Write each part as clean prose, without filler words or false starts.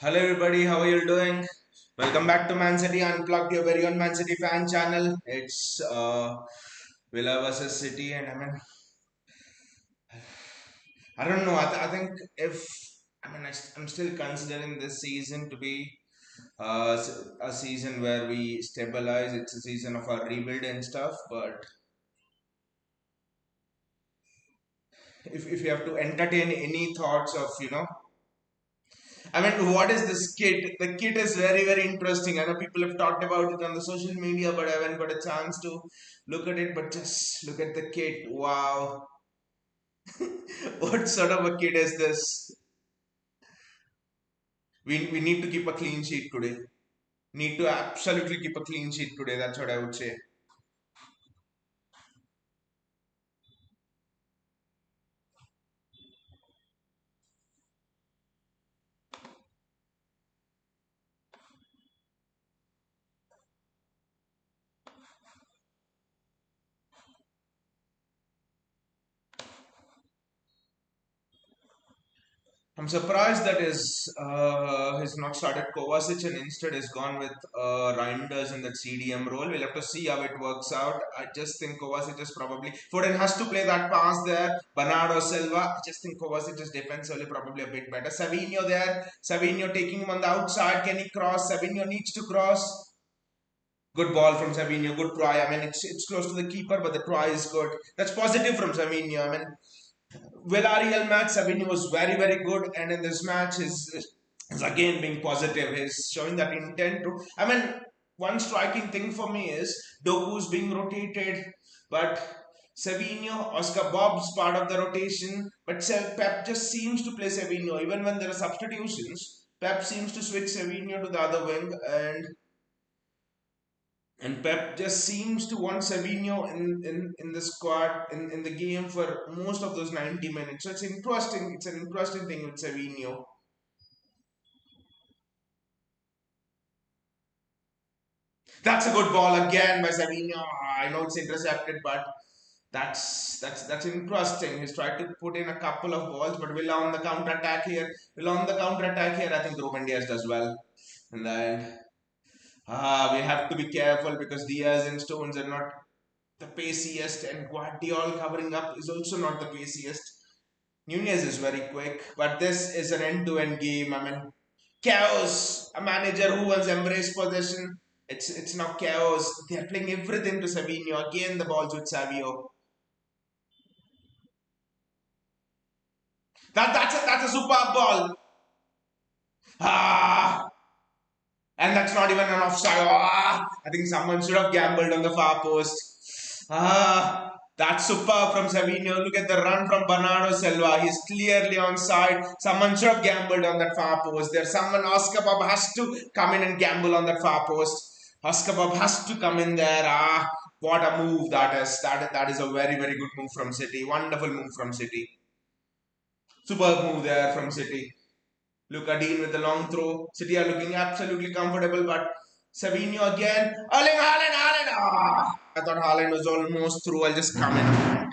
Hello everybody, how are you doing? Welcome back to Man City Unplugged, your very own Man City fan channel. It's Villa versus City, and I don't know. I think if I'm still considering this season to be a season where we stabilize. It's a season of our rebuild and stuff. But if you have to entertain any thoughts of what is this kit? The kit is very, very interesting. I know people have talked about it on the social media, but I haven't got a chance to look at it. But just look at the kit. Wow. What sort of a kit is this? We need to keep a clean sheet today. Need to absolutely keep a clean sheet today. That's what I would say. I'm surprised that he's not started Kovacic and instead has gone with Reinders in that CDM role. We'll have to see how it works out. I just think Kovacic is probably Foden has to play that pass there. Bernardo Silva. I just think Kovacic is defensively probably a bit better. Savinho there. Savinho taking him on the outside. Can he cross? Savinho needs to cross. Good ball from Savinho. Good try. It's close to the keeper, but the try is good. That's positive from Savinho. Villarreal match, Savinho was very, very good, and in this match, is again being positive. He's showing that intent to. One striking thing for me is Doku's being rotated, but Savinho, Oscar Bob's part of the rotation, but Pep just seems to play Savinho even when there are substitutions. Pep seems to switch Savinho to the other wing, and Pep just seems to want Savinho in the squad in the game for most of those 90 minutes. So it's interesting. It's an interesting thing with Savinho. That's a good ball again by Savinho. I know it's intercepted, but that's interesting. He's tried to put in a couple of balls, but Villa on the counter attack here. Villa on the counter attack here. I think Ruben Diaz does well. And then we have to be careful because Diaz and Stones are not the paciest, and Guardiola covering up is also not the paciest. Nunez is very quick, but this is an end-to-end game. Chaos. A manager who wants embrace possession. It's now chaos. They're playing everything to Savinho. Again, the balls with Savio. That's a superb ball. Ah, and that's not even an offside. I think someone should have gambled on the far post. That's superb from Savinho. Look at the run from Bernardo Silva. He's clearly on side. Someone should have gambled on that far post. There's someone, Oscar Bob has to come in and gamble on that far post. Oscar Bob has to come in there. What a move that is. That is a very, very good move from City. Wonderful move from City. Superb move there from City. Luka Dean with the long throw. City are looking absolutely comfortable, but Savinho again. Erling Haaland, Haaland. I thought Haaland was almost through. I'll just come in.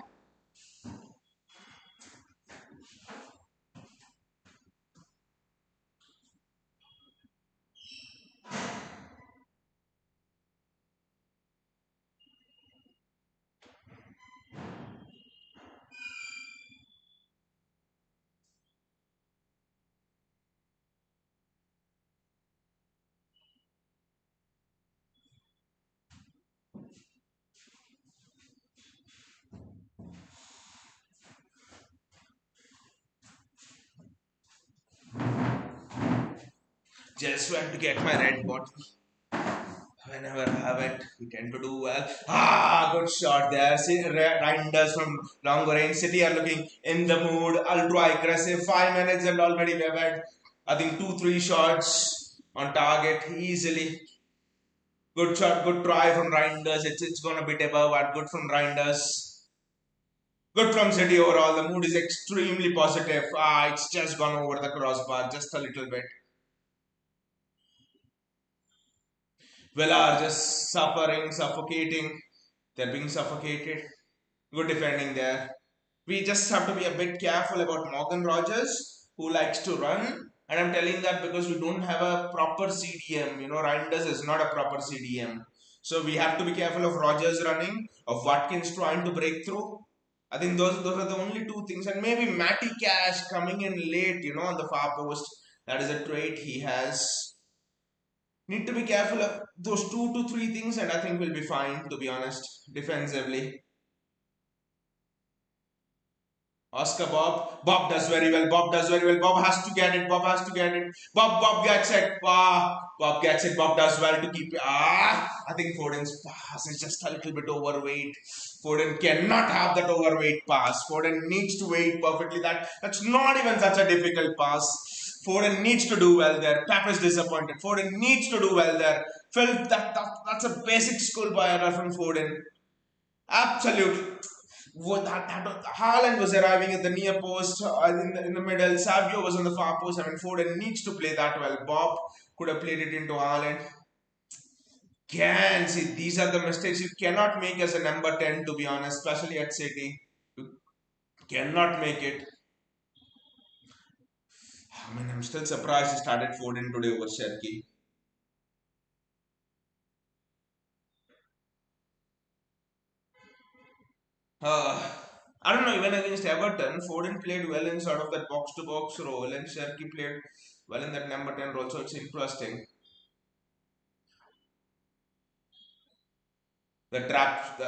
Just went to get my red bottle. Whenever I have it, we tend to do well. Good shot there. See, Reinders from long range. City are looking in the mood, ultra aggressive. 5 minutes and already we've had, I think, 2-3 shots on target easily. Good shot, good try from Reinders. It's gonna be above, but good from Reinders. Good from City overall. The mood is extremely positive. It's just gone over the crossbar just a little bit. Villa are just suffering, suffocating. They're being suffocated. Good defending there. We just have to be a bit careful about Morgan Rogers, who likes to run. And I'm telling that because we don't have a proper CDM. Reinders is not a proper CDM. So we have to be careful of Rogers running, of Watkins trying to break through. I think those are the only two things. And maybe Matty Cash coming in late, on the far post. That is a trait he has. Need to be careful of those two to three things, and I think we'll be fine, to be honest, defensively. Oscar Bob. Bob does very well. Bob does very well. Bob has to get it. Bob has to get it. Bob gets it. Bob gets it. Bob does well to keep it. I think Foden's pass is just a little bit overweight. Foden cannot have that overweight pass. Foden needs to wait perfectly. That's not even such a difficult pass. Foden needs to do well there. Pep is disappointed. Foden needs to do well there. Phil, that's a basic schoolboy error from Foden. Absolutely. Haaland was arriving at the near post, in the middle. Savio was on the far post. I mean, Foden needs to play that well. Bob could have played it into Haaland. Can see these are the mistakes you cannot make as a number 10, to be honest, especially at City. You cannot make it. I mean, I'm still surprised he started Foden today over Sherky. Uh, I don't know, even against Everton, Foden played well in sort of that box to box role, and Sherky played well in that number 10 role, so it's interesting. The traps,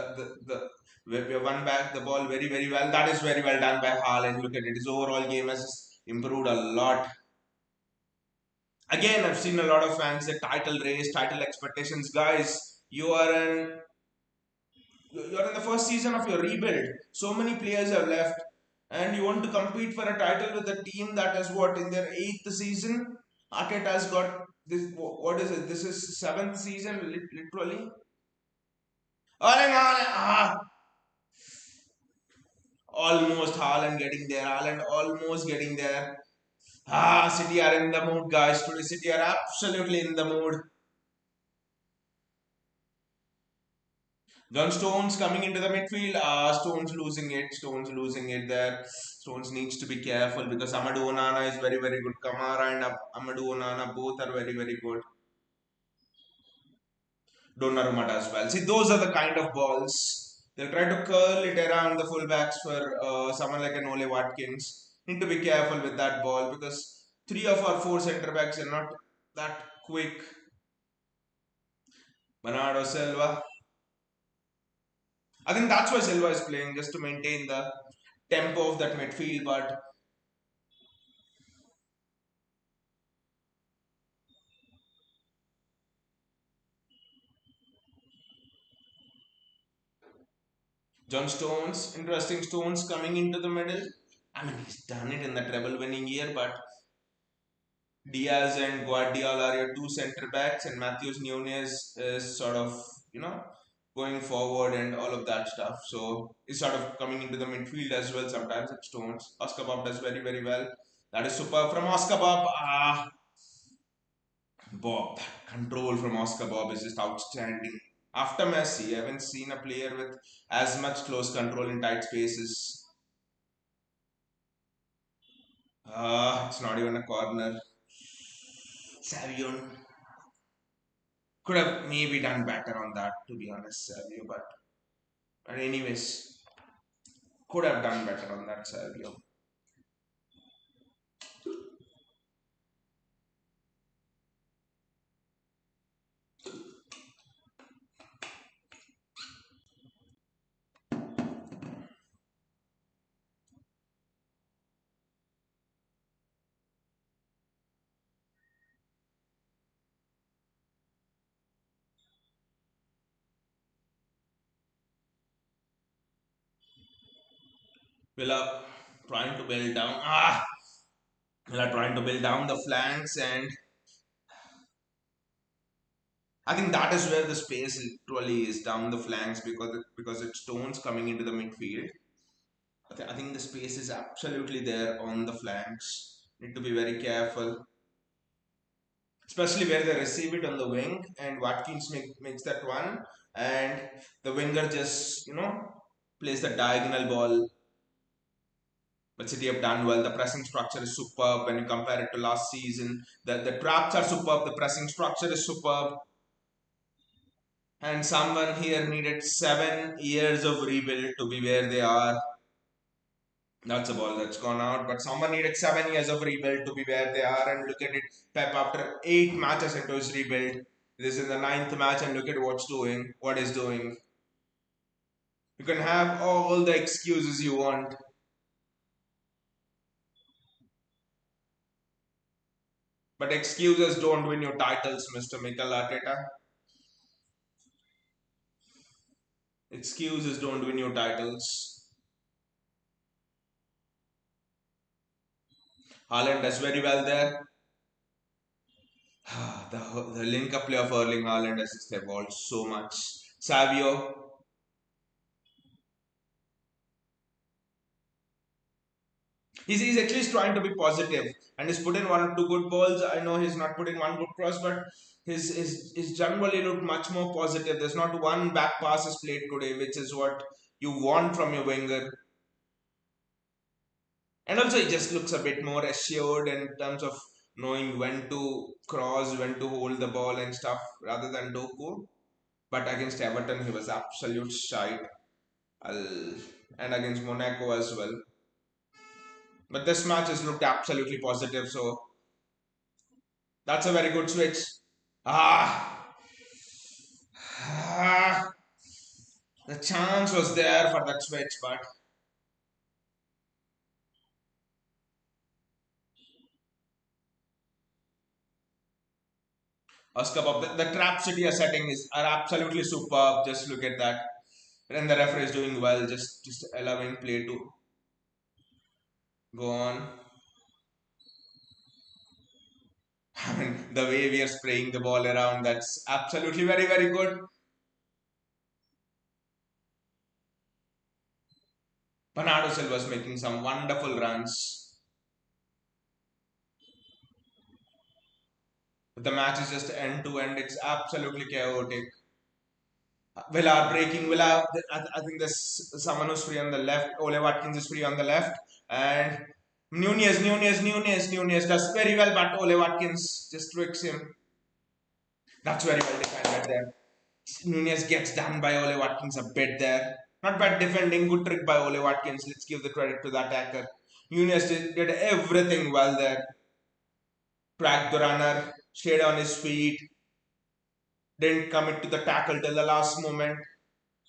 we have won back the ball very, very well. That is very well done by Haaland. Look at it. His overall game has improved a lot. Again, I've seen a lot of fans say title race, title expectations. Guys, you're in the first season of your rebuild. So many players have left, and you want to compete for a title with a team that is what in their eighth season. Arteta's got this. What is it? This is seventh season, literally. Almost Haaland getting there. Haaland almost getting there. City are in the mood, guys. Today, City are absolutely in the mood. John Stones coming into the midfield. Stones losing it. Stones losing it there. Stones needs to be careful because Amadou Onana is very, very good. Kamara and Amadou Onana both are very, very good. Donnarumma as well. See, those are the kind of balls. They'll try to curl it around the fullbacks for someone like an Ole Watkins. Need to be careful with that ball because three of our four centre backs are not that quick. Bernardo Silva. I think that's why Silva is playing just to maintain the tempo of that midfield. But John Stones, interesting Stones coming into the middle. I mean, he's done it in the treble winning year, but Diaz and Guardiola are your two centre backs, and Matthews Nunez is sort of, going forward and all of that stuff. So he's sort of coming into the midfield as well. Sometimes at Stones. Oscar Bob does very, very well. That is super from Oscar Bob. Bob, that control from Oscar Bob is just outstanding. After Messi, I haven't seen a player with as much close control in tight spaces. It's not even a corner. Savion could have maybe done better on that, to be honest, Savio. But anyways, could have done better on that, Savio. Villa trying to build down. Villa trying to build down the flanks, and I think that is where the space literally is down the flanks because it's Stones coming into the midfield. I think the space is absolutely there on the flanks. Need to be very careful, especially where they receive it on the wing, and Watkins makes that one, and the winger just plays the diagonal ball But City have done well. The pressing structure is superb when you compare it to last season. The traps are superb. The pressing structure is superb. And someone here needed 7 years of rebuild to be where they are. That's a ball that's gone out. But someone needed 7 years of rebuild to be where they are. And look at it. Pep, after 8 matches into his rebuild, this is the ninth match, and look at what's doing. What is doing. You can have all the excuses you want. But excuses don't win you titles, Mr. Mikel Arteta. Excuses don't win you titles. Haaland does very well there. the link up play of Erling Haaland has evolved so much. Savio, he's at least trying to be positive and he's put in one or two good balls. I know he's not put in one good cross, but his generally looked much more positive. There's not one back pass is played today, which is what you want from your winger. And also, he just looks a bit more assured in terms of knowing when to cross, when to hold the ball and stuff, rather than Doku. But against Everton, he was absolute shite. I'll, and against Monaco as well. But this match has looked absolutely positive, so that's a very good switch. Ah, ah, the chance was there for that switch, but Oskabov, the trap City are setting are absolutely superb. Just look at that. And the referee is doing well, just allowing play to go on. I mean, the way we are spraying the ball around, that's absolutely very, very good. Bernardo Silva is making some wonderful runs. The match is just end to end. It's absolutely chaotic. Villa are breaking. Villa, I think there's someone who's free on the left. Ole Watkins is free on the left. And Nunez does very well, but Ole Watkins just tricks him. That's very well defended there. Nunez gets done by Ole Watkins a bit there. Not bad defending, good trick by Ole Watkins. Let's give the credit to the attacker. Nunez did everything well there. Tracked the runner, stayed on his feet, didn't commit to the tackle till the last moment.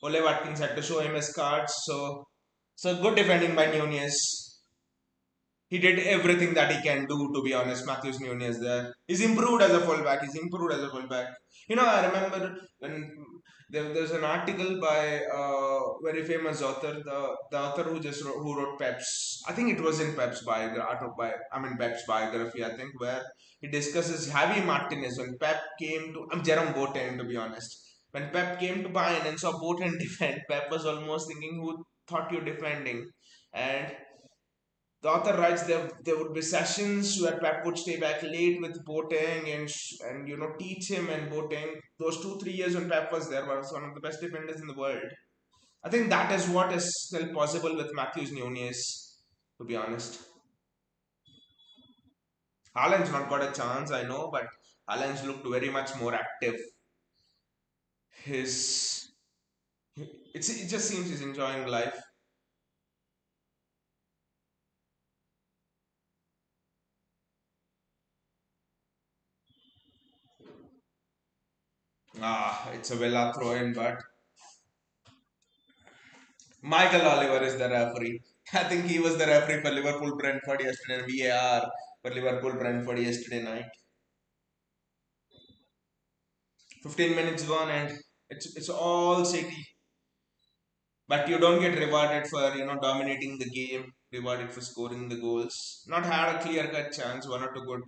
Ole Watkins had to show him his cards. So good defending by Nunez. He did everything that he can do, to be honest. Matthews Nunez there. He's improved as a fullback. He's improved as a fullback. I remember when there's an article by a very famous author, the author who wrote Pep's. I think it was in Pep's Pep's biography. I think where he discusses Javi Martinez when Pep came to. I'm Jerome Boateng, to be honest. When Pep came to Bayern and saw Boateng defend, Pep was almost thinking, "Who thought you're defending?" And the author writes there would be sessions where Pep would stay back late with Boateng and teach him, and Boateng, those 2 3 years when Pep was there, was one of the best defenders in the world. I think that is what is still possible with Matthews Nunez, to be honest. Haaland's not got a chance, I know, but Haaland's looked very much more active. His it just seems he's enjoying life. It's a Villa throw in, but Michael Oliver is the referee. I think he was the referee for Liverpool Brentford yesterday, and VAR for Liverpool Brentford yesterday night. 15 minutes gone, and it's all City. But you don't get rewarded for dominating the game, rewarded for scoring the goals. Not had a clear cut chance, one or two good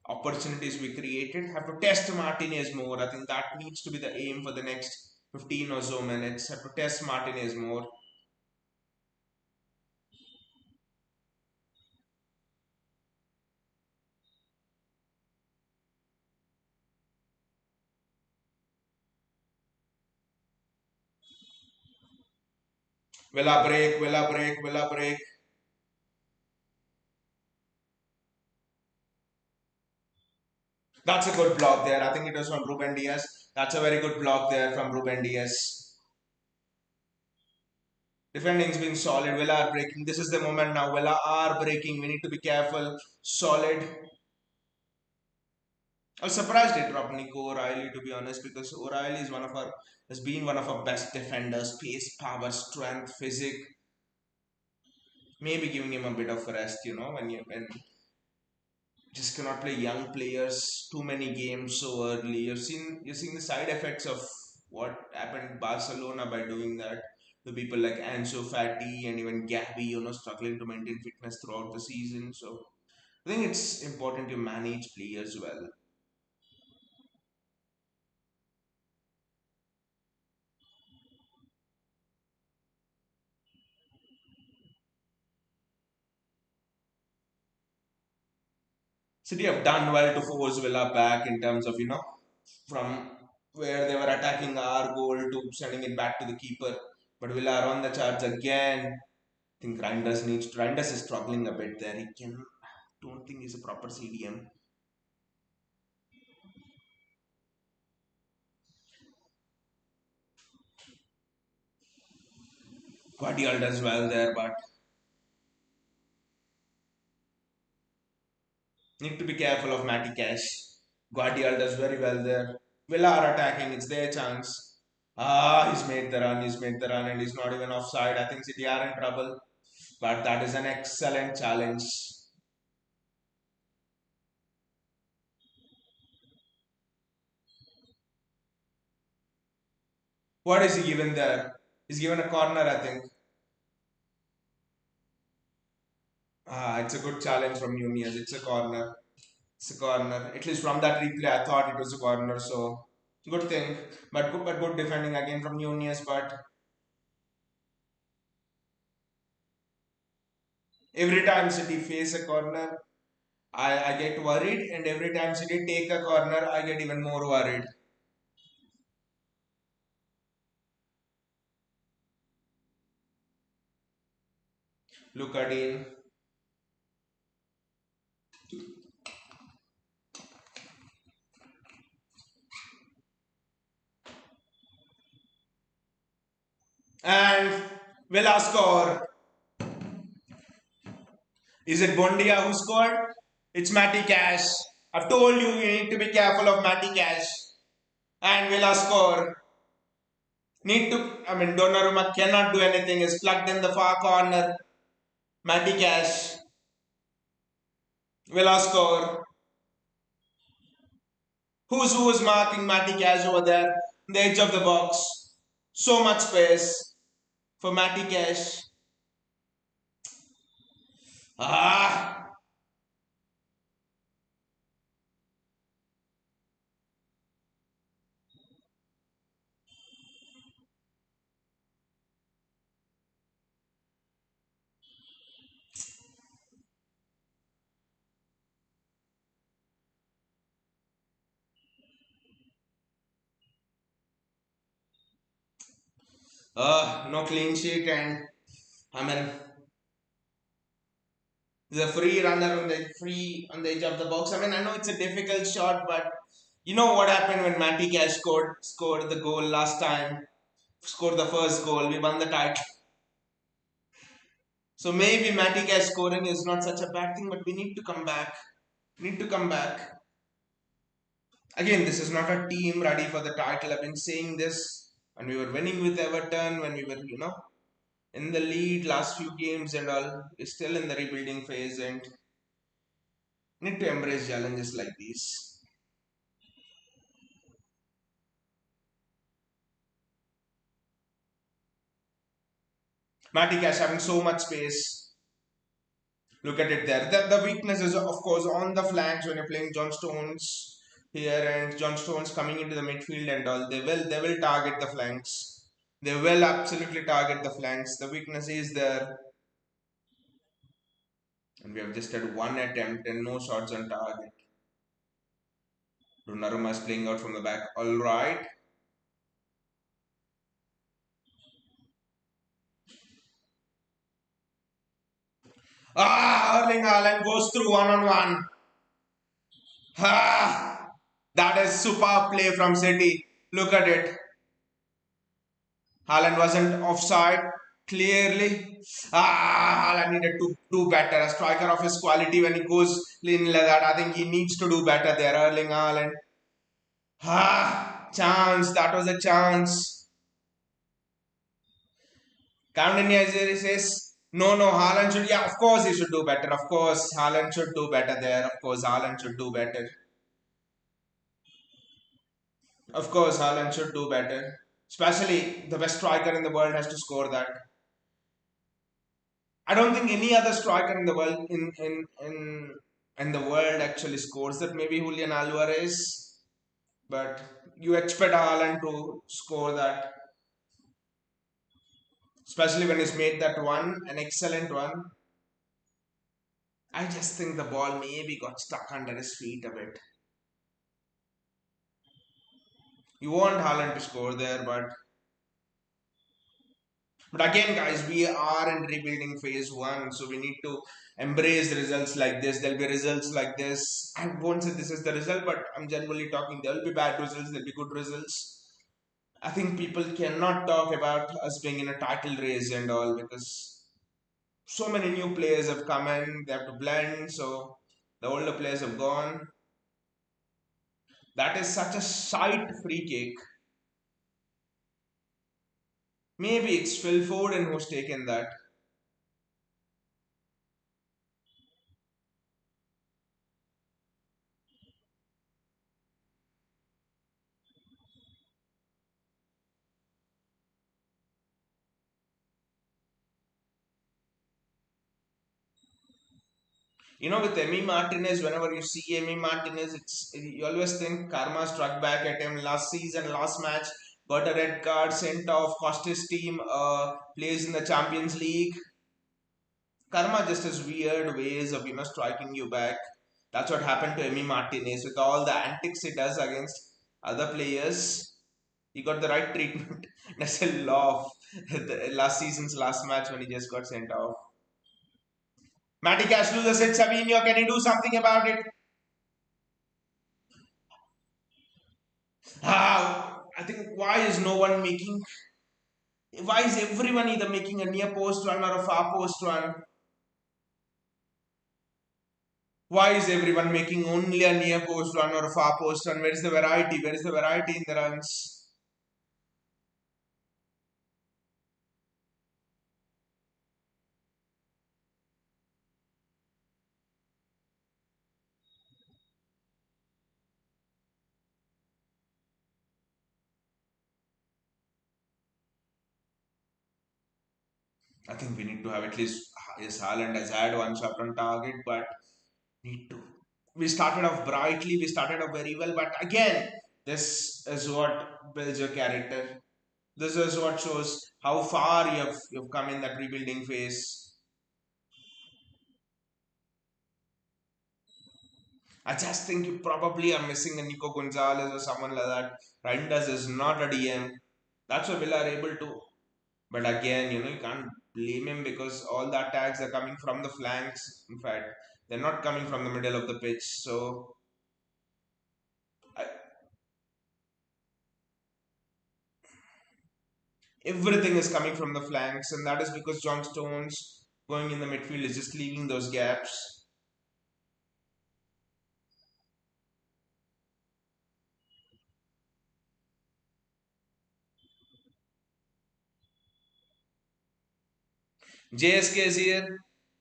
opportunities we created. Have to test Martinez more. I think that needs to be the aim for the next 15 or so minutes. Have to test Martinez more. Will I break? Will I break? Will I break? That's a good block there. I think it was from Ruben Diaz. That's a very good block there from Ruben Diaz. Defending's been solid. Villa are breaking. This is the moment now. Villa are breaking. We need to be careful. Solid. I was surprised they dropped Nico O'Reilly, to be honest, because O'Reilly is has been one of our best defenders. Pace, power, strength, physique. Maybe giving him a bit of rest, when just cannot play young players too many games so early. You've seen the side effects of what happened in Barcelona by doing that. The people like Ansu Fati and even Gabby, struggling to maintain fitness throughout the season. So I think it's important to manage players well. City have done well to force Villa back in terms of, from where they were attacking our goal to sending it back to the keeper. But Villa are on the charge again. I think Reinders is struggling a bit there. Don't think he's a proper CDM. Guardiola does well there, but need to be careful of Matty Cash. Guardiola does very well there. Villa are attacking, it's their chance. He's made the run, and he's not even offside. I think City are in trouble, but that is an excellent challenge. What is he given there? He's given a corner, I think. It's a good challenge from Nunez. It's a corner. It's a corner. At least from that replay, I thought it was a corner. So good thing, but good defending again from Nunez. But every time City face a corner, I get worried, and every time City take a corner, I get even more worried. Look at him. And Villa score. Is it Bondia who scored? It's Matty Cash. I've told you need to be careful of Matty Cash. And Villa score. Donnarumma cannot do anything. Is plugged in the far corner. Matty Cash. Villa score. Who's marking Matty Cash over there? On the edge of the box. So much space for Matty Cash. Ah! No clean sheet, and I mean, the free runner on the edge of the box. I mean, I know it's a difficult shot, but you know what happened when Matty Cash scored the goal last time, scored the first goal. We won the title. So maybe Matty Cash scoring is not such a bad thing, but we need to come back. We need to come back. Again, this is not a team ready for the title. I've been saying this when we were winning with Everton, when we were, in the lead last few games and all. We're still in the rebuilding phase and need to embrace challenges like these. Matty Cash having so much space. Look at it there. The weakness is, of course, on the flanks when you're playing John Stones here and John Stones coming into the midfield and all. They will target the flanks. They will absolutely target the flanks. The weakness is there. And we have just had one attempt and no shots on target. Donnarumma is playing out from the back. All right. Erling Haaland goes through one on one. Ah! That is superb play from City. Look at it. Haaland wasn't offside. Clearly. Haaland needed to do better. A striker of his quality, when he goes in like that, I think he needs to do better there. Erling Haaland. Chance. That was a chance. Camden says, no, Haaland should, yeah, of course he should do better. Of course, Haaland should do better there. Of course, Haaland should do better. Of course, Haaland should do better. Especially the best striker in the world has to score that. I don't think any other striker in the world in the world actually scores that. Maybe Julian Alvarez, but you expect Haaland to score that, especially when he's made that one, an excellent one. I just think the ball maybe got stuck under his feet a bit. You want Haaland to score there, but again, guys, we are in rebuilding phase one, so we need to embrace results like this. There'll be results like this. I won't say this is the result, but I'm generally talking. There'll be bad results. There'll be good results. I think people cannot talk about us being in a title race and all because so many new players have come in. They have to blend, so the older players have gone. That is such a shite free kick. Maybe it's Phil Foden who's taken that. With Emi Martinez, whenever you see Emi Martinez, you always think karma struck back at him last season, last match. Got a red card, sent off, cost his team plays in the Champions League. Karma just has weird ways of striking you back. That's what happened to Emi Martinez with all the antics he does against other players. He got the right treatment. That's a laugh. Last season's last match when he just got sent off. Matty Cash loses it. Savinho, can he do something about it? I think why is no one making? Why is everyone either making a near post run or a far post run? Why is everyone making only a near post run or a far post run? Where is the variety? Where is the variety in the runs? I think we need to have at least, yes, Haaland has had one shot on target, but need to. We started off brightly, we started off very well, but again, this is what builds your character. This is what shows how far you've come in that rebuilding phase. I just think you probably are missing a Nico Gonzalez or someone like that. Reinders is not a DM. That's why Villa are able to. But again, you can't blame him because all the attacks are coming from the flanks. In fact, they're not coming from the middle of the pitch. So I, everything is coming from the flanks, and that is because John Stones going in the midfield is just leaving those gaps. JSK is here.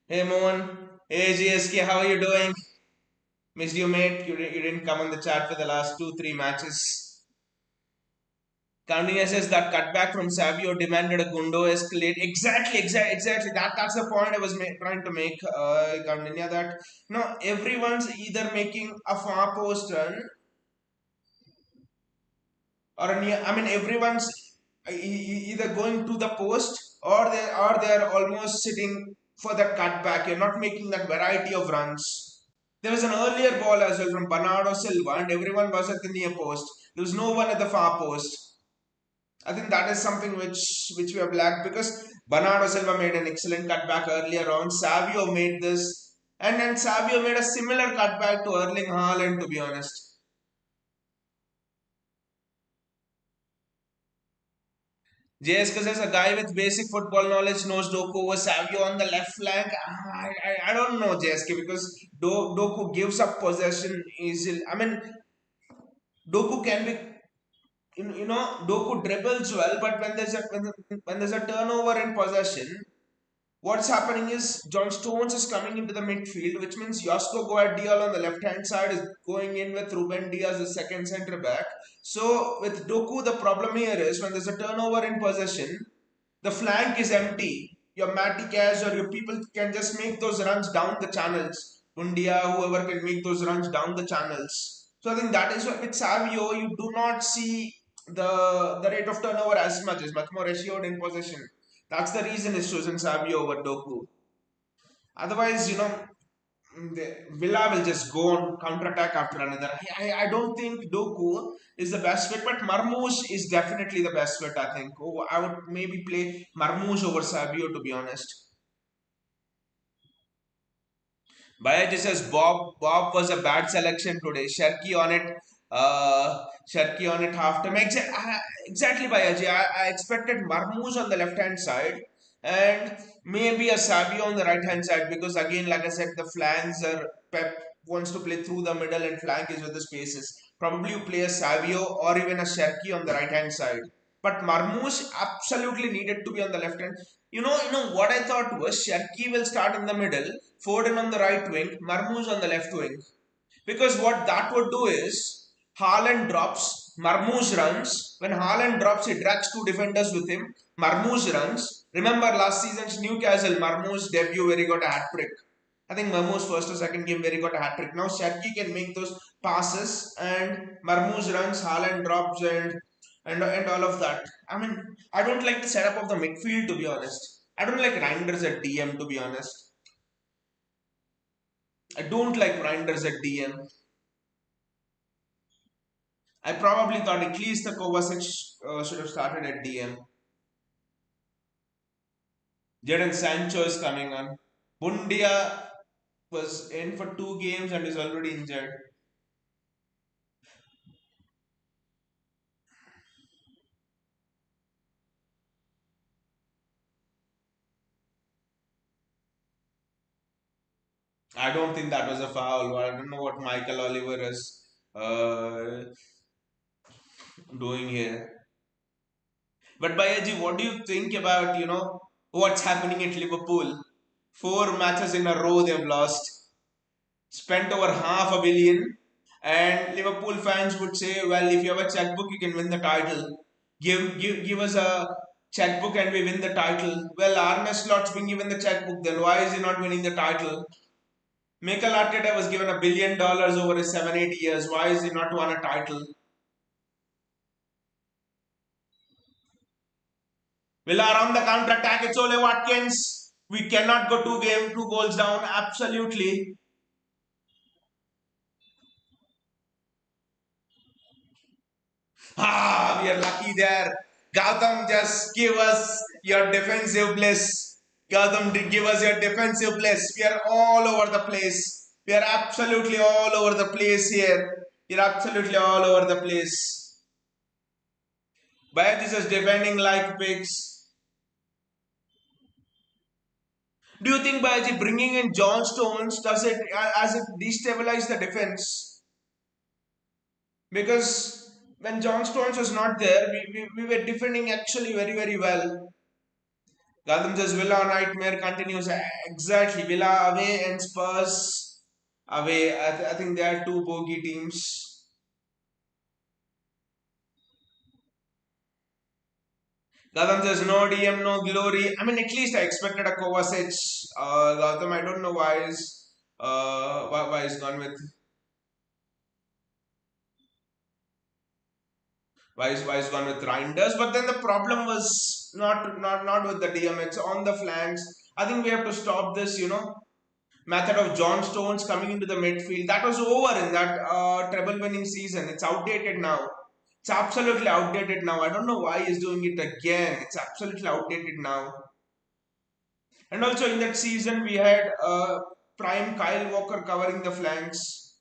Hey Mohan. Hey JSK, how are you doing? Missed you, mate. You didn't come on the chat for the last 2-3 matches. Candinia says that cutback from Savio demanded a Gundo escalate. Exactly. That's the point I was trying to make, Candinia. That no, everyone's either making a far post run or a near. I mean, everyone's either going to the post or they're almost sitting for that cutback. You're not making that variety of runs. There was an earlier ball as well from Bernardo Silva, and everyone was at the near post. There was no one at the far post. I think that is something which we have lacked because Bernardo Silva made an excellent cutback earlier on. Savio made this, and then Savio made a similar cutback to Erling Haaland, to be honest. JS says a guy with basic football knowledge knows Doku over Savio on the left flank. I don't know JSK because Doku gives up possession easily. I mean, Doku can be Doku dribbles well, but when there's a turnover in possession, what's happening is John Stones is coming into the midfield, which means Josko Guardiola on the left hand side is going in with Ruben Diaz as second centre back. So with Doku, the problem here is when there's a turnover in possession, the flank is empty. Your Matty Cash or your people can just make those runs down the channels. Undia, whoever can make those runs down the channels. So I think that is why with Savio, you do not see the rate of turnover as much. It's much more assured in possession. That's the reason it's chosen Savio over Doku. Otherwise, Villa will just go on counter attack after another. I don't think Doku is the best fit, but Marmoush is definitely the best fit. I think. Oh, I would maybe play Marmoush over Savio to be honest. Bayaji says Bob was a bad selection today. Sharky on it half time. Exactly, Bayaji. I expected Marmoush on the left hand side and maybe a Savio on the right hand side because again, like I said, the flanks are Pep wants to play through the middle and flank is with the spaces. Probably you play a Savio or even a Sharky on the right hand side. But Marmoush absolutely needed to be on the left hand. What I thought was Sharky will start in the middle, Foden on the right wing, Marmoush on the left wing. Because what that would do is Haaland drops, Marmoush runs. When Haaland drops, he drags two defenders with him. Marmoush runs. Remember last season's Newcastle, Marmoush debut where he got a hat trick. I think Marmoush first or second game where he got a hat trick. Now Sharky can make those passes and Marmoush runs, Haaland drops and all of that. I mean, I don't like the setup of the midfield to be honest. I don't like Reinders at DM to be honest. I don't like Reinders at DM. I probably thought at least the Kovacic should have started at DM. Jadon Sancho is coming on. Bundia was in for 2 games and is already injured. I don't think that was a foul. I don't know what Michael Oliver is uh, doing here. But Bayaji, what do you think about, what's happening at Liverpool? 4 matches in a row they've lost, spent over half a billion, and Liverpool fans would say, well, if you have a checkbook, you can win the title. Give us a checkbook and we win the title. Well, Arne Slot's been given the checkbook, then why is he not winning the title? Mikel Arteta was given $1 billion over his 7-8 years. Why is he not won a title? Villa are on the counter attack. It's Ole Watkins. We cannot go 2 goals down. Absolutely. We are lucky there. Gautam, just give us your defensive bliss. Gautam, give us your defensive bliss. We are all over the place. We are absolutely all over the place here. You're absolutely all over the place. Bayat is defending like pigs. Do you think Bayaji bringing in John Stones does it as it destabilize the defense? Because when John Stones was not there, we were defending actually very very well. Gautam's Villa nightmare continues exactly. Villa away and Spurs away. I think they are two bogey teams. Gautam says no DM, no glory. I mean, at least I expected a Kovacic. Gautam, I don't know why is gone with why is gone with Reinders. But then the problem was not with the DM. It's on the flanks. I think we have to stop this. Method of John Stones coming into the midfield. That was over in that treble winning season. It's outdated now. It's absolutely outdated now. I don't know why he's doing it again. It's absolutely outdated now. And also in that season, we had prime Kyle Walker covering the flanks.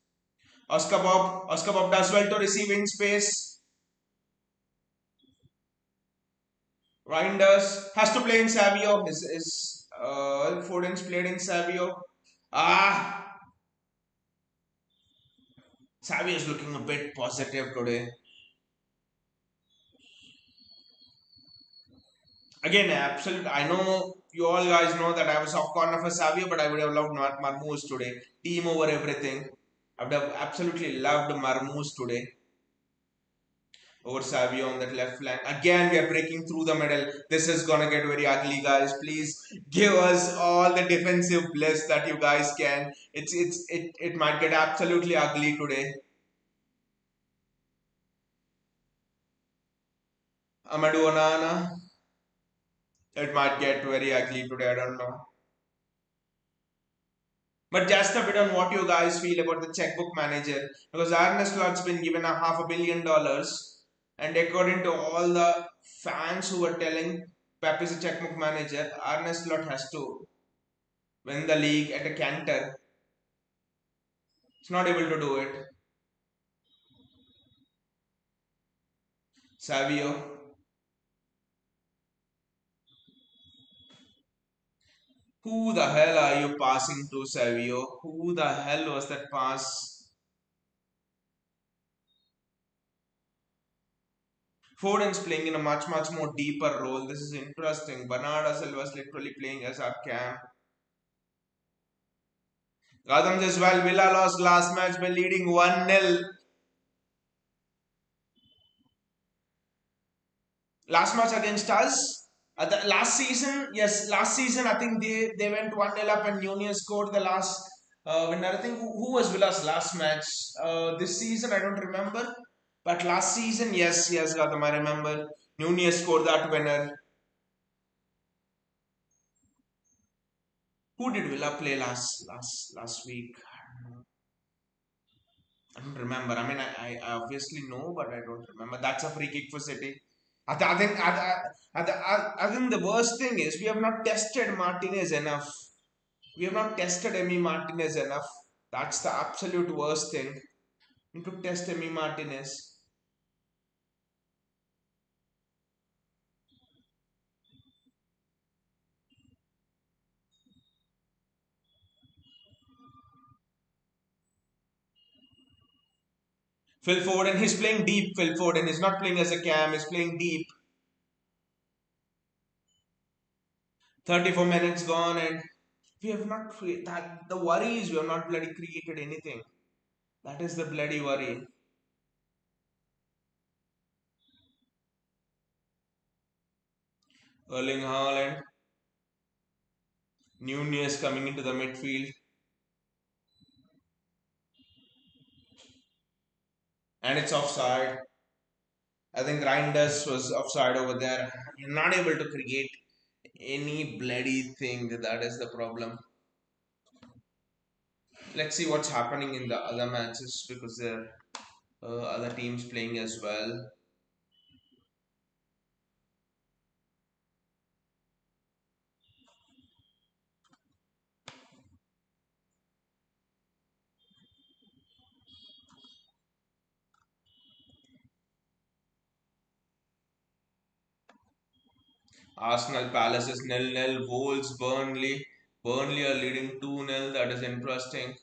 Oscar Bob does well to receive in space. Reinders has to play in Savio. Is Foden's played in Savio? Ah, Savio is looking a bit positive today. Again, absolute. I know you all guys know that I was off corner for Savio, but I would have loved Marmoos today. Team over everything. I would have absolutely loved Marmoos today over Savio on that left flank. Again, we are breaking through the middle. This is gonna get very ugly, guys. Please give us all the defensive bliss that you guys can. It might get absolutely ugly today. Amadou Onana. It might get very ugly today. I don't know. But just a bit on what you guys feel about the checkbook manager, because Arne Slot's been given a $500 million, and according to all the fans who were telling Pep is a checkbook manager, Arne Slot has to win the league at a canter. He's not able to do it. Savio, who the hell are you passing to, Savio? Who the hell was that pass? Foden's playing in a much more deeper role. This is interesting. Bernardo Silva's literally playing as our cam. Gautam Jaiswal, Villa lost last match by leading 1-0. Last match against us. Last season, yes, last season I think they went 1-0 up and Nunez scored the last winner. I think who was Villa's last match? This season I don't remember. But last season, yes, Gautam, I remember. Nunez scored that winner. Who did Villa play last week? I don't remember. I mean, I obviously know, but I don't remember. That's a free kick for City. I think I think the worst thing is we have not tested Martinez enough. We have not tested Emi Martinez enough. That's the absolute worst thing. We need to test Emi Martinez. Phil Foden, he's playing deep. Phil Foden is not playing as a cam. He's playing deep. 34 minutes gone, and we have not created that. The worry is we have not bloody created anything. That is the bloody worry. Erling Haaland, Nunez coming into the midfield, and it's offside. I think Reinders was offside over there. You're not able to create any bloody thing. That is the problem. Let's see what's happening in the other matches because there are other teams playing as well. Arsenal Palace is 0-0. Wolves Burnley. Burnley are leading 2-0. That is interesting.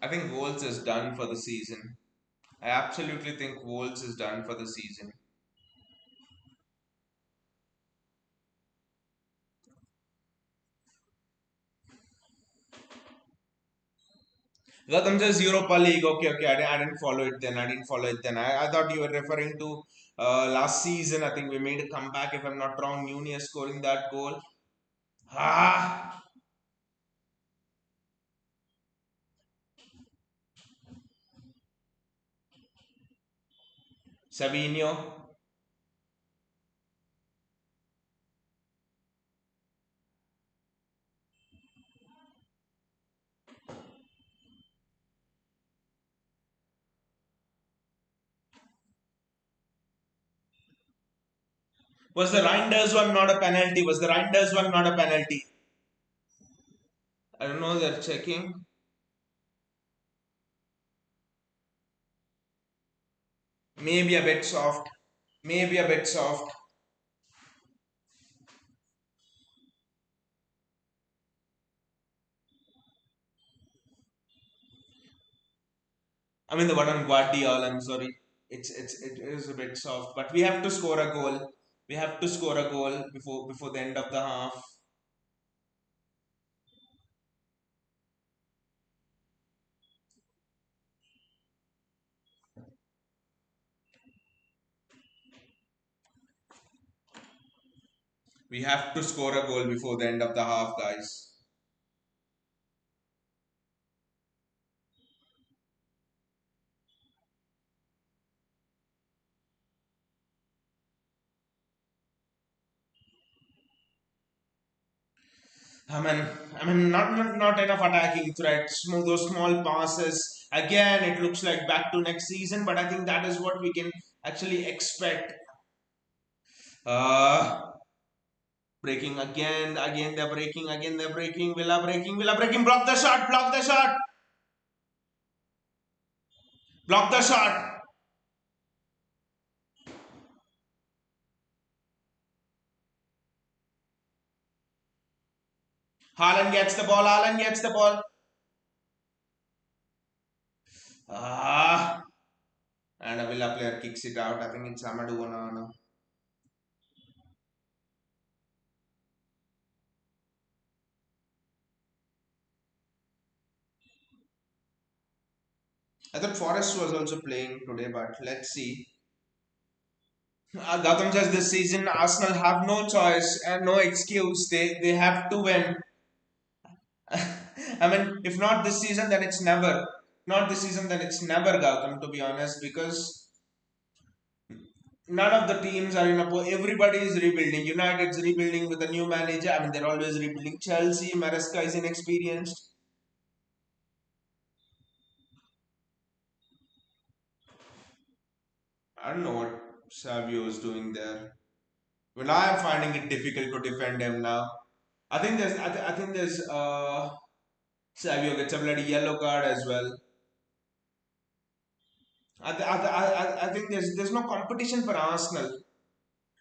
I think Wolves is done for the season. I absolutely think Wolves is done for the season. Gautam says Europa League. Okay. I didn't follow it then. I thought you were referring to last season. I think we made a comeback, if I'm not wrong. Nunez scoring that goal. Ah, Savinho. Was the Reinders one not a penalty? Was the Reinders one not a penalty? I don't know. They're checking. Maybe a bit soft. Maybe a bit soft. I mean the one on Guardiola. I'm sorry. It is a bit soft, but we have to score a goal. We have to score a goal before the end of the half. We have to score a goal before the end of the half, guys. I mean, not enough attacking threats. Those small passes. Again, it looks like back to next season, but I think that is what we can actually expect. Uh, Breaking again, again they're breaking, again they're breaking. Villa breaking. Block the shot, block the shot, block the shot. Haaland gets the ball. Haaland gets the ball. Ah, and a Villa player kicks it out. I think it's Amadou Onana. I thought Forest was also playing today, but let's see. Gautam says this season Arsenal have no choice and no excuse. They have to win. I mean, if not this season, then it's never. Not this season, then it's never Gautam. To be honest, because none of the teams are in a. Everybody is rebuilding. United's rebuilding with a new manager. I mean, they're always rebuilding. Chelsea, Maresca is inexperienced. I don't know what Savio is doing there. Well, I am finding it difficult to defend him now. I think there's Savio gets a bloody yellow card as well. I think there's no competition for Arsenal.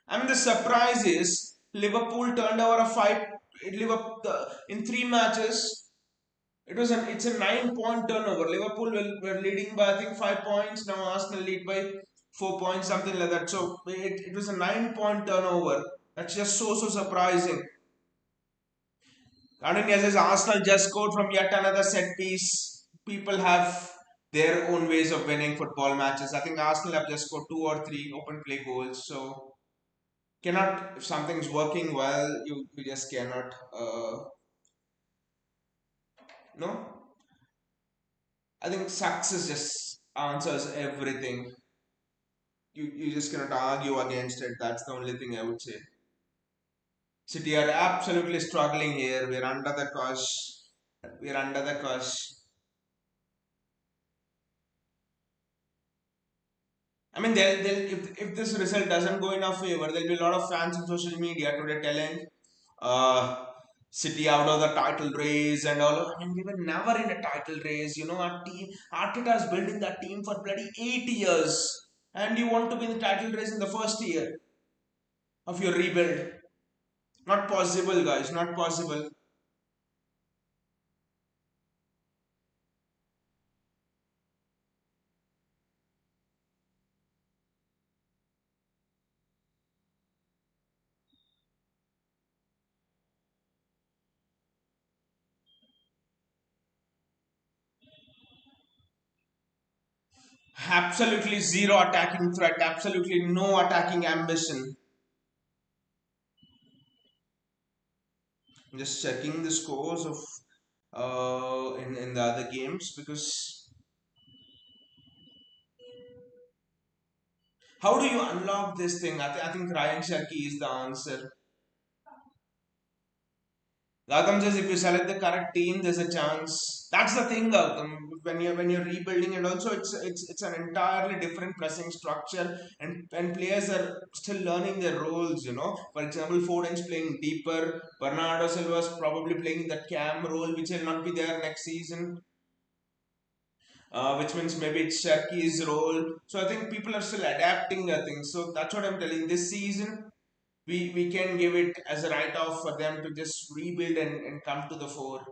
I mean, the surprise is Liverpool turned over a five. Liverpool in 3 matches. It's a 9 point turnover. Liverpool were leading by I think 5 points. Now Arsenal lead by 4 points, something like that. So it was a 9 point turnover. That's just so surprising. And yes, as Arsenal just scored from yet another set piece. People have their own ways of winning football matches. I think Arsenal have just scored 2 or 3 open play goals. So cannot if something's working well, you just cannot. No, I think success just answers everything. You just cannot argue against it. That's the only thing I would say. City are absolutely struggling here. We're under the cosh. We're under the cosh. I mean, if this result doesn't go in our favor, there'll be a lot of fans on social media today telling uh, City out of the title race and all. I mean, we were never in a title race. You know, our team, Arteta's building that team for bloody 8 years. And you want to be in the title race in the first year of your rebuild. Not possible, guys. Not possible. Absolutely zero attacking threat. Absolutely no attacking ambition. I'm just checking the scores of in the other games because how do you unlock this thing? I think Ryan Sharkey is the answer. Gautam says if you select the correct team, there's a chance. That's the thing, Gautam. When you're rebuilding, and also it's an entirely different pressing structure, and players are still learning their roles. For example, Foden's playing deeper. Bernardo Silva's probably playing that cam role, which will not be there next season. Which means maybe it's Sharky's role. So I think people are still adapting the things. So that's what I'm telling. This season, we can give it as a write off for them to just rebuild and come to the fore.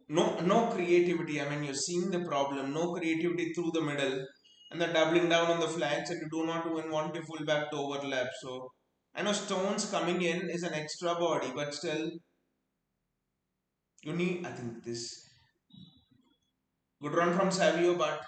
No creativity. I mean, you're seeing the problem. No creativity through the middle, and they're doubling down on the flanks, and you do not even want your fullback to overlap. So I know Stones coming in is an extra body, but still you need. I think this good run from Savio, but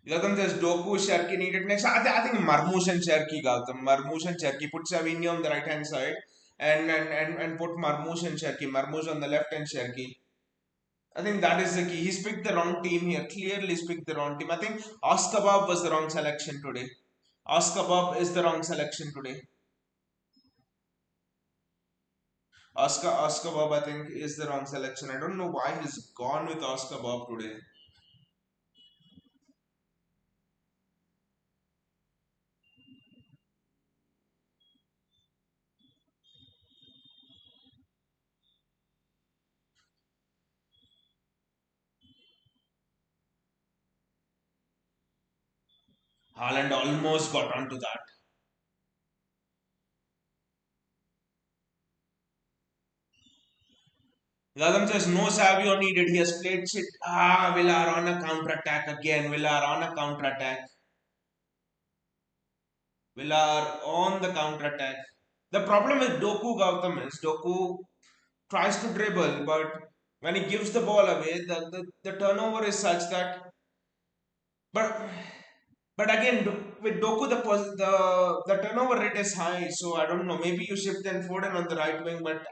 Gautam, there's Doku, Sharky needed next. I think Marmoush and Sharky, Gautam. Marmoush and Sharky. Put Savinio on the right hand side and put Marmoush and Sharky. Marmoush on the left and Sharky. I think that is the key. He's picked the wrong team here. Clearly, he's picked the wrong team. I think Oscar Bob was the wrong selection today. Oscar Bob is the wrong selection today. Oscar Bob, I think, is the wrong selection. I don't know why he's gone with Oscar Bob today. Haaland almost got onto that. Gadam says no Savio needed. He has played shit. Villa are on a counter attack again. Villa are on a counter attack. Villa are on the counter attack. The problem with Doku Gautam is Doku tries to dribble, but when he gives the ball away, the turnover is such that. But again, with Doku, the turnover rate is high, so I don't know. Maybe you shift then Foden on the right wing, but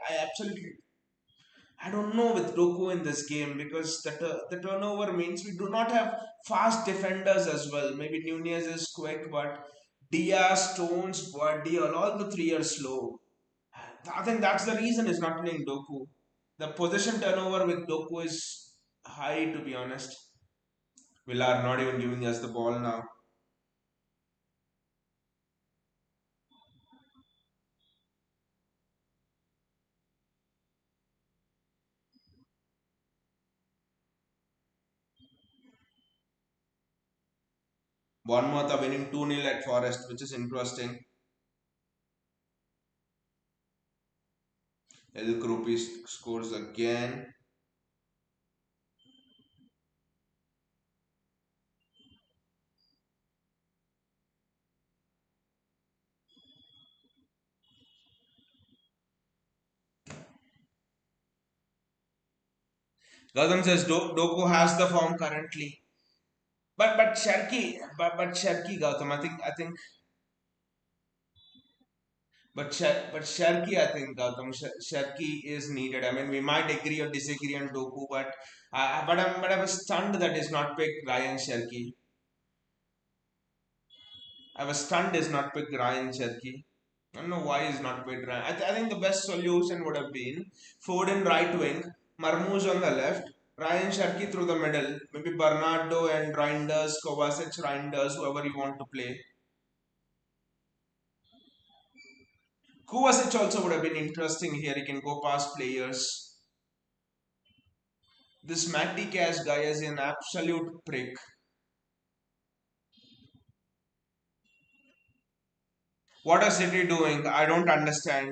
I don't know with Doku in this game because the turnover means we do not have fast defenders as well. Maybe Nunez is quick, but Diaz, Stones, Guardiola, all the three are slow. I think that's the reason he's not playing Doku. The possession turnover with Doku is high, to be honest. Villa are not even giving us the ball now. Bournemouth are winning 2-0 at Forest, which is interesting. El Krupi scores again. Gautam says Doku has the form currently. But Sharky Gautam, I think but Sharky, I think Gautam Sharky is needed. I mean, we might agree or disagree on Doku, but I was stunned that he's not picked Ryan Sharky. I was stunned he's not picked Ryan Sharky. I don't know why he's not picked Ryan. I think the best solution would have been Foden right wing, Marmoush on the left, Ryan Sharky through the middle, maybe Bernardo and Reinders, Kovacic, Reinders, whoever you want to play. Kovacic also would have been interesting here. He can go past players. This Matty Cash guy is an absolute prick. What are City doing? I don't understand.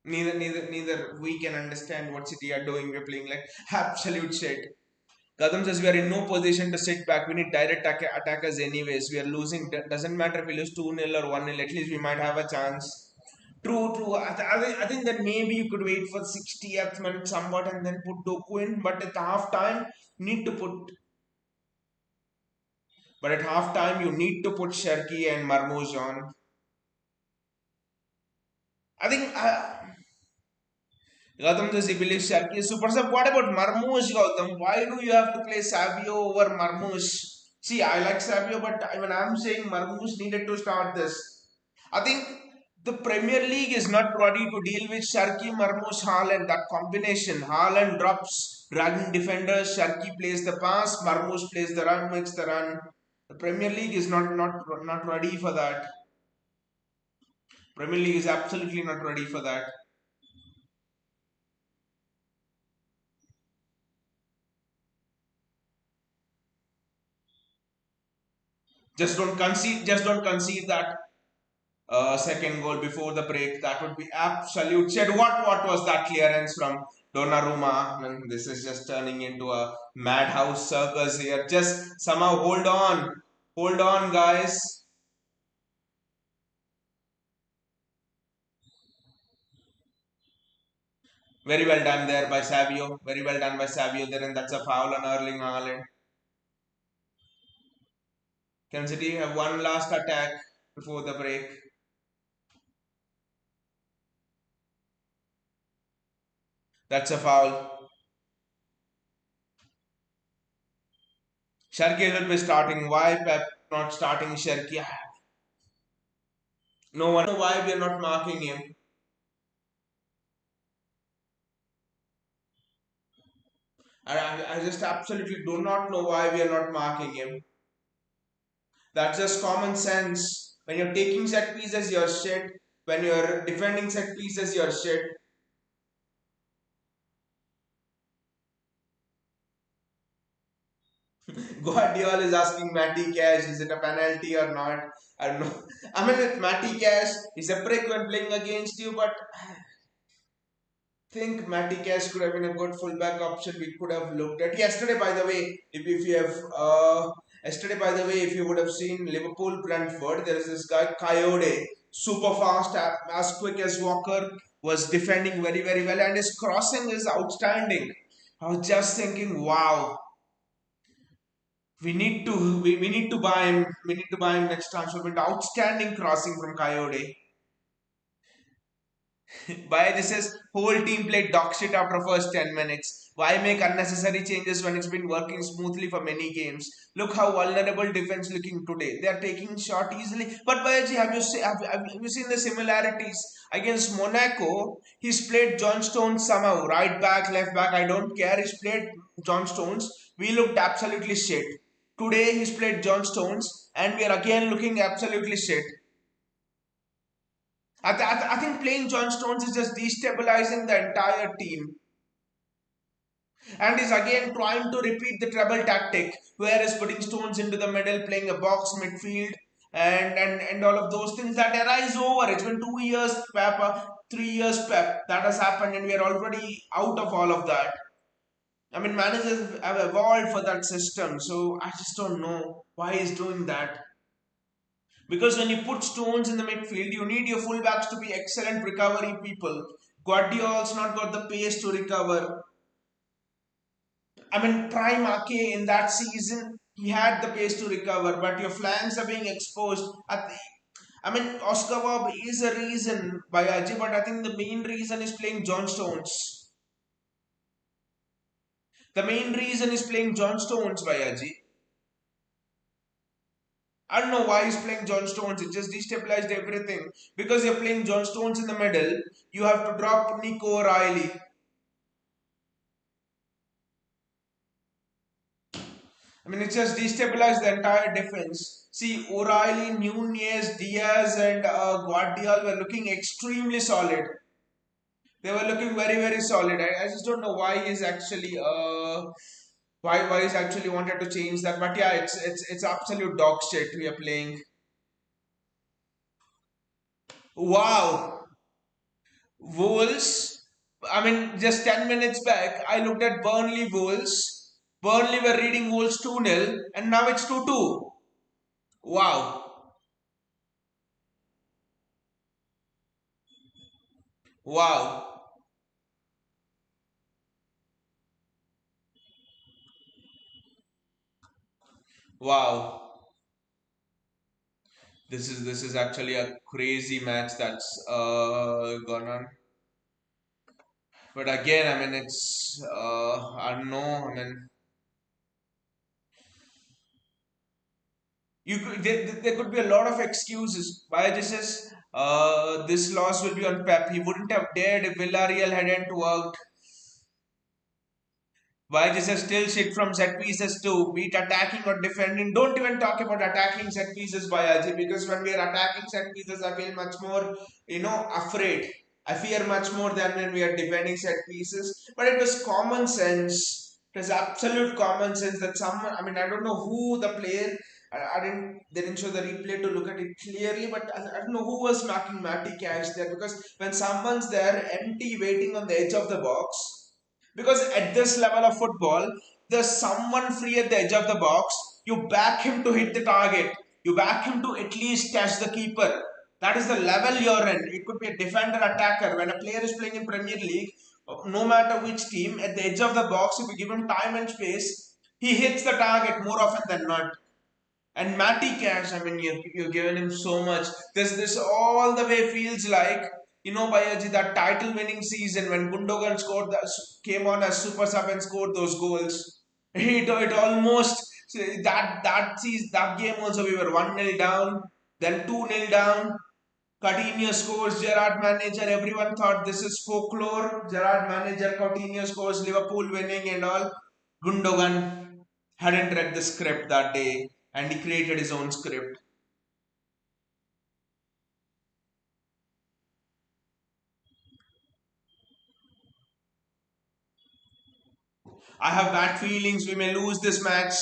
Neither we can understand what City are doing. We're playing like absolute shit. Kadam says we are in no position to sit back. We need direct attackers anyways. We are losing. Doesn't matter if we lose 2-0 or 1-0. At least we might have a chance. True, true. I think that maybe you could wait for 60th minute somewhat and then put Doku in, need to put but at half time you need to put Sharky and Marmoush on. I think Gautam says he believes Sharky is super sub. What about Marmoush, Gautam? Why do you have to play Savio over Marmoush? See, I like Savio, but when I'm saying Marmoush needed to start this, I think the Premier League is not ready to deal with Sharky, Marmoush, Haaland. That combination, Haaland drops dragging defenders, Sharky plays the pass, Marmoush plays the run, makes the run. The Premier League is not ready for that. Premier League is absolutely not ready for that. Just don't concede that second goal before the break. That would be absolute shit. What was that clearance from Donnarumma? This is just turning into a madhouse circus here. Just somehow hold on, guys. Very well done there by Savio. Very well done by Savio there, and that's a foul on Erling Haaland. Can City have one last attack before the break? That's a foul. Sharky will be starting. Why Pep not starting Sharky? No one know why we are not marking him. I just absolutely do not know why we are not marking him. That's just common sense. When you're taking set pieces, you're shit. When you're defending set pieces, you're shit. Guardiola is asking Matty Cash, is it a penalty or not? I don't know. I mean, with Matty Cash, he's a prick when playing against you, but think Matty Cash could have been a good fullback option we could have looked at. Yesterday, by the way, if you have yesterday, by the way, if you would have seen Liverpool Brentford, there is this guy Coyote, super fast, as quick as Walker, was defending very well, and his crossing is outstanding. I was just thinking, wow, we need to buy him. We need to buy him next transfer window. Outstanding crossing from Coyote. Why this is whole team played dog shit after first 10 minutes. Why make unnecessary changes when it's been working smoothly for many games? Look how vulnerable defense looking today. They are taking shot easily. But Bayaji, have you seen the similarities against Monaco? He's played John Stones somehow, right back, left back. I don't care. He's played John Stones. We looked absolutely shit. Today he's played John Stones, and we are again looking absolutely shit. I think playing John Stones is just destabilizing the entire team. And is again trying to repeat the treble tactic, whereas putting Stones into the middle, playing a box midfield, and all of those things that era is over. It's been 2 years, Pep, 3 years, Pep. That has happened, and we are already out of all of that. I mean, managers have evolved for that system, so I just don't know why he's doing that. Because when you put Stones in the midfield, you need your fullbacks to be excellent recovery people. Guardiola's not got the pace to recover. I mean, Prime Ake in that season, he had the pace to recover, but your flanks are being exposed. I mean, Oscar Bob is a reason by Aji, but I think the main reason is playing John Stones. The main reason is playing John Stones by Aji. I don't know why he's playing John Stones. It just destabilized everything. Because you're playing John Stones in the middle, you have to drop Nico O'Reilly. I mean, it just destabilized the entire defense. See, O'Reilly, Nunez, Diaz, and Guardiola were looking extremely solid. They were looking very solid. I just don't know why he's actually why he's actually wanted to change that. But yeah, it's absolute dog shit we are playing. Wow, Wolves. I mean, just 10 minutes back, I looked at Burnley Wolves. Burnley were reading Wolves 2-0, and now it's 2-2. Wow. Wow. Wow. This is actually a crazy match that's gone on. But again, I mean, it's I don't know. I mean, there could be a lot of excuses. Why this is this loss will be on Pep. He wouldn't have dared if Villarreal hadn't worked. Why this is still shit from set pieces to beat attacking or defending. Don't even talk about attacking set pieces by Aji, because when we are attacking set pieces, I feel much more, afraid. I fear much more than when we are defending set pieces. But it was common sense. It was absolute common sense that someone. I mean, I don't know who the player. I didn't. They didn't show the replay to look at it clearly, but I don't know who was marking Matty Cash there, because when someone's there empty waiting on the edge of the box, because at this level of football, there's someone free at the edge of the box. You back him to hit the target. You back him to at least catch the keeper. That is the level you're in. It could be a defender, attacker. When a player is playing in Premier League, no matter which team, at the edge of the box, if you give him time and space, he hits the target more often than not. And Matty Cash, I mean, you're giving him so much. This all the way feels like, Bayaji, that title winning season when Gundogan came on as super sub and scored those goals. It almost that game also we were 1-0 down, then 2-0 down. Coutinho scores, Gerard manager. Everyone thought this is folklore. Gerard manager, Coutinho scores, Liverpool winning and all. Gundogan hadn't read the script that day and he created his own script. I have bad feelings. We may lose this match.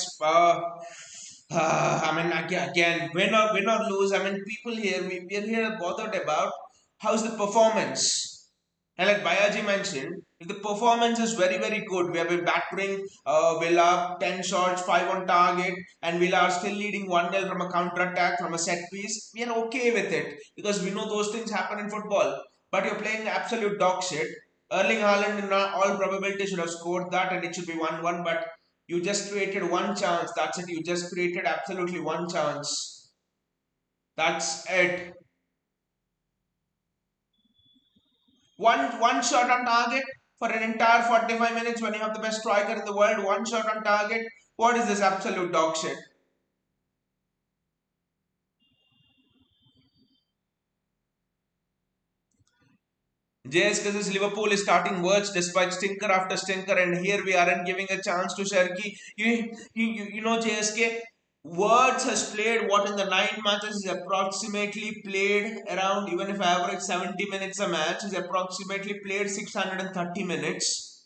I mean, again, win or lose. I mean, people here, we're here bothered about how's the performance. And like Bayaji mentioned, if the performance is very, very good, we have been battering Villa, 10 shots, 5 on target, and Villa are still leading 1-0 from a counter attack, from a set piece. We are okay with it because we know those things happen in football. But you're playing absolute dog shit. Erling Haaland, in all probability, should have scored that and it should be 1-1, but you just created one chance. That's it. You just created absolutely one chance. That's it. One shot on target for an entire 45 minutes when you have the best striker in the world. One shot on target. What is this absolute dog shit? JS Liverpool is starting words despite stinker after stinker, and here we aren't giving a chance to Sharky. JSK. Words has played what in the 9 matches is approximately played around, even if average 70 minutes a match, is approximately played 630 minutes.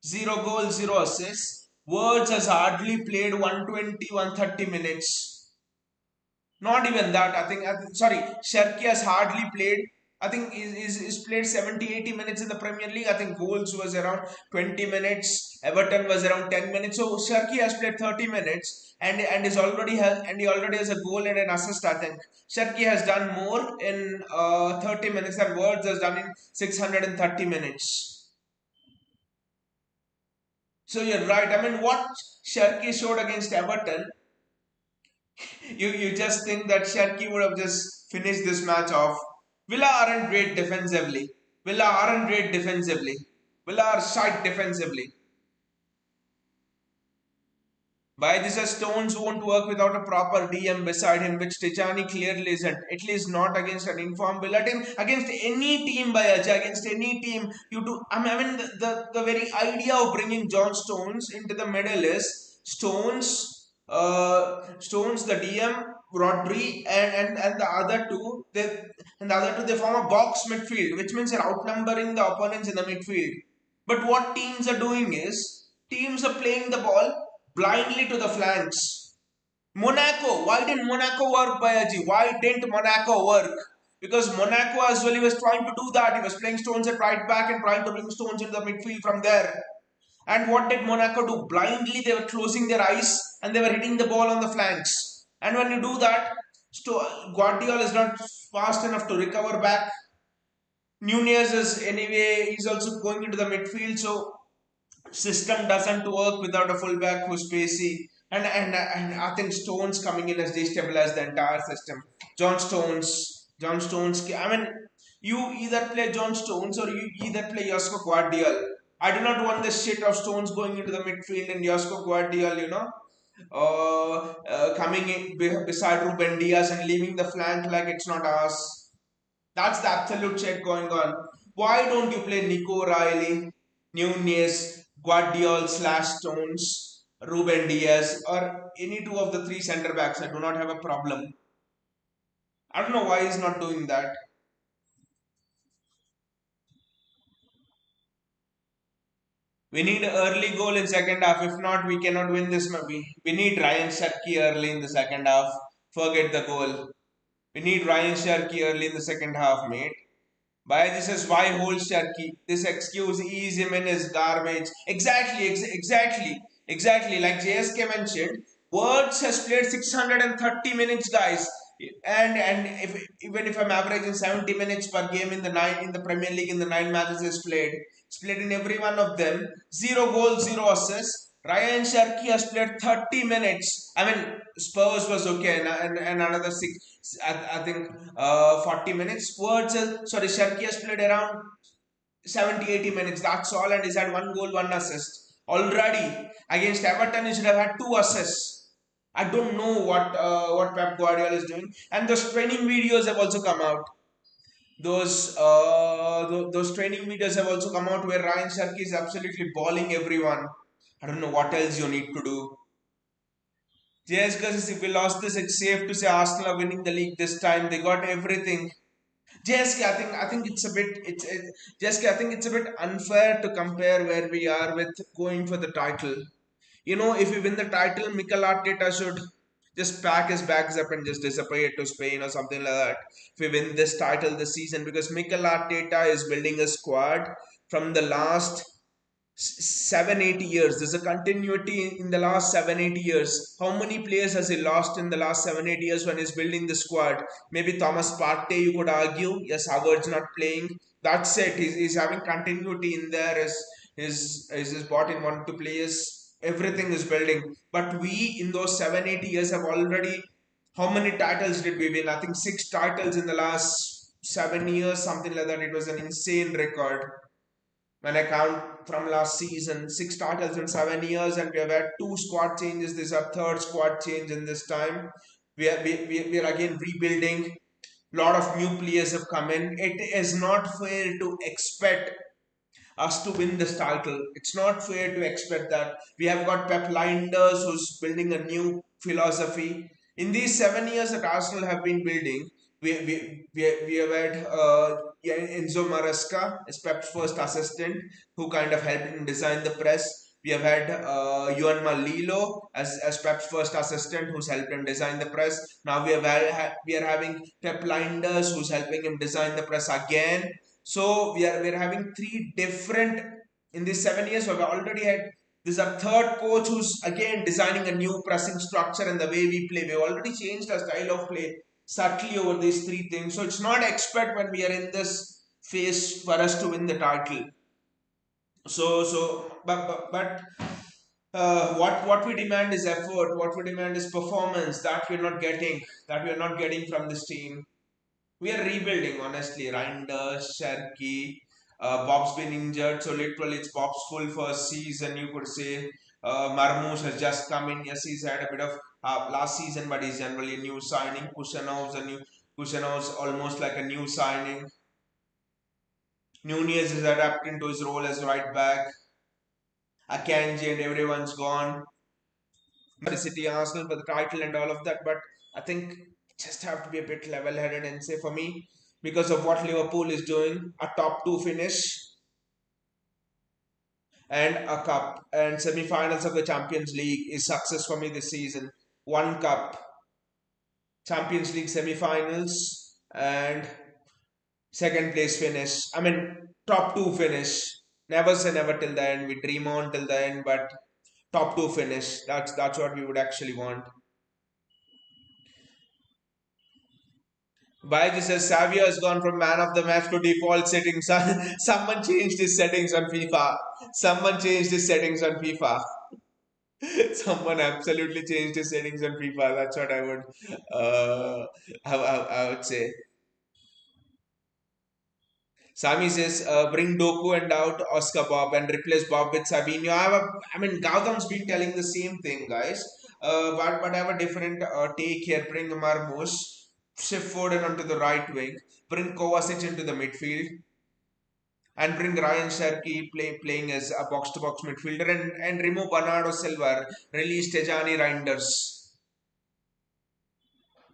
Zero goals, zero assists. Words has hardly played 120, 130 minutes. Not even that. Sorry, Sharky has hardly played. I think is played 70, 80 minutes in the Premier League. I think Wolves was around 20 minutes. Everton was around 10 minutes. So Sharky has played 30 minutes and he already has a goal and an assist. I think Sharky has done more in 30 minutes than Words has done in 630 minutes. So you're right. I mean, what Sharky showed against Everton, you just think that Sharky would have just finished this match off. Villa aren't great defensively. Villa aren't great defensively. Villa are shite defensively. By this, Stones won't work without a proper DM beside him, which Tijani clearly isn't. At least not against an informed Villa team. Against any team, by Aja, against any team, you do. I mean, the very idea of bringing John Stones into the middle is Stones, the DM, Rodri, and the other two, they form a box midfield, which means they're outnumbering the opponents in the midfield. But what teams are doing is teams are playing the ball blindly to the flanks. Monaco, why didn't Monaco work, Bayaji? Why didn't Monaco work? Because Monaco as well, he was trying to do that. He was playing Stones at right back and trying to bring Stones into the midfield from there. And what did Monaco do? Blindly, they were closing their eyes and they were hitting the ball on the flanks. And when you do that, Guardiola is not fast enough to recover back. Nunez is anyway, he's also going into the midfield, so system doesn't work without a fullback who's pacey. And I think Stones coming in has destabilized the entire system. John Stones. I mean, you either play John Stones or you either play Josko Guardiola. I do not want this shit of Stones going into the midfield and Josko Guardiola, coming in beside Ruben Diaz and leaving the flank like it's not ours. That's the absolute shit going on. Why don't you play Nico Riley, Nunez, Guardiola slash Stones, Ruben Diaz, or any two of the three centre backs? I do not have a problem. I don't know why he's not doing that. We need an early goal in second half. If not, we cannot win this movie. We need Ryan Sharkey early in the second half. Forget the goal. We need Ryan Sharkey early in the second half, mate. Why this is why whole Sharky. This excuse is him in his garbage. Exactly. Like JSK mentioned, Words has played 630 minutes, guys. And if even if I'm averaging 70 minutes per game in the Premier League in the 9 matches he's played in every one of them. 0 goals, 0 assists. Ryan Sharkey has played 30 minutes. I mean, Spurs was okay, and another six. I think 40 minutes. Sharkey has played around 70, 80 minutes. That's all, and he's had 1 goal, 1 assist already. Against Everton, he should have had 2 assists. I don't know what Pep Guardiola is doing, and those training videos have also come out. Those training videos have also come out where Ryan Sharkey is absolutely balling everyone. I don't know what else you need to do. JS guys, if we lost this, it's safe to say Arsenal are winning the league this time. They got everything. JSK, I think it's a bit JSK, I think it's a bit unfair to compare where we are with going for the title. If we win the title, Mikel Arteta should just pack his bags up and just disappear to Spain or something like that. If we win this title this season, because Mikel Arteta is building a squad from the last 7 8 years. There's a continuity in the last 7 8 years. How many players has he lost in the last 7 8 years when he's building the squad? Maybe Thomas Partey, you could argue. Yes, Howard's not playing. That's it. He's having continuity in there. His bought in 1 2 players. Everything is building. But we in those 7 8 years have already. How many titles did we win? I think 6 titles in the last 7 years, something like that. It was an insane record when I count from last season, 6 titles in 7 years, and we have had 2 squad changes. This is our third squad change in this time. We are again rebuilding. A lot of new players have come in. It is not fair to expect us to win this title. It's not fair to expect that. We have got Pep Linders who's building a new philosophy. In these 7 years that Arsenal have been building, we have had Enzo Maresca as Pep's first assistant, who kind of helped him design the press. We have had Juan Malilo as Pep's first assistant, who's helped him design the press. Now we are having Pep Linders, who's helping him design the press again. So we're having 3 different in these 7 years. We've already had this is our third coach who's again designing a new pressing structure and the way we play. We've already changed our style of play subtly over these 3 things. So it's not expect when we are in this phase for us to win the title. But what we demand is effort. What we demand is performance that we're not getting. That we're not getting from this team. We are rebuilding, honestly. Reinders, Sharky, Bob's been injured, so literally it's Bob's full first season, you could say. Marmoush has just come in. Yes, he's had a bit of last season, but he's generally a new signing. Kushanov's almost like a new signing. Nunez is adapting to his role as right back. Akanji and everyone's gone. City, Arsenal for the title and all of that, but I think just have to be a bit level-headed and say for me, because of what Liverpool is doing, a top 2 finish and a cup and semi-finals of the Champions League is success for me this season. 1 cup, Champions League semi-finals, and second place finish. I mean, top 2 finish. Never say never till the end. We dream on till the end, but top 2 finish. That's what we would actually want. Baiji says Savio has gone from man of the match to default settings. Someone changed his settings on FIFA. Someone changed his settings on FIFA. Someone absolutely changed his settings on FIFA. That's what I would, I would say. Sami says, bring Doku and out Oscar Bob and replace Bob with Sabino. I mean, Gautam's been telling the same thing, guys. But I have a different take here. Bring Marmos, shift Foden onto the right wing, bring Kovacic into the midfield, and bring Ryan Sharkey playing as a box-to-box midfielder, and remove Bernardo Silva, release Tejani Reinders.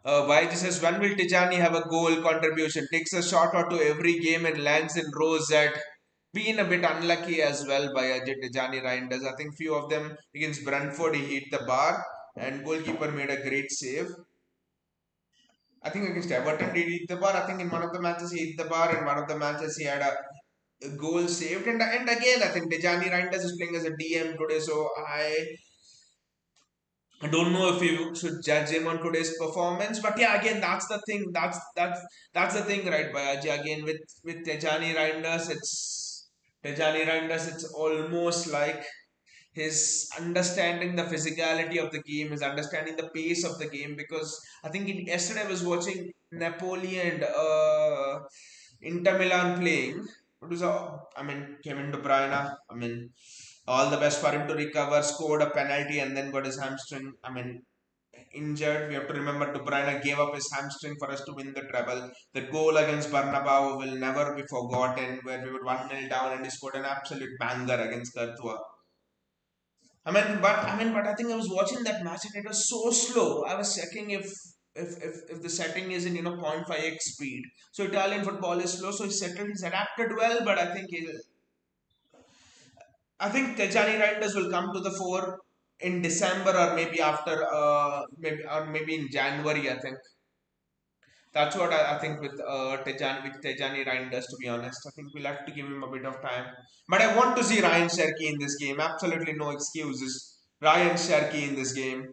Vaiji says, when will Tijani have a goal contribution? Takes a shot or two every game and lands in rows that been a bit unlucky as well by Ajay Tijani Reinders. I think few of them against Brentford he hit the bar and goalkeeper made a great save. I think against Everton he hit the bar. I think in one of the matches he hit the bar. In one of the matches he had a goal saved. And again I think Tijani Reinders is playing as a DM today. So I don't know if you should judge him on today's performance, but yeah, again, that's the thing. That's the thing, right, Bayaji? Again, with Tejani Reinders. It's almost like his understanding the physicality of the game, his understanding the pace of the game. Because I think yesterday I was watching Napoli and Inter Milan playing. It was I mean, Kevin De Bruyne. I mean, all the best for him to recover. Scored a penalty and then got his hamstring. I mean, injured. We have to remember De Bruyne gave up his hamstring for us to win the treble. The goal against Bernabeu will never be forgotten, where we were 1-0 down and he scored an absolute banger against Courtois. But I think I was watching that match and it was so slow. I was checking if the setting is in 0.5x speed. So Italian football is slow, so he's adapted well. But I think Tejani Riders will come to the fore in December or maybe after maybe in January. I think that's what I think with Tejani Riders. To be honest, I think we'll have to give him a bit of time. But I want to see Ryan Sherky in this game. Absolutely no excuses. Ryan Sherky in this game.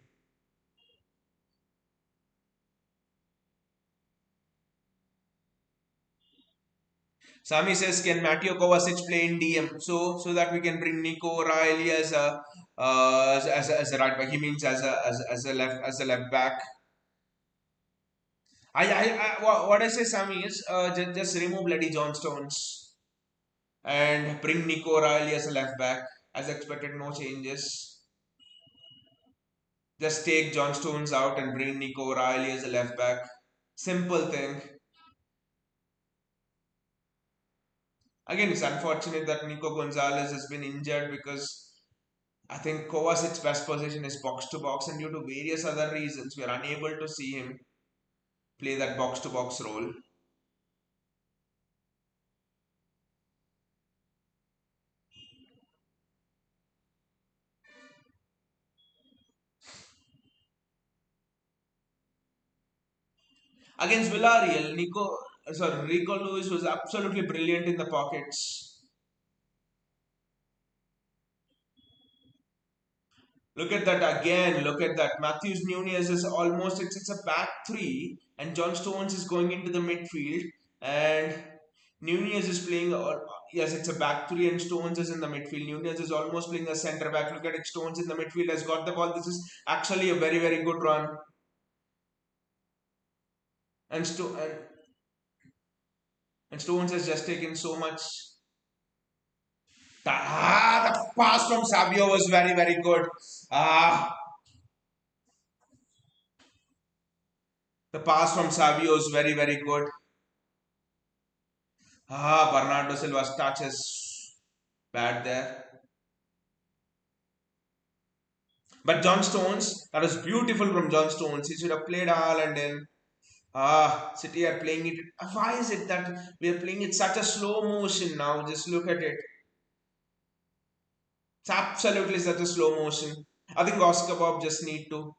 Sami says, can Matteo Kovacic play in DM so that we can bring Nico O'Reilly as a right back. He means as a left back. What I say, Sammy, is just remove bloody John Stones and bring Nico O'Reilly as a left back. As expected, no changes. Just take John Stones out and bring Nico O'Reilly as a left back. Simple thing. Again, it's unfortunate that Nico Gonzalez has been injured because I think Kovacic's best position is box to box, and due to various other reasons, we are unable to see him play that box to box role. Against Villarreal, Rico Lewis was absolutely brilliant in the pockets. Look at that again. Look at that. Matthews Nunez is almost it's a back three, and John Stones is going into the midfield, and Nunez is playing. Yes, it's a back three, and Stones is in the midfield. Nunez is almost playing a centre back. Look at it. Stones in the midfield has got the ball. This is actually a very very good run, and Stones has just taken so much. The pass from Savio was very very good. Ah, the pass from Savio is very very good. Bernardo Silva's touch is bad there. But John Stones, that was beautiful from John Stones. He should have played Haaland in. City are playing it. Why is it that we are playing it such a slow motion now? Just look at it. It's absolutely such a slow motion. I think Oscar Bob just needs to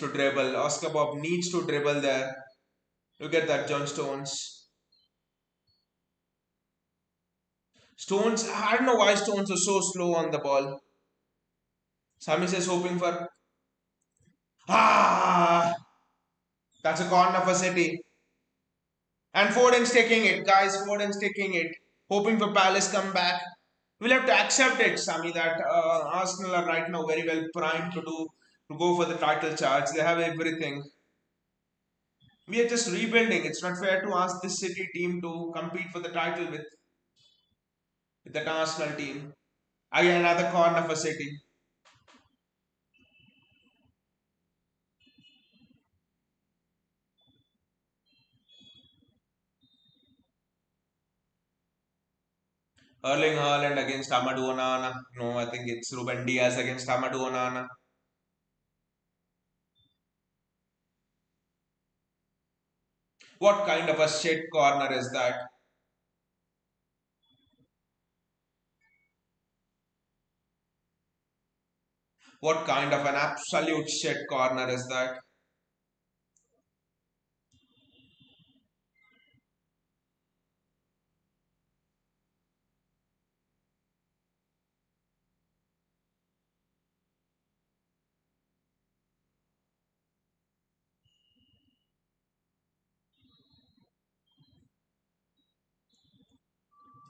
dribble. Oscar Bob needs to dribble there. Look at that, John Stones. Stones, I don't know why Stones are so slow on the ball. Sami says hoping for. Ah, that's a corner for City. And Foden's taking it, guys. Foden's taking it. Hoping for Palace come back. We'll have to accept it, Sami, that Arsenal are right now very well primed to go for the title charge. They have everything. We are just rebuilding. It's not fair to ask this City team to compete for the title with that Arsenal team. Again, another corner for City. Erling Haaland against Amadou Onana. No, I think it's Ruben Diaz against Amadou Onana. What kind of a shit corner is that? What kind of an absolute shit corner is that?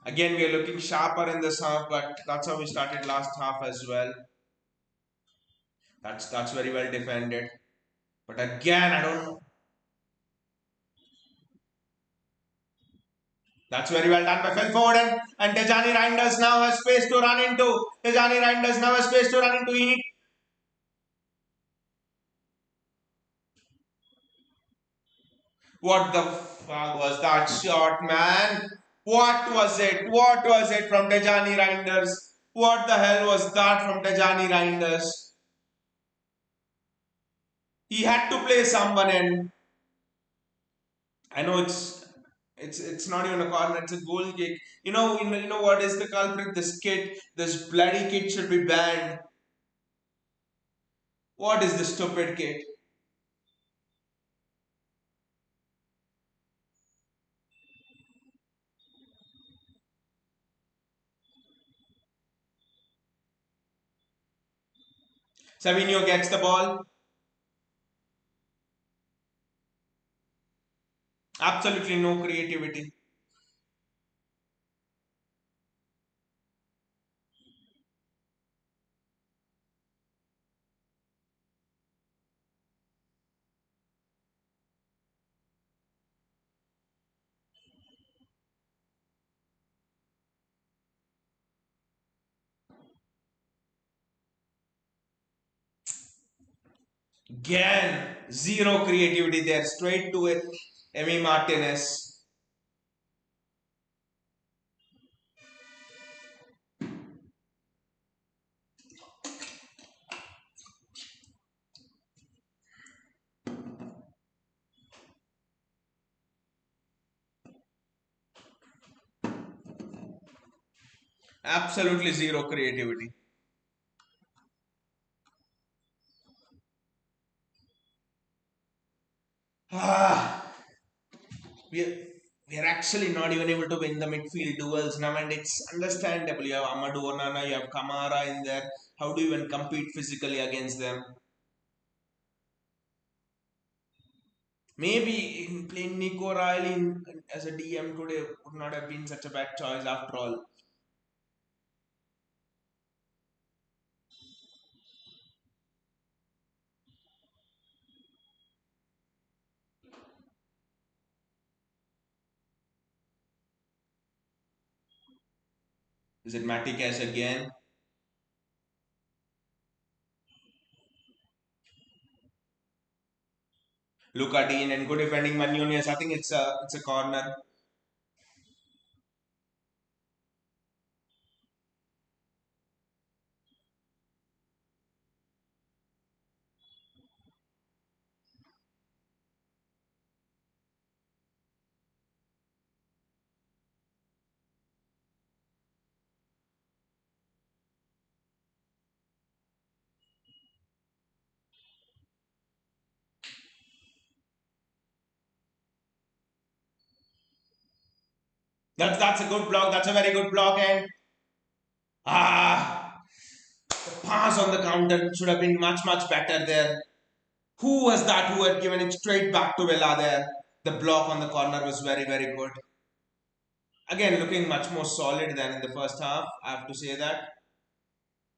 Again, we are looking sharper in this half, but that's how we started last half as well. That's very well defended. But again, I don't know. That's very well done by Phil Foden. And Tejani Reinders now has space to run into. Tejani Reinders now has space to run into. What the fuck was that shot, man? What was it? What was it from Tejani Reinders? What the hell was that from Tejani Reinders? He had to play someone in. I know it's not even a corner, it's a goal kick. You know what is the culprit? This kid, this bloody kid should be banned. What is this stupid kid? Savinho gets the ball. Absolutely no creativity. Again, zero creativity there. Straight to it. Emi Martinez. Absolutely zero creativity. Ah, we are, we are actually not even able to win the midfield duels now, and it's understandable. You have Amadou Onana, you have Kamara in there. How do you even compete physically against them? Maybe in playing Nico Riley as a DM today would not have been such a bad choice after all. Is it Maticas again? Luca Dean and good defending Manunes. I think it's a corner. That's a good block. That's a very good block. And ah, the pass on the counter should have been much better there. Who was that who had given it straight back to Villa there? The block on the corner was very, very good. Again, looking much more solid than in the first half. I have to say that.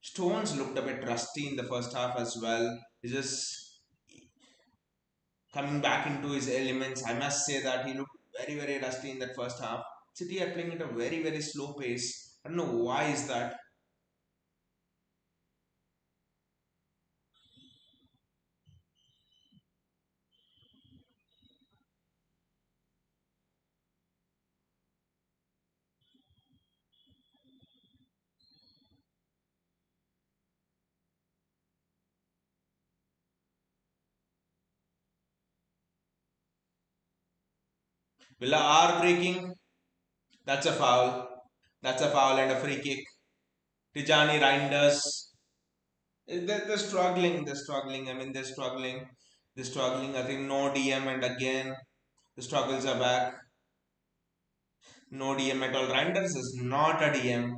Stones looked a bit rusty in the first half as well. He's just coming back into his elements. I must say that he looked very, very rusty in that first half. City are playing at a very, very slow pace. I don't know why is that. Villa are breaking. That's a foul. That's a foul and a free kick. Tijani Reinders. They're struggling. They're struggling. I mean, they're struggling. They're struggling. I think no DM, and again the struggles are back. No DM at all. Reinders is not a DM.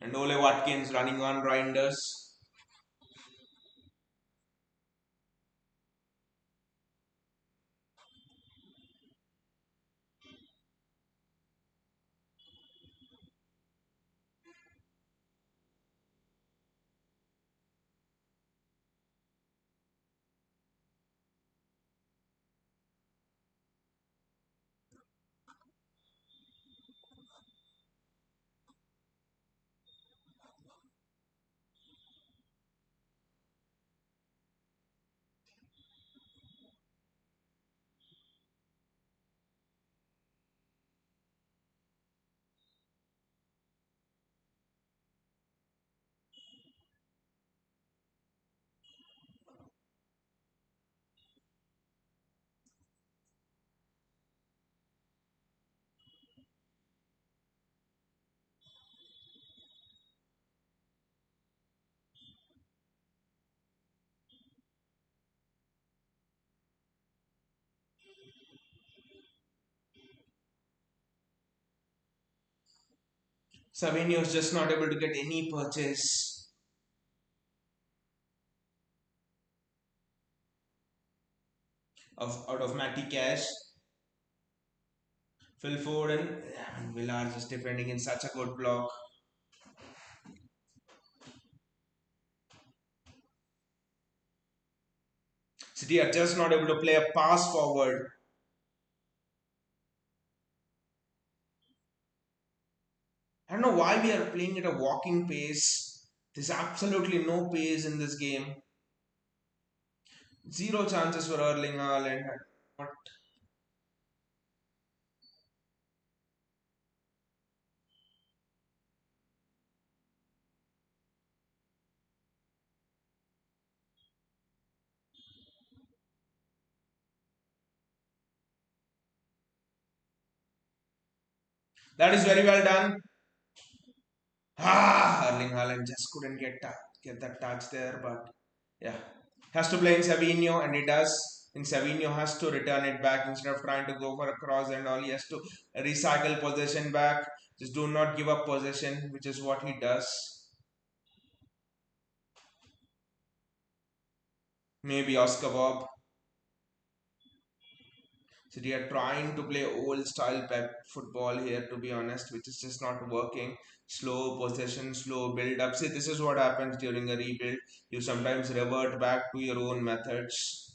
And Ole Watkins running on Reinders. Savinio is just not able to get any purchase of out of Matty Cash. Phil Foden, I mean, Villar just defending in such a good block. City are just not able to play a pass forward. I don't know why we are playing at a walking pace. There's absolutely no pace in this game. Zero chances for Erling Haaland. What? That is very well done. Erling Haaland just couldn't get that touch there, but yeah, has to play in Savinho, and he does. And Savinho has to return it back instead of trying to go for a cross and all. He has to recycle possession back. Just do not give up possession, which is what he does. Maybe Oscar Bob. So they are trying to play old style Pep football here, to be honest, which is just not working. Slow possession, slow build up. See, this is what happens during a rebuild. You sometimes revert back to your own methods.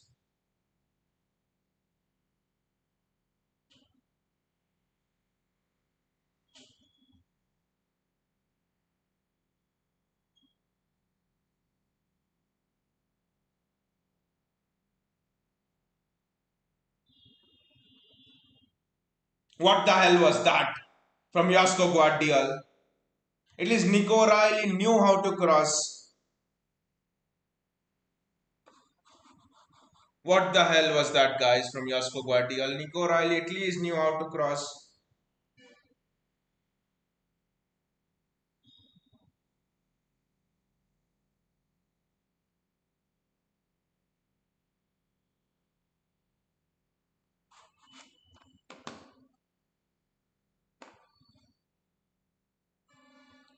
What the hell was that from Josko Guardiola? At least Nico Riley knew how to cross. What the hell was that, guys, from Josko Guardiola? Nico Riley at least knew how to cross.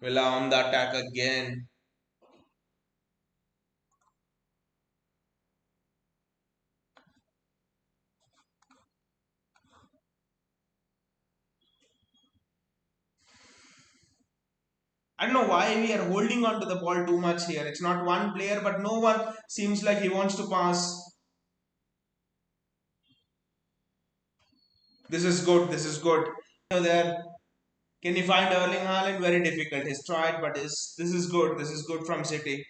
Villa on the attack again. I don't know why we are holding on to the ball too much here. It's not one player, but no one seems like he wants to pass. This is good. This is good. There. Can you find Erling Haaland? Very difficult. He's tried, but this is good. This is good from City.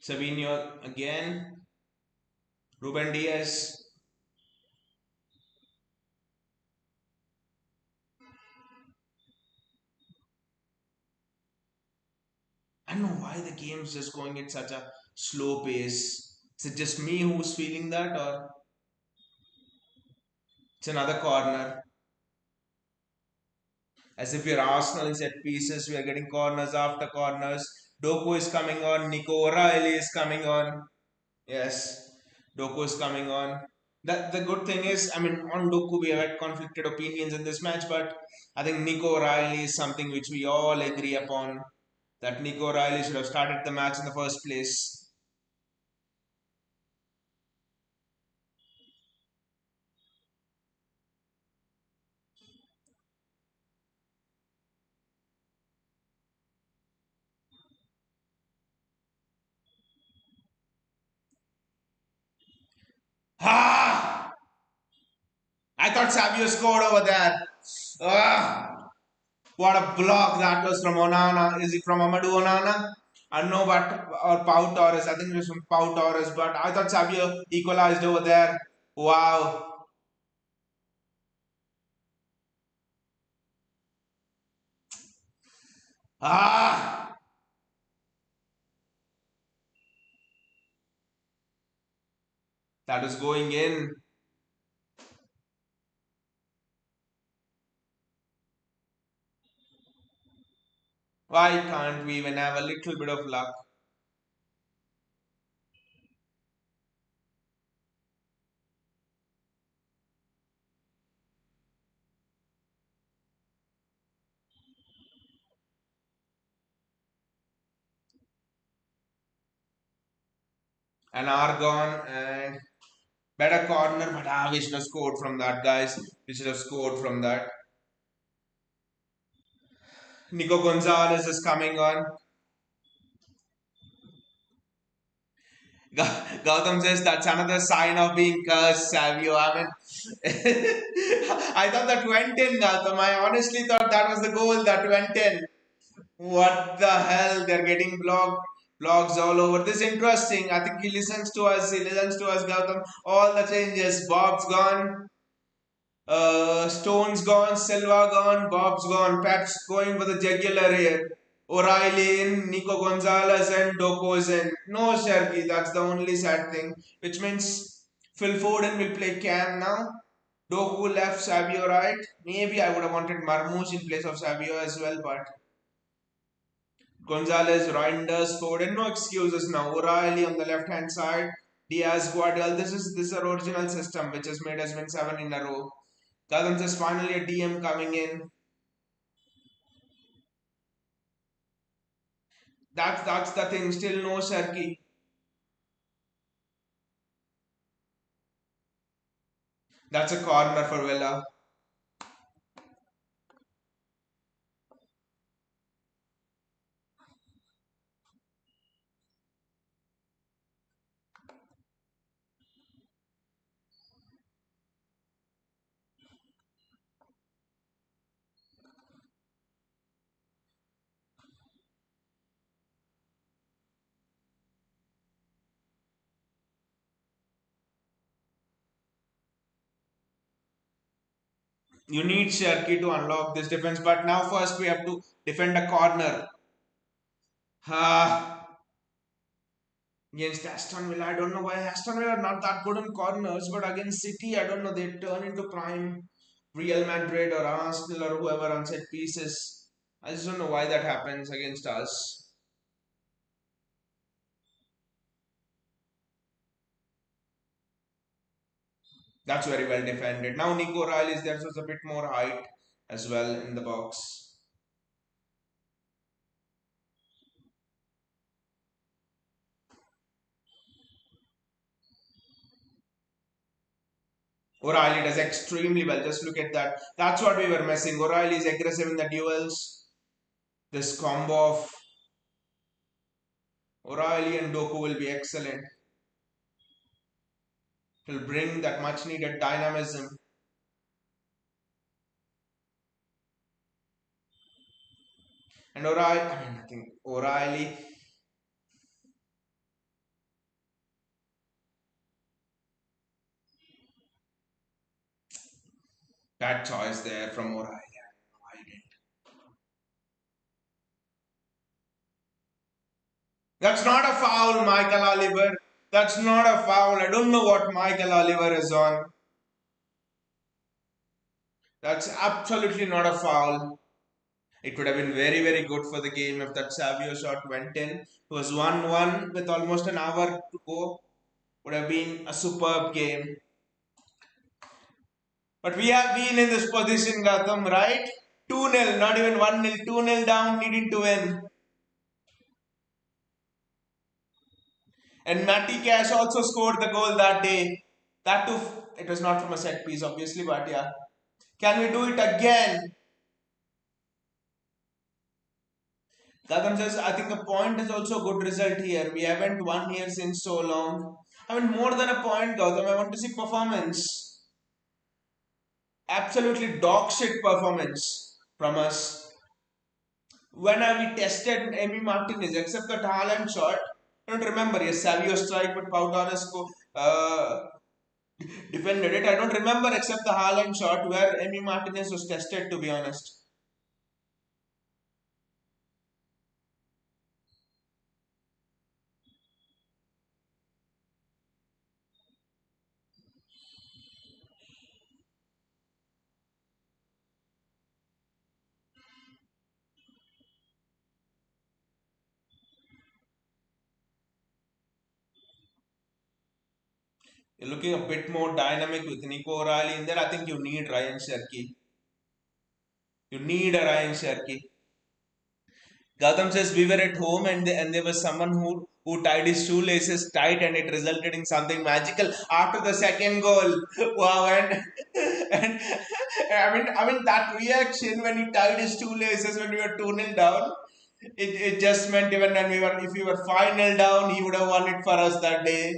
Savinho again. Ruben Diaz. I don't know why the game's just going at such a slow pace. Is it just me who's feeling that, or it's another corner? As if we're Arsenal in set pieces, we are getting corners after corners. Doku is coming on. Nico O'Reilly is coming on. Yes, Doku is coming on. The good thing is, I mean, on Doku we have had conflicted opinions in this match, but I think Nico O'Reilly is something which we all agree upon. That Nico O'Reilly should have started the match in the first place. Ha! I thought Savio scored over there. Ah! What a block that was from Onana. Is it from Amadou Onana? I don't know, but or Pau Torres. I think it was from Pau Torres, but I thought Savio equalized over there. Wow. Ah! That was going in. Why can't we even have a little bit of luck? An hour gone and better corner, but we should have scored from that, guys. We should have scored from that. Nico Gonzalez is coming on. Gautam says that's another sign of being cursed, Savio. I mean, I thought that went in, Gautam. I honestly thought that was the goal that went in. What the hell? They're getting blogs all over. This is interesting. I think he listens to us. He listens to us, Gautam. All the changes. Bob's gone. Stone's gone, Silva gone, Bob's gone, Pep's going for the jugular here. O'Reilly in, Nico Gonzalez and Doko's in. No Sharky, that's the only sad thing. Which means Phil Foden will play Cam now. Doku left, Savio right. Maybe I would have wanted Marmoush in place of Savio as well, but Gonzalez, Reinders, Foden, no excuses now. O'Reilly on the left hand side. Diaz, Guardiola. This is our original system which has made us win 7 in a row. Cousins is finally a DM coming in. That's the thing. Still no Sharky. That's a corner for Villa. You need Sharky to unlock this defense, but now first we have to defend a corner. Ah, against Aston Villa, I don't know why Aston Villa are not that good in corners, but against City, I don't know. They turn into prime Real Madrid or Arsenal or whoever on set pieces. I just don't know why that happens against us. That's very well defended. Now Nico O'Reilly is there, so it's a bit more height as well in the box. O'Reilly does extremely well. Just look at that. That's what we were missing. O'Reilly is aggressive in the duels. This combo of O'Reilly and Doku will be excellent. He'll bring that much needed dynamism. And O'Reilly, I think O'Reilly, that choice there from O'Reilly. I didn't. That's not a foul, Michael Oliver. That's not a foul. I don't know what Michael Oliver is on. That's absolutely not a foul. It would have been very, very good for the game if that Savio shot went in. It was 1-1 with almost an hour to go. Would have been a superb game. But we have been in this position, Gautam, right? 2-0, not even 1-0, 2-0 down, needing to win. And Matty Cash also scored the goal that day. That too, it was not from a set piece, obviously, but yeah. Can we do it again? Gautam says, I think a point is also a good result here. We haven't won here since so long. I mean, more than a point, Gautam. I want to see performance. Absolutely dog shit performance from us. When have we tested Emi Martinez except the Haaland shot? I don't remember. Yes, Savio strike, but Pau Torres defended it. I don't remember except the Haaland shot where Emi Martinez was tested, to be honest. You're looking a bit more dynamic with Nico O'Reilly in there. I think you need Ryan Sherky. You need a Ryan Sherky. Gautam says we were at home and there was someone who tied his shoelaces tight and it resulted in something magical after the second goal. Wow, and I mean that reaction when he tied his shoelaces when we were 2-0 down, it just meant even when we were if we were 5-0 down, he would have won it for us that day.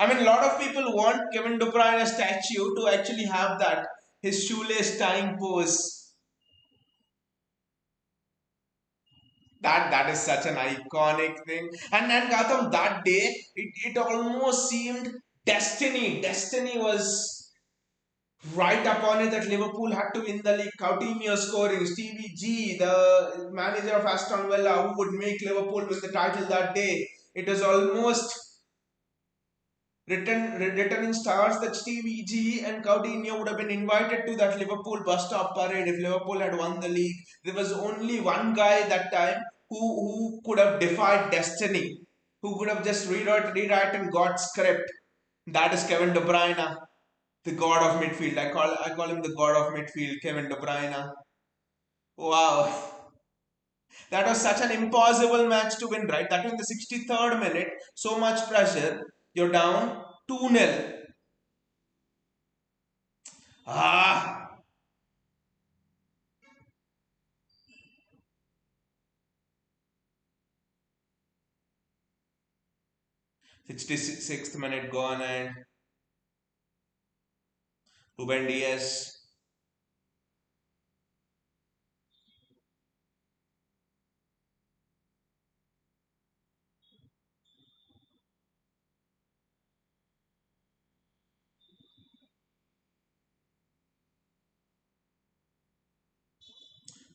I mean, a lot of people want Kevin De Bruyne a statue to actually have that his shoelace tying pose. That is such an iconic thing. And Gautam, that day it almost seemed destiny. Destiny was right upon it that Liverpool had to win the league. Coutinho scoring, Stevie G, the manager of Aston Villa, who would make Liverpool win the title that day. It was almost written in stars that Stevie G and Coutinho would have been invited to that Liverpool bus stop parade if Liverpool had won the league. There was only one guy that time who could have defied destiny, who could have just rewritten God's script. That is Kevin De Bruyne, the god of midfield. I call him the god of midfield, Kevin De Bruyne. Wow. That was such an impossible match to win, right? That was in the 63rd minute. So much pressure. You're down 2-0. Ah, 66th minute gone and Ruben Diaz.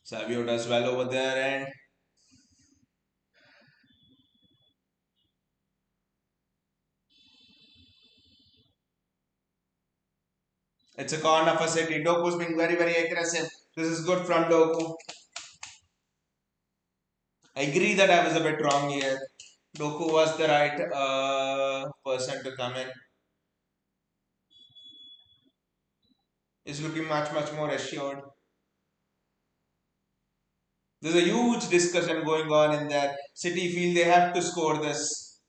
Savio does well over there and it's a corner for City. Doku's being very, very aggressive. This is good from Doku. I agree that I was a bit wrong here. Doku was the right person to come in. is looking much more assured. There's a huge discussion going on in that City feel they have to score this.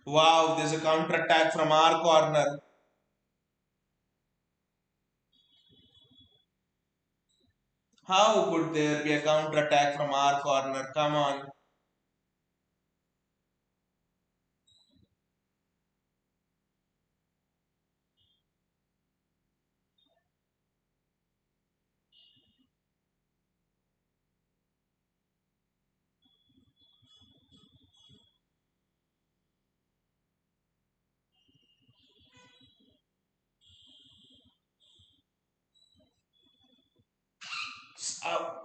Wow, there's a counter attack from our corner. How could there be a counter attack from our corner? Come on.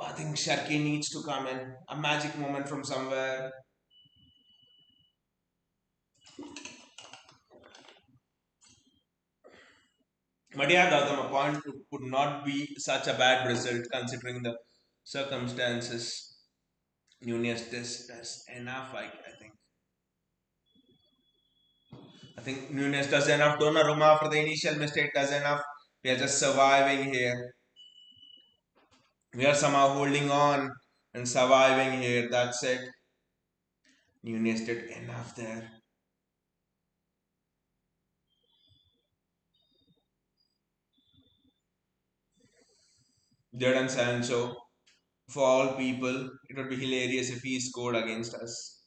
I think Sharky needs to come in. A magic moment from somewhere. But yeah, Gautam, a point would not be such a bad result considering the circumstances. Nunez does enough, I think. I think Nunez does enough. Donnarumma after the initial mistake does enough. We are just surviving here. We are somehow holding on and surviving here. That's it. Nunez did enough there. Jadon Sancho, for all people, it would be hilarious if he scored against us.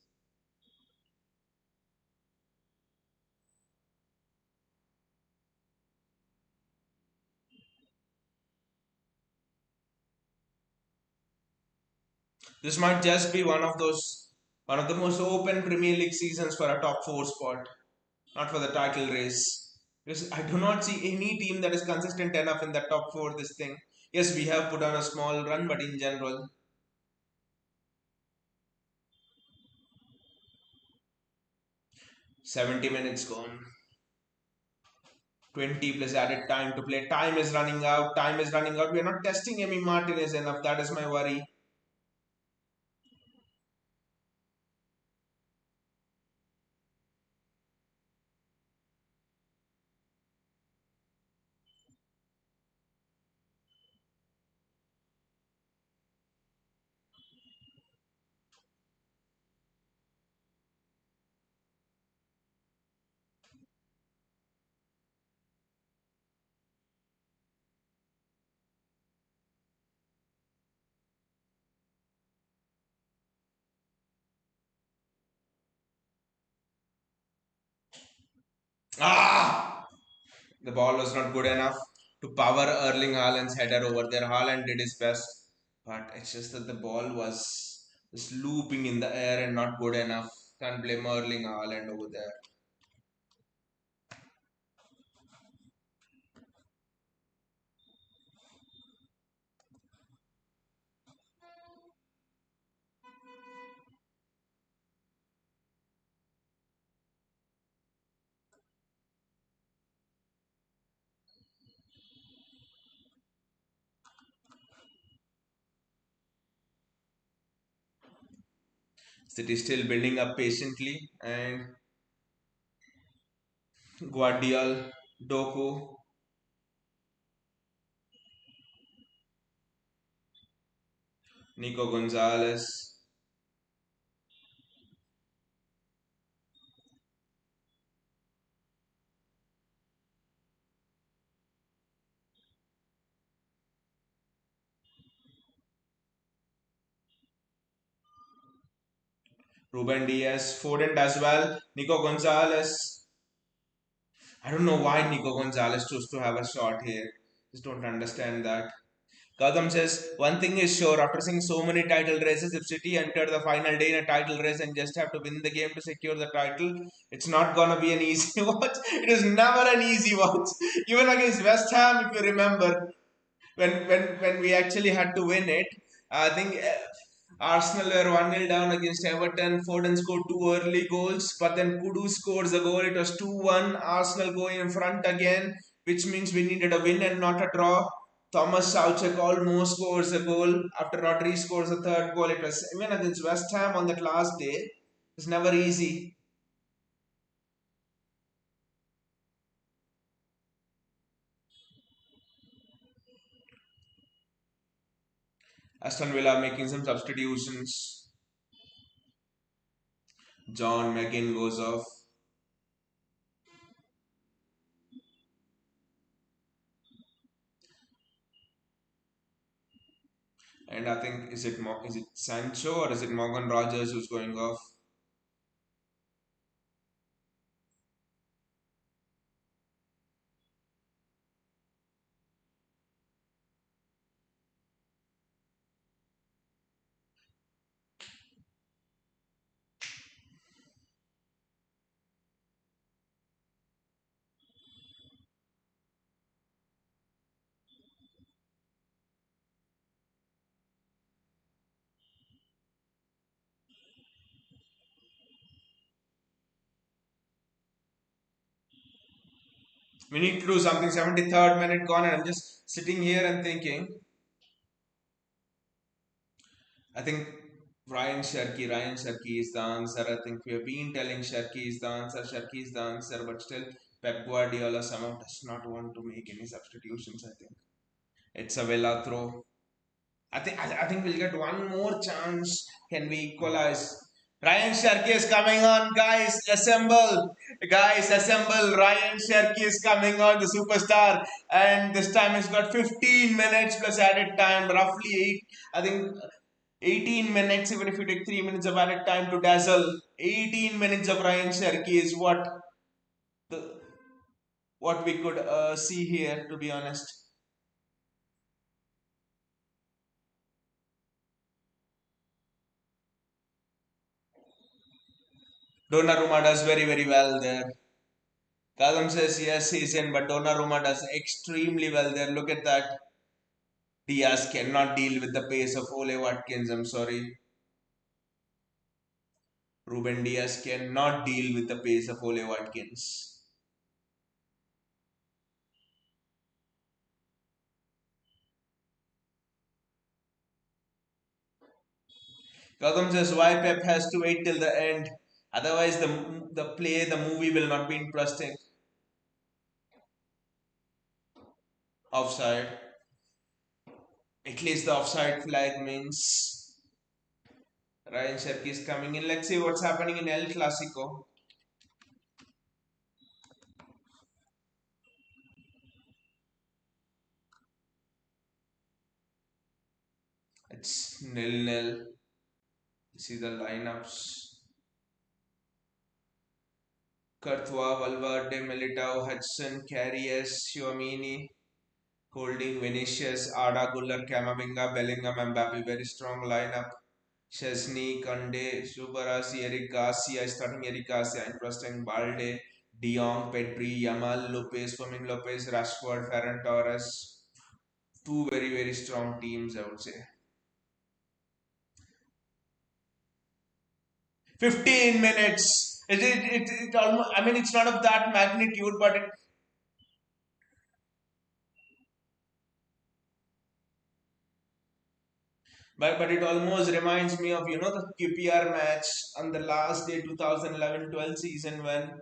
This might just be one of the most open Premier League seasons for a top four spot, not for the title race. Because I do not see any team that is consistent enough in the top four this thing. Yes, we have put on a small run, but in general, 70 minutes gone. 20 plus added time to play. Time is running out. Time is running out. We are not testing Emi Martinez enough. That is my worry. Ah! The ball was not good enough to power Erling Haaland's header over there. Haaland did his best, but it's just that the ball was just looping in the air and not good enough. Can't blame Erling Haaland over there. City still building up patiently, and Guardiola, Doku, Nico Gonzalez, Ruben Diaz, Foden as well, Nico Gonzalez. I don't know why Nico Gonzalez chose to have a shot here. Just don't understand that. Gautam says, one thing is sure, after seeing so many title races, if City enter the final day in a title race and just have to win the game to secure the title, it's not gonna be an easy watch. It is never an easy watch. Even against West Ham, if you remember, when we actually had to win it, I think Arsenal were 1-0 down against Everton. Foden scored two early goals, but then Kudu scores a goal. It was 2-1. Arsenal going in front again, which means we needed a win and not a draw. Thomas Soucek almost scores a goal after Rodri scores a third goal. It was even against West Ham on that last day. It's never easy. Aston Villa making some substitutions. John McGinn goes off. And I think is it Sancho or is it Morgan Rogers who's going off? We need to do something. 73rd minute gone, and I'm just sitting here and thinking. I think Ryan Sharkey is the answer. I think we have been telling Sharkey is the answer, Sharkey is the answer, but still Pep Guardiola somehow does not want to make any substitutions. I think it's a Villa throw. I think we'll get one more chance. Can we equalize? Ryan Sharkey is coming on, guys. Assemble, guys, assemble. Ryan Sharkey is coming on, the superstar, and this time he's got 15 minutes plus added time, roughly eight. I think 18 minutes, even if you take 3 minutes of added time to dazzle. 18 minutes of Ryan Sharkey is the what we could see here. To be honest, Donnarumma does very well there. Kazam says yes, he's in, but Donnarumma does extremely well there. Look at that. Diaz cannot deal with the pace of Ole Watkins. I'm sorry. Ruben Diaz cannot deal with the pace of Ole Watkins. Kazam says why Pep has to wait till the end. Otherwise, the movie will not be interesting. Offside. At least the offside flag means Ryan Sharkey is coming in. Let's see what's happening in El Clasico. It's nil-nil. See the lineups. Courtois, Valverde, Militao, Hudson, Karius, Tchouaméni, Holding, Vinicius, Arda Güler, Camavinga, Bellingham, Mbappe. Very strong lineup. Chesney, Kande, Subarasi, Eric Garcia, starting Eric Garcia, interesting. Balde, De Jong, Pedri, Yamal, Lopez, Firmino Lopez, Rashford, Ferran Torres. Two very strong teams, I would say. 15 minutes. It almost, I mean, it's not of that magnitude, but it almost reminds me of the QPR match on the last day 2011-12 season when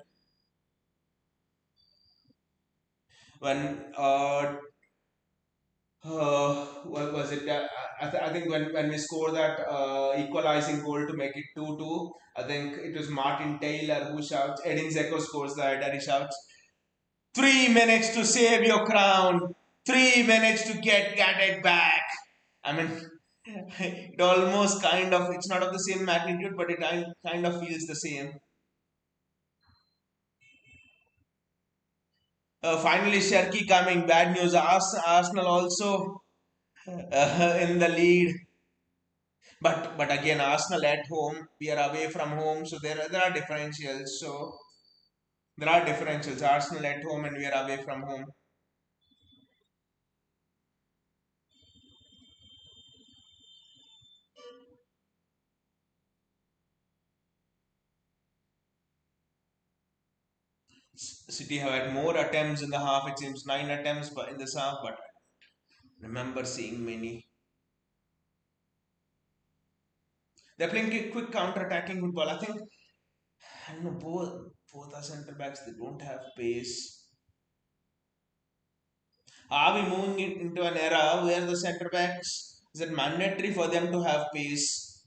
what was it? I think when we scored that equalizing goal to make it 2-2, I think it was Martin Taylor who shouts. Edin Dzeko scores the header. He shouts, 3 minutes to save your crown. 3 minutes to get it back. I mean, it almost kind of, it's not of the same magnitude, but it kind of feels the same. Finally, Sharky coming. Bad news. Arsenal also in the lead. But again, Arsenal at home, we are away from home, so there are differentials. So there are differentials. Arsenal at home and we are away from home. City have had more attempts in the half. It seems 9 attempts, but in this half, but Remember seeing many. They're playing quick counter-attacking football. I think I don't know both are centre backs. They don't have pace. Are we moving into an era where the centre backs is it mandatory for them to have pace?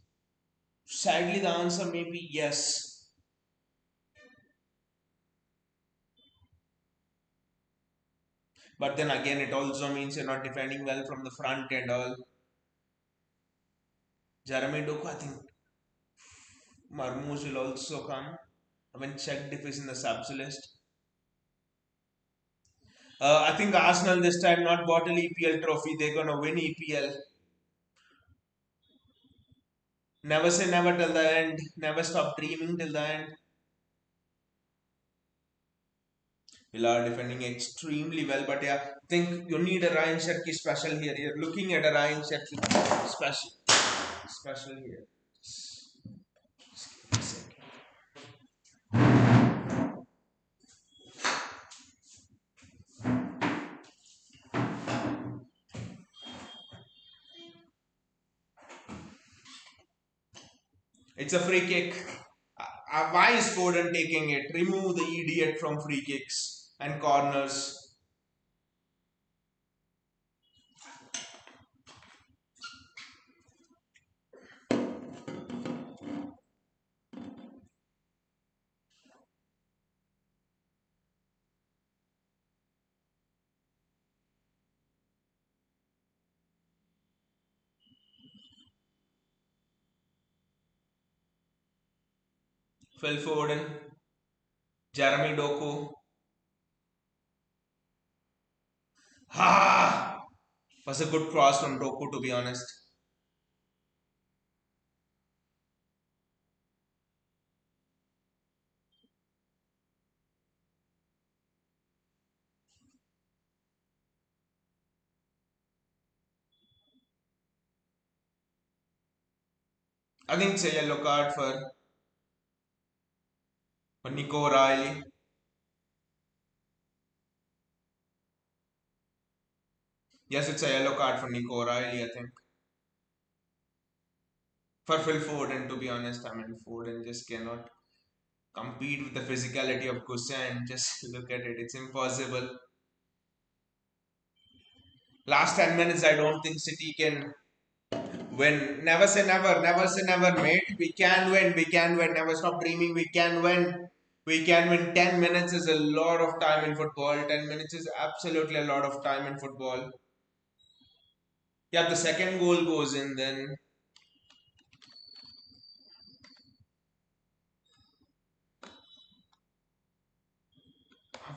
Sadly, the answer may be yes. But then again, it also means you're not defending well from the front and all. Jeremy Doku, I think Marmoush will also come. I haven't checked if he's in the subs list. I think Arsenal this time not bought an EPL trophy. They're gonna win EPL. Never say never till the end. Never stop dreaming till the end. Villa are defending extremely well, but yeah, I think you need a Ryan Cherky special here. You're looking at a Ryan Cherky special here. Just give me a second. It's a free kick. Why is Foden taking it? Remove the idiot from free kicks and corners. Phil Foden, Jeremy Doku. Ha! Was a good cross from Doku, to be honest. I think it's a yellow card for Nico O'Reilly. Yes, it's a yellow card for Nico O'Reilly, I think. For Phil Foden, to be honest, I mean, Foden just cannot compete with the physicality of Gusa and just look at it. It's impossible. Last 10 minutes, I don't think City can win. Never say never. Never say never, mate. We can win. We can win. Never stop dreaming. We can win. We can win. 10 minutes is a lot of time in football. 10 minutes is absolutely a lot of time in football. Yeah, the second goal goes in, then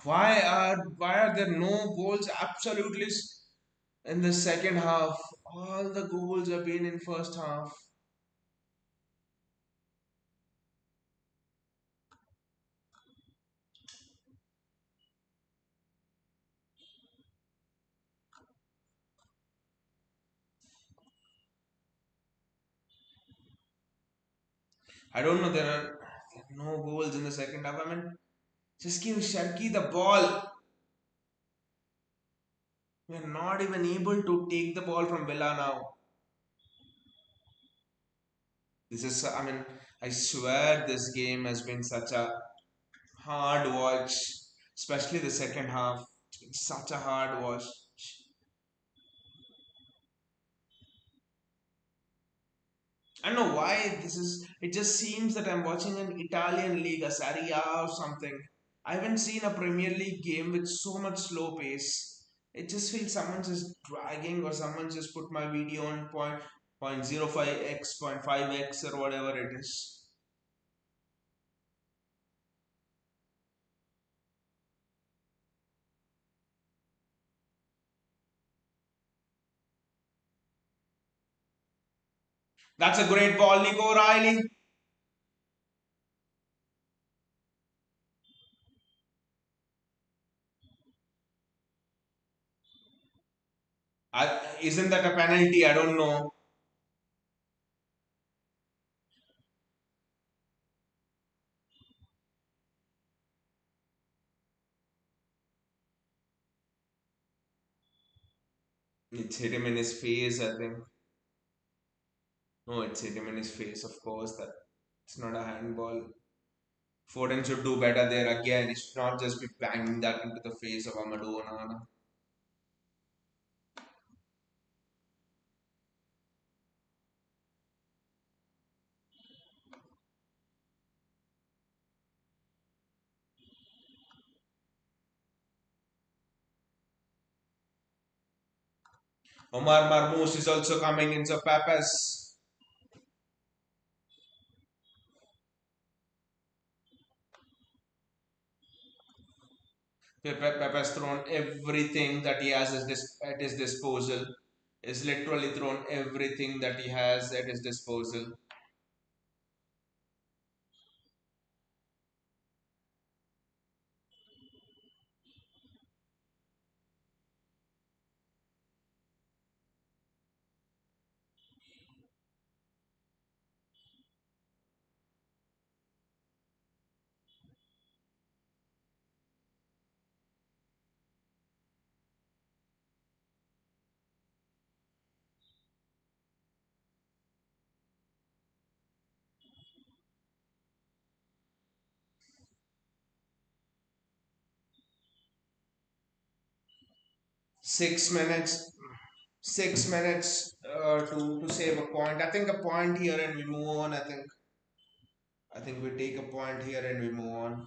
why are there no goals? Absolutely in the second half. All the goals have been in first half. I don't know. There are no goals in the second half. I mean, just give Sharky the ball. We're not even able to take the ball from Villa now. This is, I mean, I swear this game has been such a hard watch, especially the second half. It's been such a hard watch. I don't know why this is. It just seems that I'm watching an Italian league, a Serie A or something. I haven't seen a Premier League game with so much slow pace. It just feels someone's just dragging or someone just put my video on point 0.05x, 0.5x or whatever it is. That's a great ball, Nico Riley. Isn't that a penalty? I don't know. It's hit him in his face, I think. No, it's hit him in his face, of course. That it's not a handball. Foden should do better there again. He should not just be banging that into the face of Amadou Onana. Omar Marmoush is also coming in, so Papas. Pep has thrown everything that he has at his disposal. He's literally thrown everything that he has at his disposal. 6 minutes, 6 minutes to save a point. I think a point here and we move on. I think we take a point here and we move on.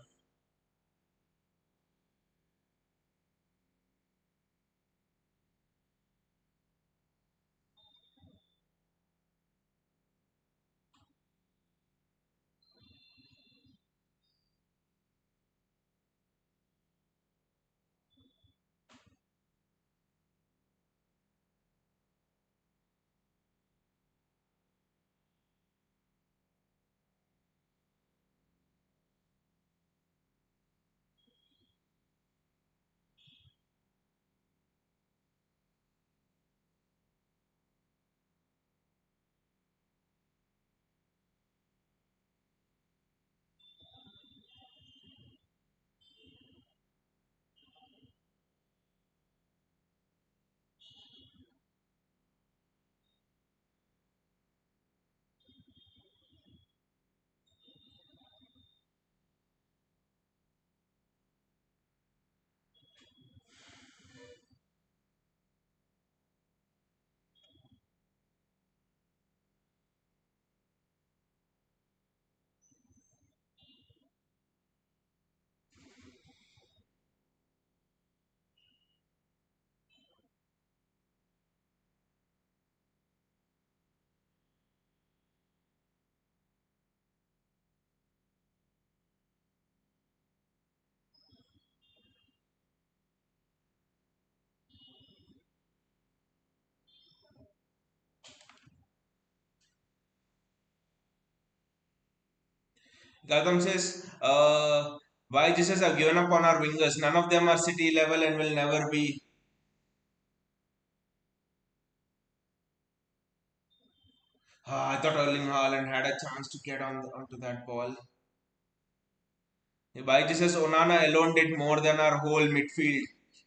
Gautam says, why Jesus have given up on our wingers? None of them are city level and will never be. I thought Erling Haaland had a chance to get onto that ball. Why Jesus Onana alone did more than our whole midfield.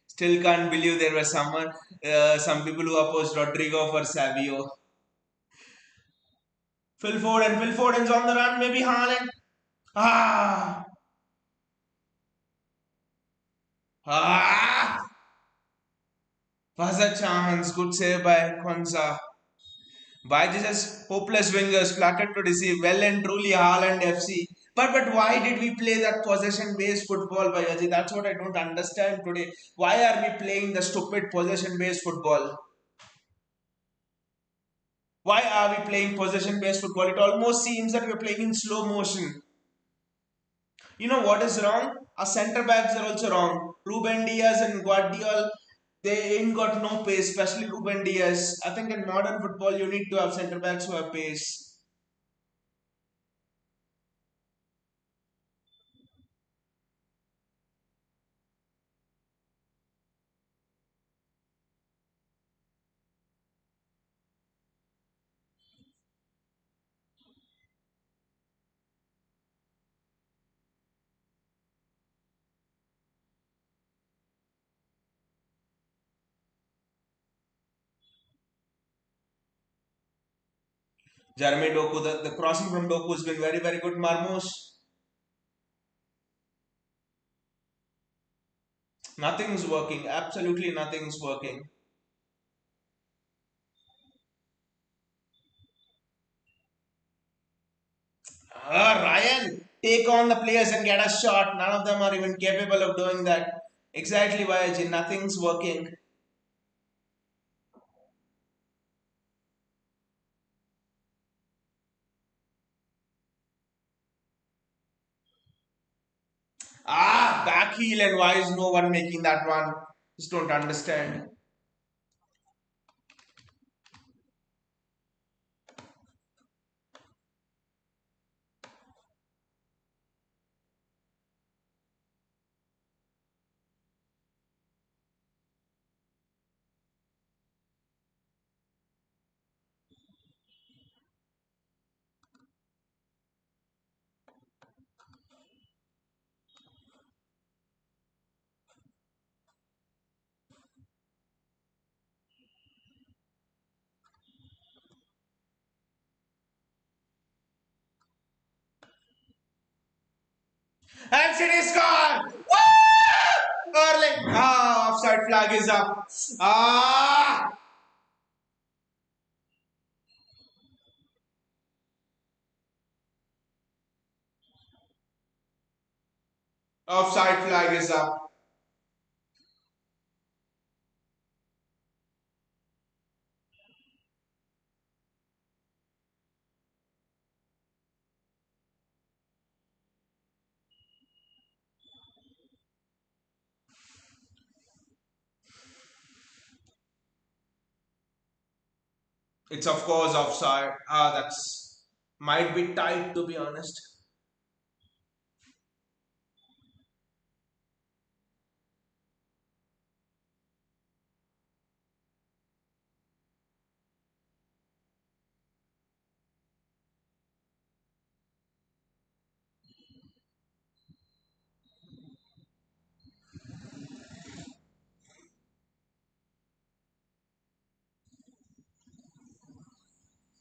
Still can't believe there was some people who opposed Rodrigo for Savio. Phil Foden's on the run, maybe Haaland. Ah! Ah! Was a chance. Good save by Konsa. Why this hopeless wingers flattered to deceive well and truly Haaland FC. But why did we play that possession based football by Yaji? That's what I don't understand today. Why are we playing the stupid possession based football? Why are we playing possession based football? It almost seems that we're playing in slow motion. You know what is wrong? Our centre backs are also wrong. Ruben Diaz and Guardiola, they ain't got no pace, especially Ruben Diaz. I think in modern football you need to have centre backs who have pace. Jeremy Doku, the crossing from Doku has been very, very good. Marmoush, nothing's working. Absolutely nothing's working. Ryan, take on the players and get a shot. None of them are even capable of doing that. Exactly, Vayaji. Nothing's working. Back heel, and why is no one making that one? Just don't understand. And City score! Woo! Erling. Offside flag is up. Ah! Offside flag is up. It's of course offside. That's might be tight to be honest.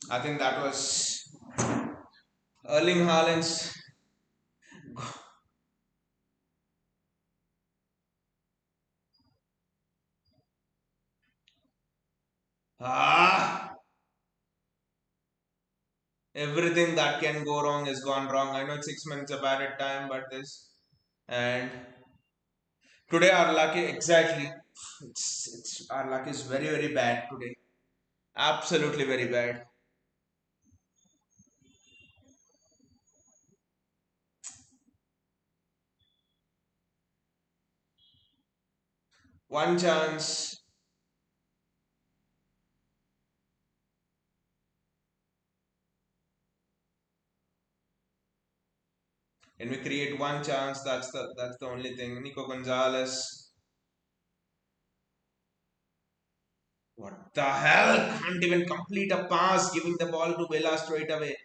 I think that was Erling Haaland's. Ah! Everything that can go wrong has gone wrong. I know it's 6 minutes of added time, but this and today our luck exactly. It's our luck is very very bad today. Absolutely very bad. One chance, and we create one chance. That's the only thing. Nico Gonzalez. What the hell? Can't even complete a pass, giving the ball to Villa straight away.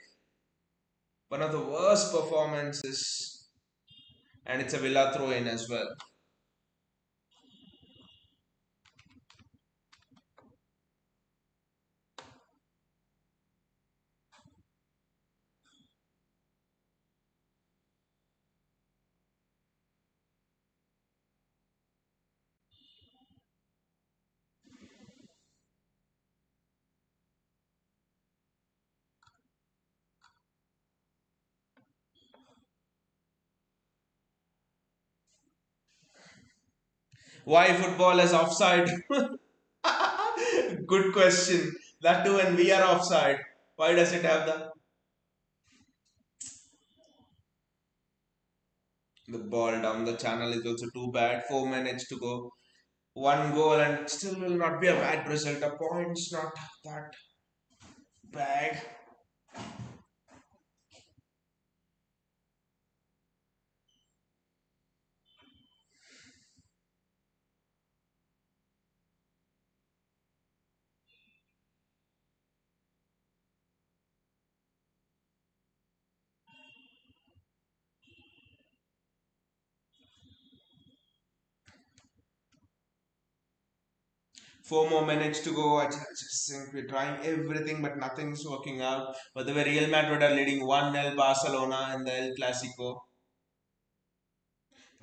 One of the worst performances, and it's a Villa throw in as well. Why football is offside? Good question. That too, when we are offside. Why does it have the ball down the channel is also too bad. 4 minutes to go. One goal and still will not be a bad result. A point's not that bad. 4 more minutes to go. I just think we're trying everything, but nothing's working out. But the way Real Madrid are leading 1-0 Barcelona in the El Clasico.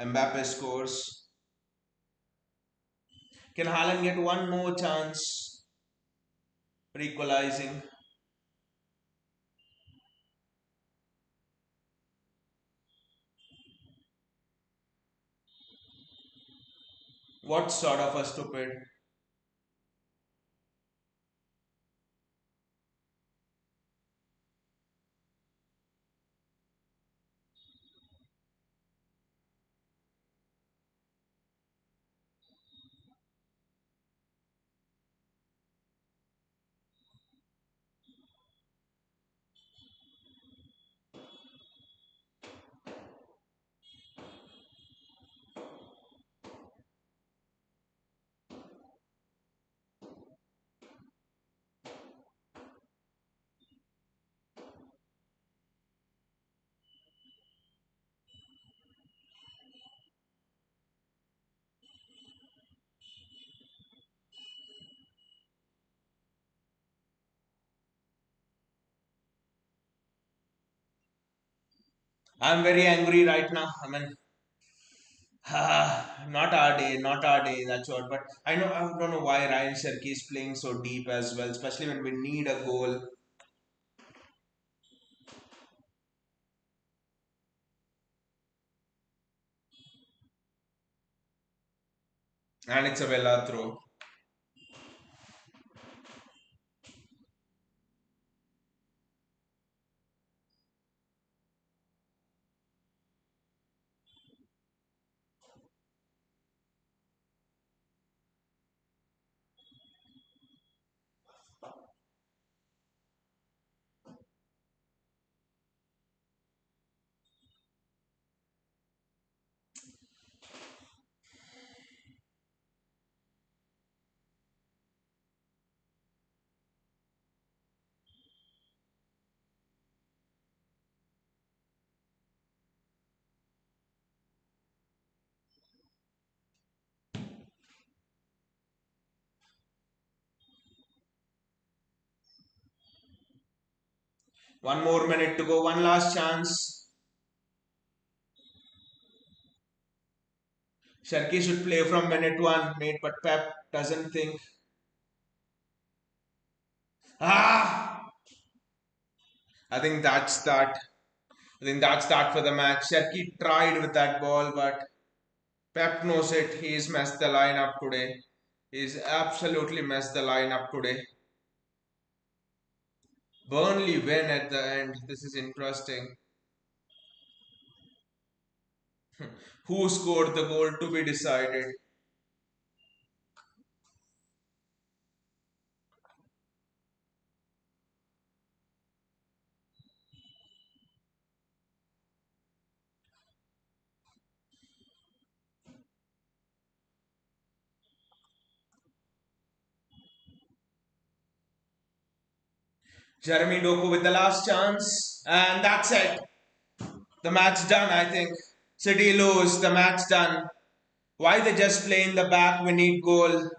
Mbappe scores. Can Haaland get one more chance for equalizing? What sort of a stupid? I'm very angry right now. I mean, not our day, that's what. But I don't know why Ryan Sherky is playing so deep as well, especially when we need a goal. And it's a Villa throw. One more minute to go, one last chance. Sharky should play from minute one, mate, but Pep doesn't think. Ah! I think that's that. I think that's that for the match. Sharky tried with that ball, but Pep knows it. He's messed the lineup today. He's absolutely messed the lineup today. Burnley win at the end. This is interesting. Who scored the goal to be decided? Jeremy Doku with the last chance. And that's it. The match done, I think. City lose. The match done. Why they just play in the back? We need goal.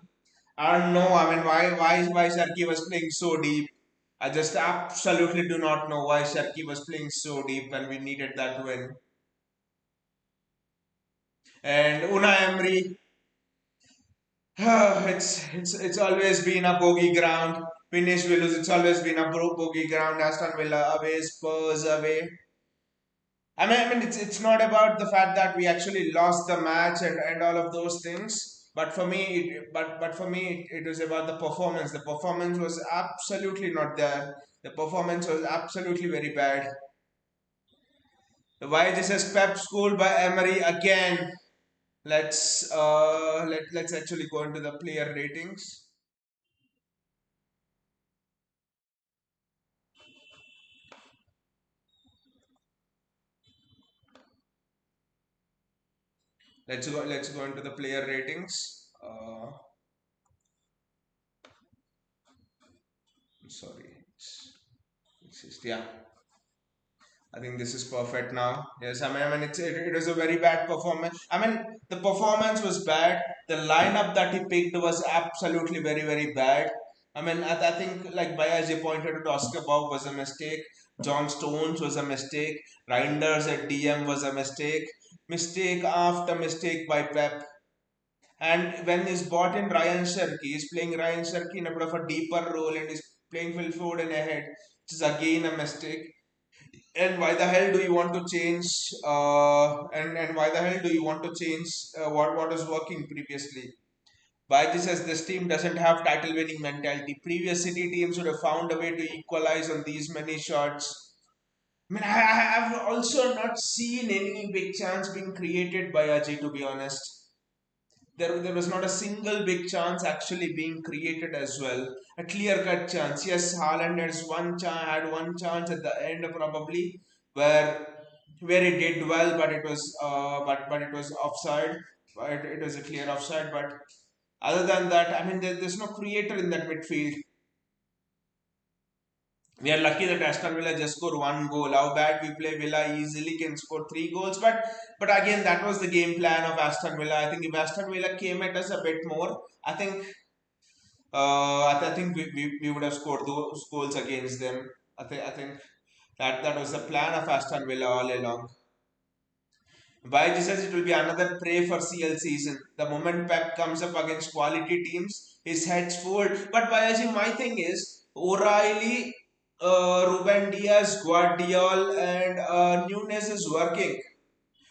I don't know. I mean, why Sharky was playing so deep? I just absolutely do not know why Sharky was playing so deep when we needed that win. And Unai Emery, it's always been a bogey ground. Finish we lose. It's always been a bogey ground. Aston Villa away, Spurs away. I mean, it's not about the fact that we actually lost the match and all of those things. But for me, but for me, it was about the performance. The performance was absolutely not there. The performance was absolutely very bad. Why this is Pep school by Emery again? Let's actually go into the player ratings. Let's go into the player ratings. Sorry, it's just, yeah. I think this is perfect now. Yes, it was a very bad performance. I mean, the performance was bad. The lineup that he picked was absolutely very, very bad. I think like Bayaji pointed out, Oscar Bob was a mistake. John Stones was a mistake. Reinders at DM was a mistake. Mistake after mistake by Pep. And when he's bought in Ryan Sherky, he's playing Ryan Sherky in a bit of a deeper role and he's playing Phil Foden ahead, which is again a mistake. And why the hell do you want to change? And why the hell do you want to change what was working previously? Baiji says this team doesn't have title winning mentality. Previous City teams would have found a way to equalize on these many shots. I have also not seen any big chance being created by Aji, to be honest. There was not a single big chance actually being created as well. A clear cut chance. Yes, Haaland had one chance at the end probably where he did well, but it was but it was offside. It was a clear offside. But other than that, there's no creator in that midfield. We are lucky that Aston Villa just scored one goal. How bad we play, Villa easily can score three goals. But again, that was the game plan of Aston Villa. I think if Aston Villa came at us a bit more, I think we would have scored those goals against them. I think that was the plan of Aston Villa all along. Baiji says it will be another prey for CL season. The moment Pep comes up against quality teams, his head's full. But Baiji, my thing is O'Reilly, Ruben Diaz, Guardiola, and Nunes is working.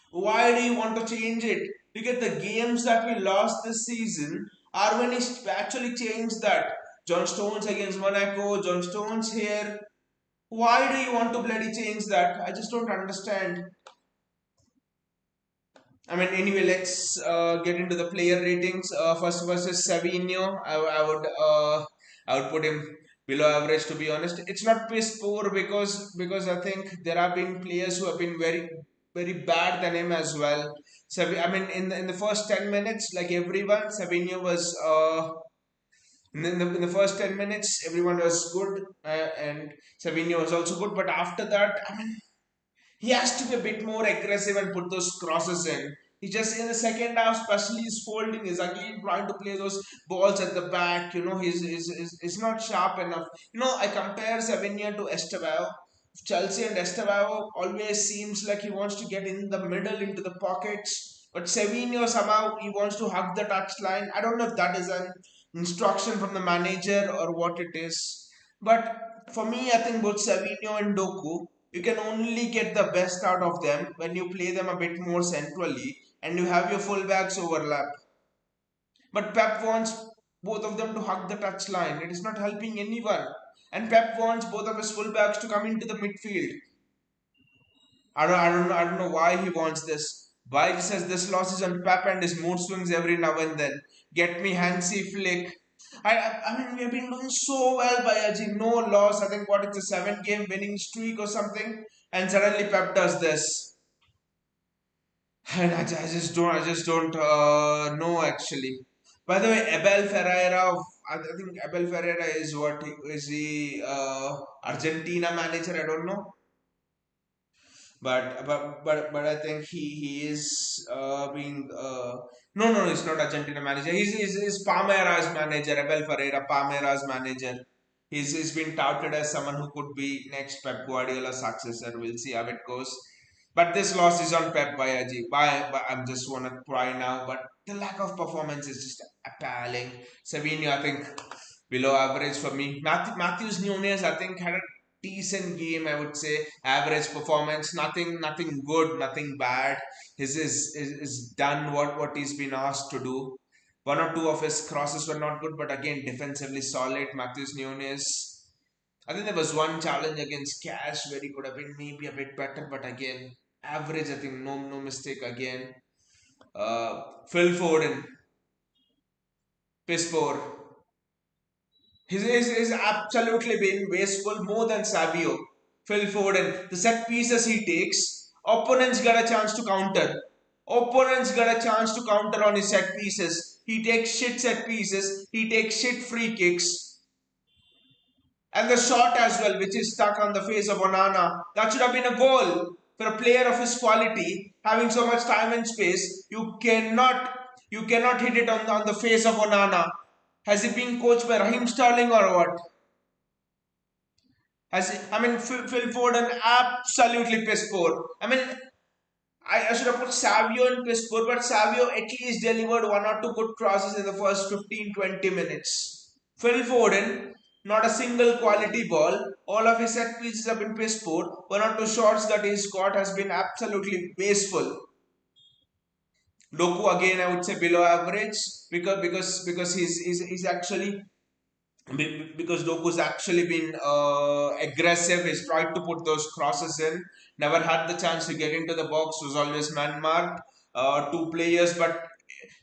Why do you want to change it? Because the games that we lost this season are when he actually changed that. John Stones against Monaco, John Stones here. Why do you want to bloody change that? I just don't understand. Anyway, let's get into the player ratings. First versus Savinho, I would put him below average. To be honest, it's not piss poor because I think there have been players who have been very bad than him as well. In the first 10 minutes, like everyone, Savinho was in the first 10 minutes, everyone was good, and Savinho was also good. But after that, he has to be a bit more aggressive and put those crosses in. He just in the second half, especially he's folding, is again trying to play those balls at the back. He's not sharp enough. I compare Savinho to Estevao. Chelsea and Estevao always seems like he wants to get in the middle into the pockets. But Savinho somehow he wants to hug the touchline. I don't know if that is an instruction from the manager or what it is. But for me, I think both Savinho and Doku, you can only get the best out of them when you play them a bit more centrally and you have your fullbacks overlap. But Pep wants both of them to hug the touchline. It is not helping anyone. And Pep wants both of his fullbacks to come into the midfield. I don't know why he wants this. Why he says this loss is on Pep and his mood swings every now and then. Get me handsy flick. We have been doing so well by Aji. No loss. I think what it's a 7 game winning streak or something. And suddenly Pep does this. And I just don't know actually. By the way, Abel Ferreira, I think Abel Ferreira is what, is he Argentina manager? I don't know. But I think he is being no, he's not Argentina manager. He's Palmeiras manager, Abel Ferreira, Palmeiras manager. He's been touted as someone who could be next Pep Guardiola successor. We'll see how it goes. But this loss is on Pep Bayaji. I'm just wanna cry now. But the lack of performance is just appalling. Savinho, I think below average for me. Matthews Nunes, I think had a decent game. I would say average performance. Nothing good, nothing bad. Is done what he's been asked to do. One or two of his crosses were not good, but again defensively solid. Matthews Nunes. I think there was one challenge against Cash where he could have been maybe a bit better, but again average. I think no mistake again. Phil Foden, piss poor. He's absolutely been wasteful more than Savio. Phil Foden, the set pieces he takes, opponents got a chance to counter. Opponents got a chance to counter on his set pieces. He takes shit set pieces. He takes shit free kicks. And the shot as well, which is stuck on the face of Onana. That should have been a goal for a player of his quality, having so much time and space. You cannot hit it on the face of Onana. Has he been coached by Raheem Sterling or what? Phil Foden absolutely piss poor. I should have put Savio in piss poor, but Savio at least delivered one or two good crosses in the first 15-20 minutes. Phil Foden, not a single quality ball. All of his set pieces have been piss poor. One or two shots that he's got has been absolutely wasteful. Doku again, I would say below average because he's actually because Doku's actually been aggressive. He's tried to put those crosses in. Never had the chance to get into the box. Was always man marked. Two players, but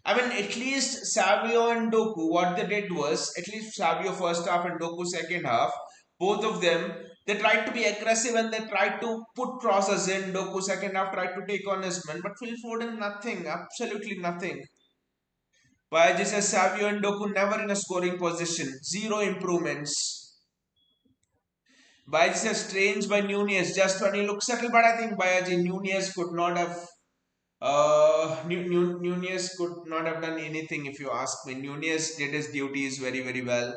at least Savio and Doku, what they did was, at least Savio first half and Doku second half, both of them, they tried to be aggressive and they tried to put crosses in. Doku second half tried to take on his men, but Phil Foden, nothing, absolutely nothing. Bayaji says Savio and Doku never in a scoring position, zero improvements. Bayaji says strange by Nunez, just when he looks settled, but I think Bayaji Nunez could not have Nunez could not have done anything if you ask me. Nunez did his duties very, very well.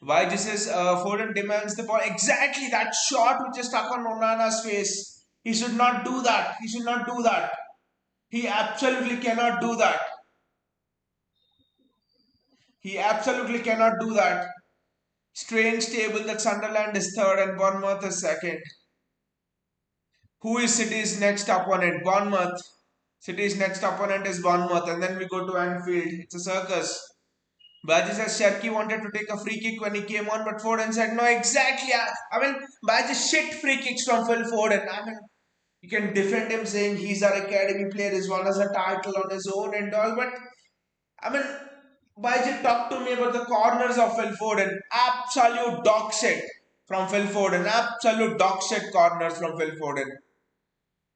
Bayaji says Foden demands the ball. Exactly that shot which is stuck on Onana's face. He should not do that. He should not do that. He absolutely cannot do that. He absolutely cannot do that. Strange table that Sunderland is third and Bournemouth is second. Who is City's next opponent? Bournemouth. City's next opponent is Bournemouth, and then we go to Anfield. It's a circus. Baji says Sharky wanted to take a free kick when he came on, but Foden said no. Exactly. Baji shit free kicks from Phil Foden. You can defend him saying he's our academy player, he's won us a title on his own and all, but I mean, Baji talk to me about the corners of Phil Foden. Absolute dog shit from Phil Foden. Absolute dog shit corners from Phil Foden.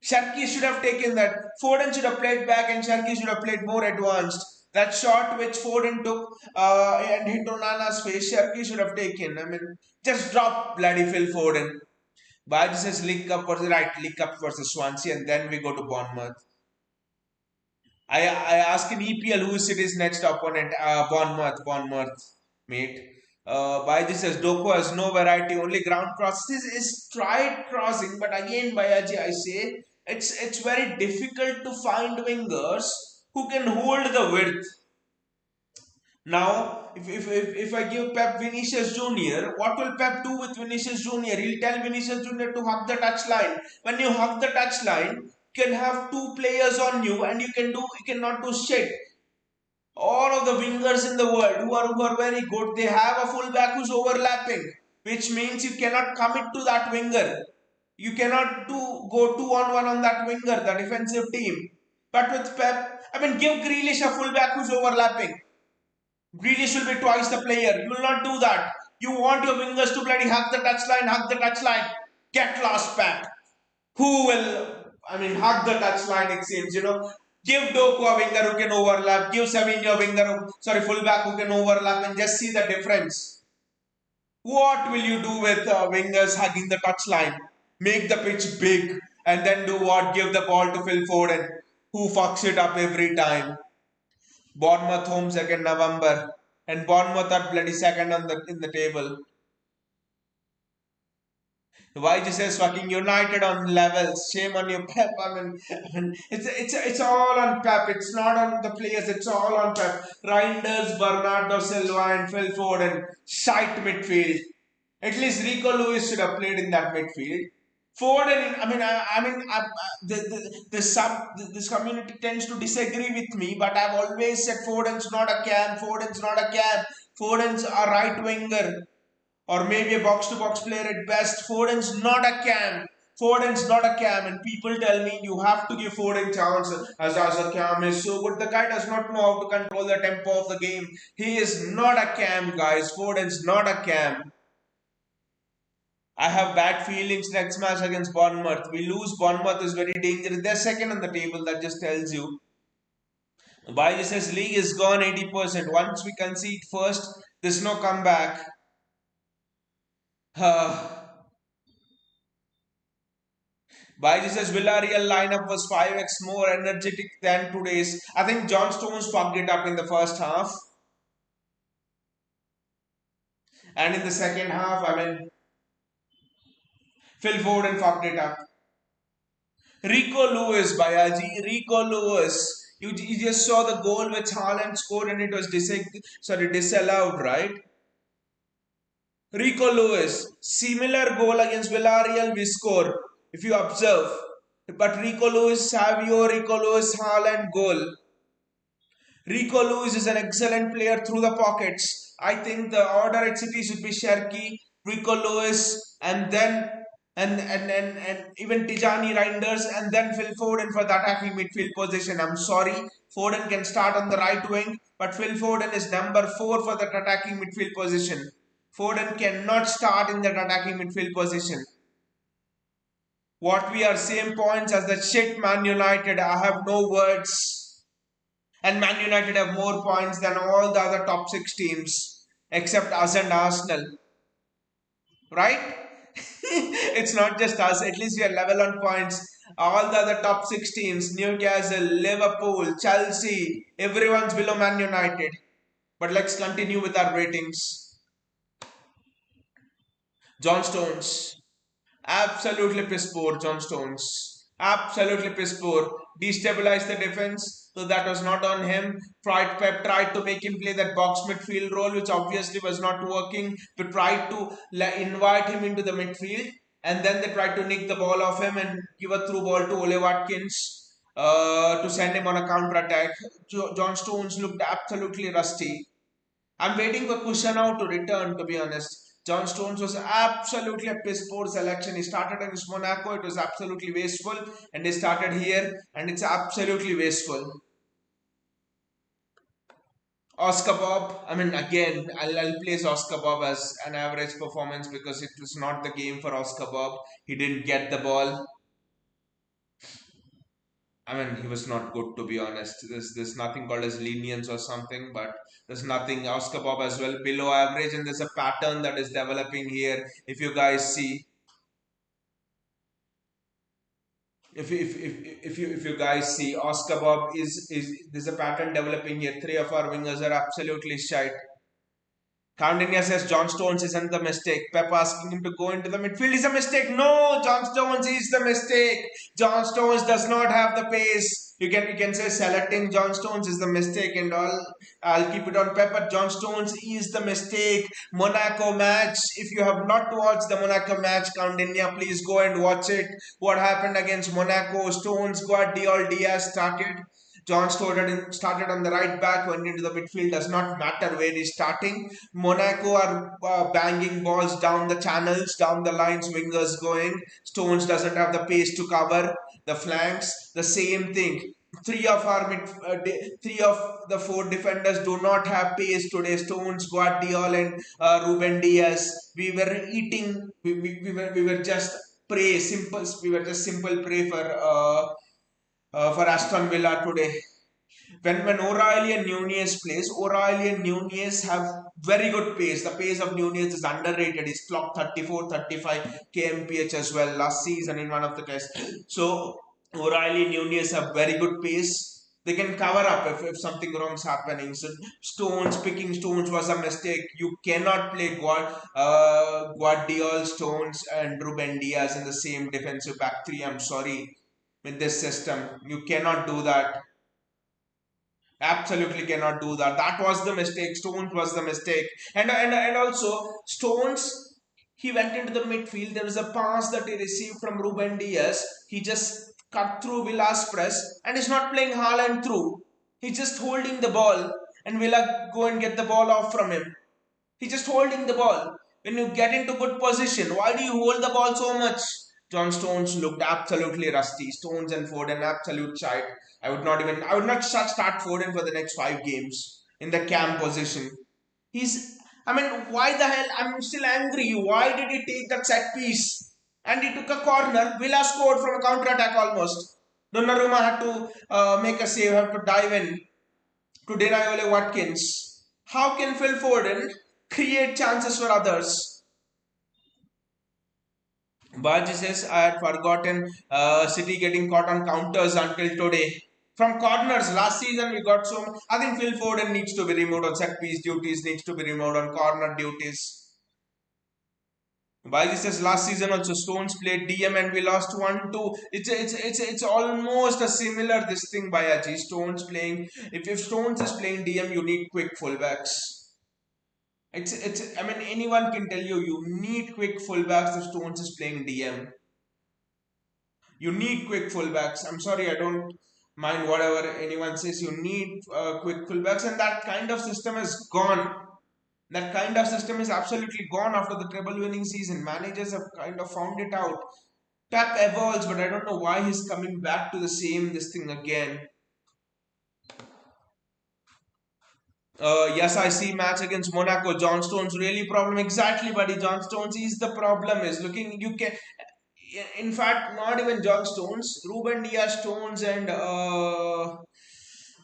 Sharky should have taken that. Foden should have played back and Sharky should have played more advanced. That shot which Foden took and hit Onana's face, Sharky should have taken. Just drop bloody Phil Foden. Baji says League Cup versus right, League Cup versus Swansea, and then we go to Bournemouth. I ask in EPL who is City's next opponent? Bournemouth, mate. Bayaji says Doku has no variety, only ground crosses. Is tried crossing, but again, Bayaji, I say it's very difficult to find wingers who can hold the width. Now, if I give Pep Vinicius Junior, what will Pep do with Vinicius Junior? He'll tell Vinicius Junior to hug the touchline. When you hug the touchline, you can have two players on you and you cannot do shit. All of the wingers in the world who are very good, they have a fullback who's overlapping, which means you cannot commit to that winger. You cannot go 2-on-1 on that winger, the defensive team. But with Pep, give Grealish a fullback who's overlapping. Grealish will be twice the player. You will not do that. You want your wingers to bloody hug the touchline. Get lost, Pep. Who will, hug the touchline, it seems, Give Doku a winger who can overlap. Give Savinho a fullback who can overlap and just see the difference. What will you do with wingers hugging the touchline? Make the pitch big and then do what? Give the ball to Phil Foden, who fucks it up every time. Bournemouth home 2nd November, and Bournemouth are bloody second in the table. YG says fucking United on levels. Shame on you, Pep. It's all on Pep. It's not on the players. It's all on Pep. Reinders, Bernardo Silva, and Phil Foden. Shite midfield. At least Rico Lewis should have played in that midfield. Foden, this community tends to disagree with me, but I've always said Foden's not a cam. Foden's not a cam. Foden's a right winger or maybe a box-to-box player at best. Foden's not a cam. Foden's not a cam, and people tell me you have to give Foden chance as a cam is so good. The guy does not know how to control the tempo of the game. He is not a cam, guys. Foden's not a cam. I have bad feelings next match against Bournemouth. We lose, Bournemouth is very dangerous. They're second on the table, that just tells you. Baiji says league is gone 80%. Once we concede first, there's no comeback. Uh, Byju's Villarreal lineup was 5x more energetic than today's. I think John Stones fucked it up in the first half. And in the second half, I mean, Phil Foden fucked it up. Rico Lewis, Bayaji, Rico Lewis. You just saw the goal which Haaland scored and it was disallowed, right? Rico Lewis, similar goal against Villarreal we score, if you observe. But Rico Lewis, Savio, Rico Lewis, Haaland goal. Rico Lewis is an excellent player through the pockets. I think the order at City should be Sherky, Rico Lewis, and then and even Tijani Reinders and then Phil Foden for the attacking midfield position. I'm sorry, Foden can start on the right wing, but Phil Foden is number 4 for that attacking midfield position. Foden cannot start in that attacking midfield position. What we are same points as the shit Man United. I have no words. And Man United have more points than all the other top 6 teams except us and Arsenal. Right? It's not just us, at least we are level on points. All the other top 6 teams, Newcastle, Liverpool, Chelsea, everyone's below Man United. But let's continue with our ratings. John Stones. Absolutely piss poor, John Stones. Absolutely piss poor. Destabilized the defense, so that was not on him. Pep tried to make him play that box midfield role, which obviously was not working. But tried to invite him into the midfield, and then they tried to nick the ball off him and give a through ball to Ole Watkins to send him on a counter attack. John Stones looked absolutely rusty. I'm waiting for Kushanav to return, to be honest. John Stones was absolutely a piss poor selection. He started against Monaco, it was absolutely wasteful, and he started here, and it's absolutely wasteful. Oscar Bob, I mean, again, I'll place Oscar Bob as an average performance because it was not the game for Oscar Bob. He didn't get the ball. I mean, he was not good to be honest. There's nothing called as lenience or something, but there's nothing. Oscar Bob as well below average, and there's a pattern that is developing here. If you guys see, if you guys see, Oscar Bob is there's a pattern developing here. Three of our wingers are absolutely shite. Coundinya says John Stones isn't the mistake. Pep asking him to go into the midfield is a mistake. No, John Stones is the mistake. John Stones does not have the pace. You can say selecting John Stones is the mistake and all. I'll keep it on Pep, but John Stones is the mistake. Monaco match. If you have not watched the Monaco match, Coundinya, please go and watch it. What happened against Monaco? Stones, Guardiola, Diaz started. John started on the right back, went into the midfield. Does not matter where he's starting. Monaco are banging balls down the channels, down the lines, wingers going. Stones doesn't have the pace to cover the flanks. The same thing. Three of the 4 defenders do not have pace today. Stones, Guardiola, and Ruben Diaz. We were eating. We were just prey. Simple. We were just simple prey for Aston Villa today. When O'Reilly and Nunez plays, O'Reilly and Nunez have very good pace. The pace of Nunez is underrated. He's clocked 34, 35 kmph as well last season in one of the tests. So O'Reilly and Nunez have very good pace. They can cover up if something wrong is happening. So picking Stones was a mistake. You cannot play Guardiola, Stones, and Ruben Diaz in the same defensive back three. I'm sorry, with this system, you cannot do that. Absolutely cannot do that. That was the mistake. Stones was the mistake. And also Stones, he went into the midfield. There was a pass that he received from Ruben Diaz. He just cut through Villa's press and he's not playing Haaland through. He's just holding the ball and Villa go and get the ball off from him. He's just holding the ball. When you get into good position, why do you hold the ball so much? John Stones looked absolutely rusty. Stones and Foden absolute shite. I would not start Foden for the next 5 games in the cam position. I mean, why the hell? I'm still angry. Why did he take that set piece? And he took a corner. Villa scored from a counter attack almost. Donnarumma had to make a save, have to dive in to deny Ole Watkins. How can Phil Foden create chances for others? Baji says, I had forgotten City getting caught on counters until today. From corners, last season we got so. I think Phil Foden needs to be removed on set piece duties, needs to be removed on corner duties. Baji says last season also Stones played DM and we lost 1-2. It's almost a similar this thing by Bayaji. Stones playing, if Stones is playing DM, you need quick fullbacks. It's I mean anyone can tell you need quick fullbacks if Stones is playing DM. You need quick fullbacks. I'm sorry, I don't mind whatever anyone says. You need quick fullbacks, and that kind of system is gone. That kind of system is absolutely gone after the treble winning season. Managers have kind of found it out. Pep evolves, but I don't know why he's coming back to the same this thing again. Yes, I see match against Monaco. John Stones really problem exactly, buddy. John Stones is the problem. Is looking you can. In fact, not even John Stones, Ruben Diaz Stones and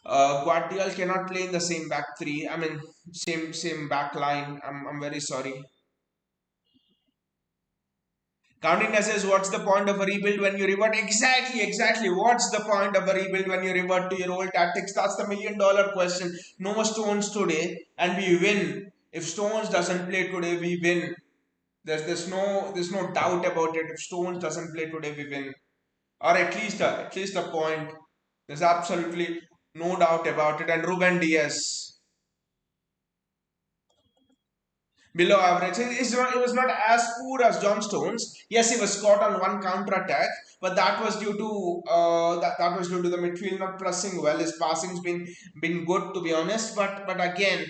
Guardiola cannot play in the same back three. I mean, same back line. I'm very sorry. Counting says, what's the point of a rebuild when you revert? Exactly, exactly. What's the point of a rebuild when you revert to your old tactics? That's the $1 million question. No Stones today, and we win. If Stones doesn't play today, we win. There's no doubt about it. If Stones doesn't play today, we win, or at least a point. There's absolutely no doubt about it. And Ruben Diaz, below average. It was not as poor as John Stones. Yes, he was caught on one counter attack, but that was due to that was due to the midfield not pressing well. His passing's been good to be honest, but again,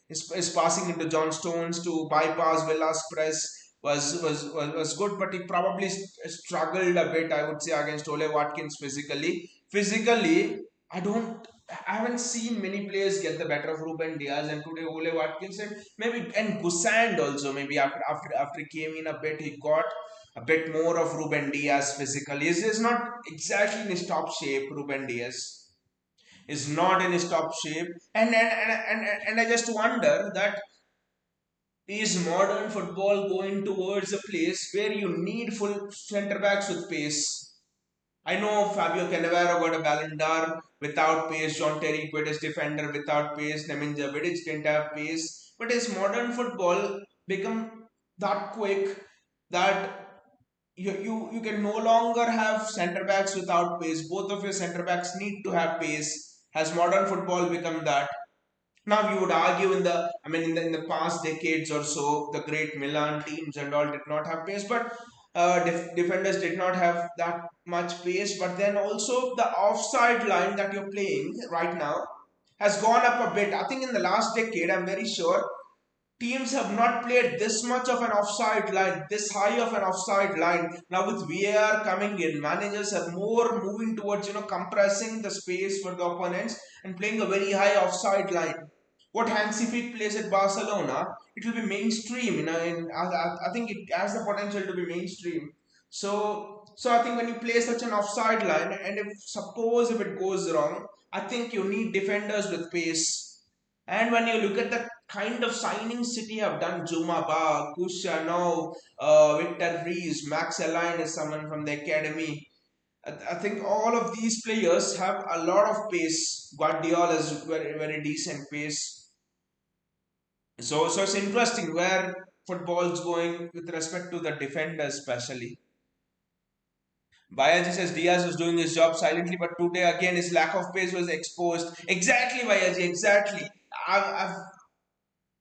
his passing into John Stones to bypass Villa's press was good, but he probably struggled a bit. I would say against Ole Watkins physically. Physically, I don't. I haven't seen many players get the better of Ruben Diaz, and today Ole Watkins and Gusand also maybe after he came in a bit, he got a bit more of Ruben Diaz physically. Is not exactly in his top shape. Ruben Diaz is not in his top shape, and I just wonder that is modern football going towards a place where you need full centre backs with pace? I know Fabio Cannavaro got a Ballon d'Or without pace. John Terry quit as defender without pace. Nemanja Vidic didn't have pace. But is modern football become that quick that you can no longer have centre backs without pace? Both of your centre backs need to have pace. Has modern football become that? Now you would argue in the past decades or so, the great Milan teams and all did not have pace, but defenders did not have that much pace. But then also the offside line that you're playing right now has gone up a bit. I think in the last decade, I'm very sure teams have not played this much of an offside line, this high of an offside line. Now with VAR coming in, managers are more moving towards compressing the space for the opponents and playing a very high offside line. What Hansi Flick plays at Barcelona, it will be mainstream. I think it has the potential to be mainstream. So I think when you play such an offside line, and if it goes wrong, I think you need defenders with pace. And when you look at the kind of signings City have done, Juma Ba, Kushano, Victor Rees, Max Align is someone from the academy. I think all of these players have a lot of pace. Guardiola is very decent pace. So it's interesting where football's going with respect to the defenders, especially. Bayaji says Diaz was doing his job silently, but today again his lack of pace was exposed. Exactly, Bayaji, exactly. I've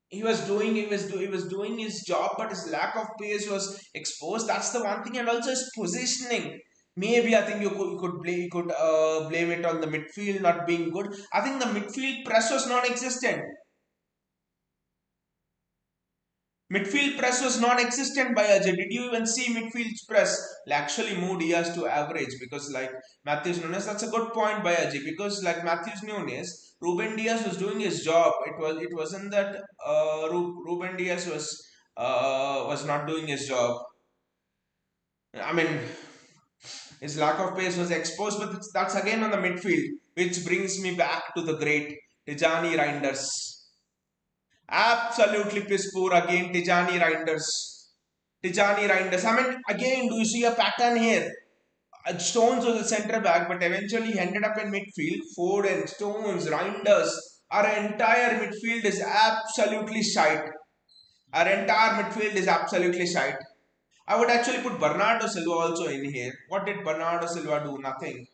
he was doing his job, but his lack of pace was exposed. That's the one thing, and also his positioning. Maybe I think you could blame it on the midfield not being good. I think the midfield press was non-existent. Midfield press was non-existent by Ajay. Did you even see midfield press? Actually moved Diaz to average because like Matthews Nunes, that's a good point by Ajay because like Matthews Nunes, Ruben Diaz was doing his job. It wasn't that Ruben Diaz was not doing his job. I mean his lack of pace was exposed, but that's again on the midfield, which brings me back to the great Tijani Reinders. Absolutely piss poor again, Tijani Reinders. Tijani Reinders. I mean, again, do you see a pattern here? Stones was a centre back, but eventually he ended up in midfield. Foden, Stones, Reinders. Our entire midfield is absolutely shite. Our entire midfield is absolutely shite. I would actually put Bernardo Silva also in here. What did Bernardo Silva do? Nothing.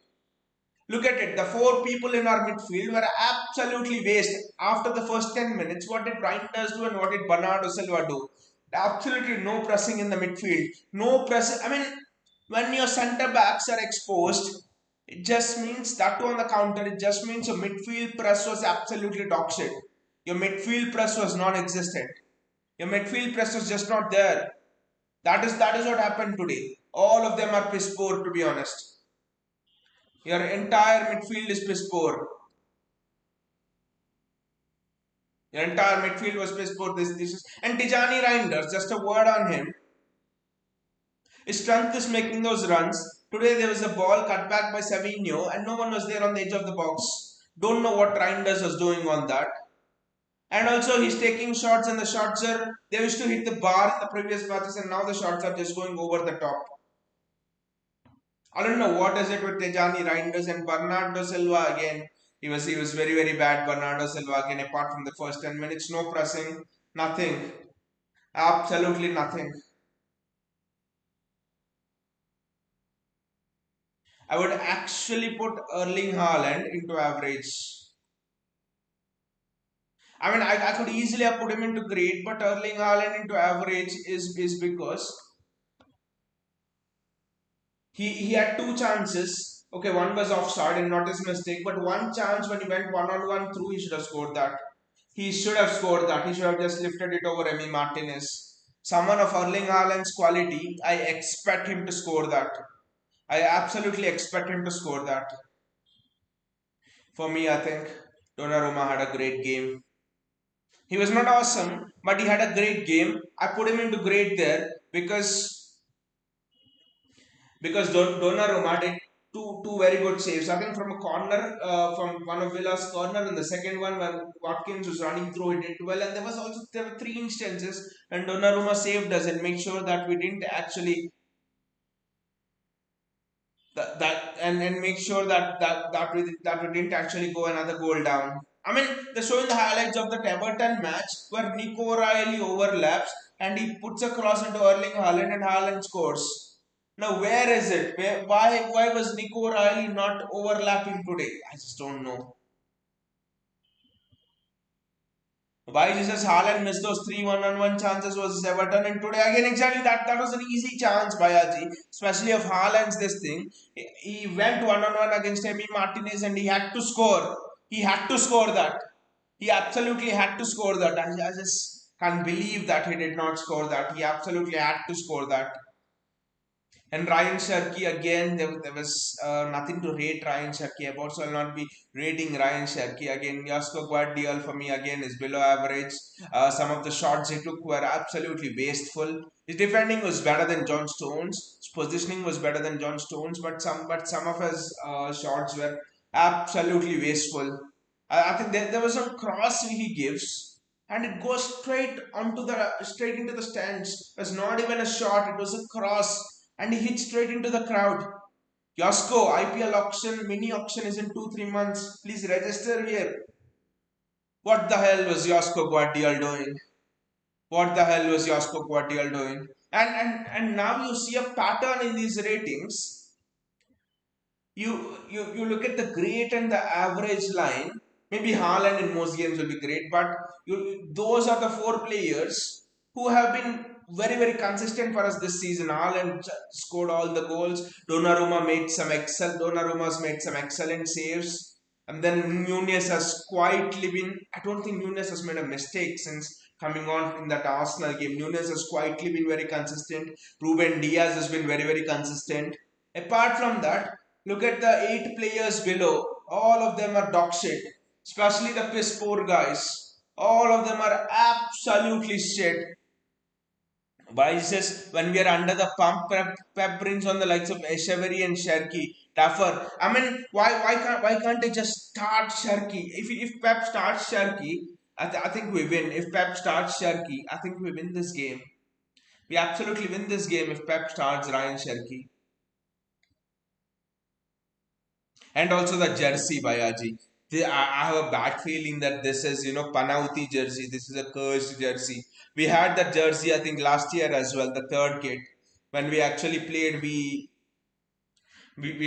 Look at it. The four people in our midfield were absolutely waste. After the first 10 minutes, what did Reinders do and what did Bernardo Silva do? Absolutely no pressing in the midfield. No pressing. I mean, when your centre backs are exposed, it just means that too on the counter. It just means your midfield press was absolutely dog shit. Your midfield press was non-existent. Your midfield press was just not there. That is what happened today. All of them are piss poor, to be honest. Your entire midfield is piss poor. Your entire midfield was piss poor. This is and Tijani Reinders. Just a word on him. His strength is making those runs. Today there was a ball cut back by Savinho and no one was there on the edge of the box. Don't know what Reinders was doing on that. And also he's taking shots and the shots are they used to hit the bar in the previous matches and now the shots are just going over the top. I don't know what is it with Tejani Reinders and Bernardo Silva again. He was very bad. Bernardo Silva again. Apart from the first 10 minutes, no pressing, nothing, absolutely nothing. I would actually put Erling Haaland into average. I mean, I could easily have put him into great, but Erling Haaland into average is because he had two chances. Okay, one was offside and not his mistake, but one chance when he went one on one through, he should have scored that. He should have scored that. He should have just lifted it over Emi Martinez. Someone of Erling Haaland's quality, I expect him to score that. I absolutely expect him to score that. For me, I think Donnarumma had a great game. He was not awesome, but he had a great game. I put him into great there because Donnarumma did two very good saves. I think from a corner, from one of Villa's corner, and the second one when Watkins was running through, he did well. And there were three instances, and Donnarumma saved us and made sure that we didn't actually that and make sure that we didn't actually go another goal down. I mean, they're showing the highlights of the Everton match where Nico O'Reilly overlaps and he puts a cross into Erling Haaland and Haaland scores. Now, where is it? Why was Nico O'Reilly not overlapping today? I just don't know. Why Jesus Haaland missed those three one-on-one chances versus Everton and today again exactly that was an easy chance by Aji, especially of Haaland's this thing. He went one-on-one against Emi Martinez and he had to score. He had to score that. He absolutely had to score that. I just can't believe that he did not score that. He absolutely had to score that. And Ryan Sharkey again, there was nothing to rate Ryan Sharkey about, so I'll not be rating Ryan Sharkey again. Josko Guardiola for me again is below average. Some of the shots he took were absolutely wasteful. His defending was better than John Stones. His positioning was better than John Stones, but some of his shots were absolutely wasteful. I think there was a cross he gives and it goes straight into the stands. It was not even a shot, it was a cross and he hit straight into the crowd. Yasko, IPL auction, mini auction is in 2-3 months. Please register here. What the hell was Yasko Guardiola doing? What the hell was Yasko Guardiola doing? And now you see a pattern in these ratings. You look at the great and the average line. Maybe Haaland in most games will be great, but those are the four players who have been very consistent for us this season. Haaland scored all the goals. Donnarumma's made some excellent saves. And then Nunez has quietly been. I don't think Nunez has made a mistake since coming on in that Arsenal game. Nunez has quietly been very consistent. Ruben Diaz has been very consistent. Apart from that, look at the 8 players below. All of them are dog shit. Especially the piss poor guys. All of them are absolutely shit. Why says when we are under the pump, Pep brings on the likes of Echeverry and Sherky, tougher. I mean, why can't they just start Sherky? If Pep starts Sherky, I think we win. If Pep starts Sherky, I think we win this game. We absolutely win this game if Pep starts Ryan Cherky. And also the jersey by Aji. I have a bad feeling that this is, Panauti jersey. This is a cursed jersey. We had that jersey, I think, last year as well, the third kit. When we actually played, we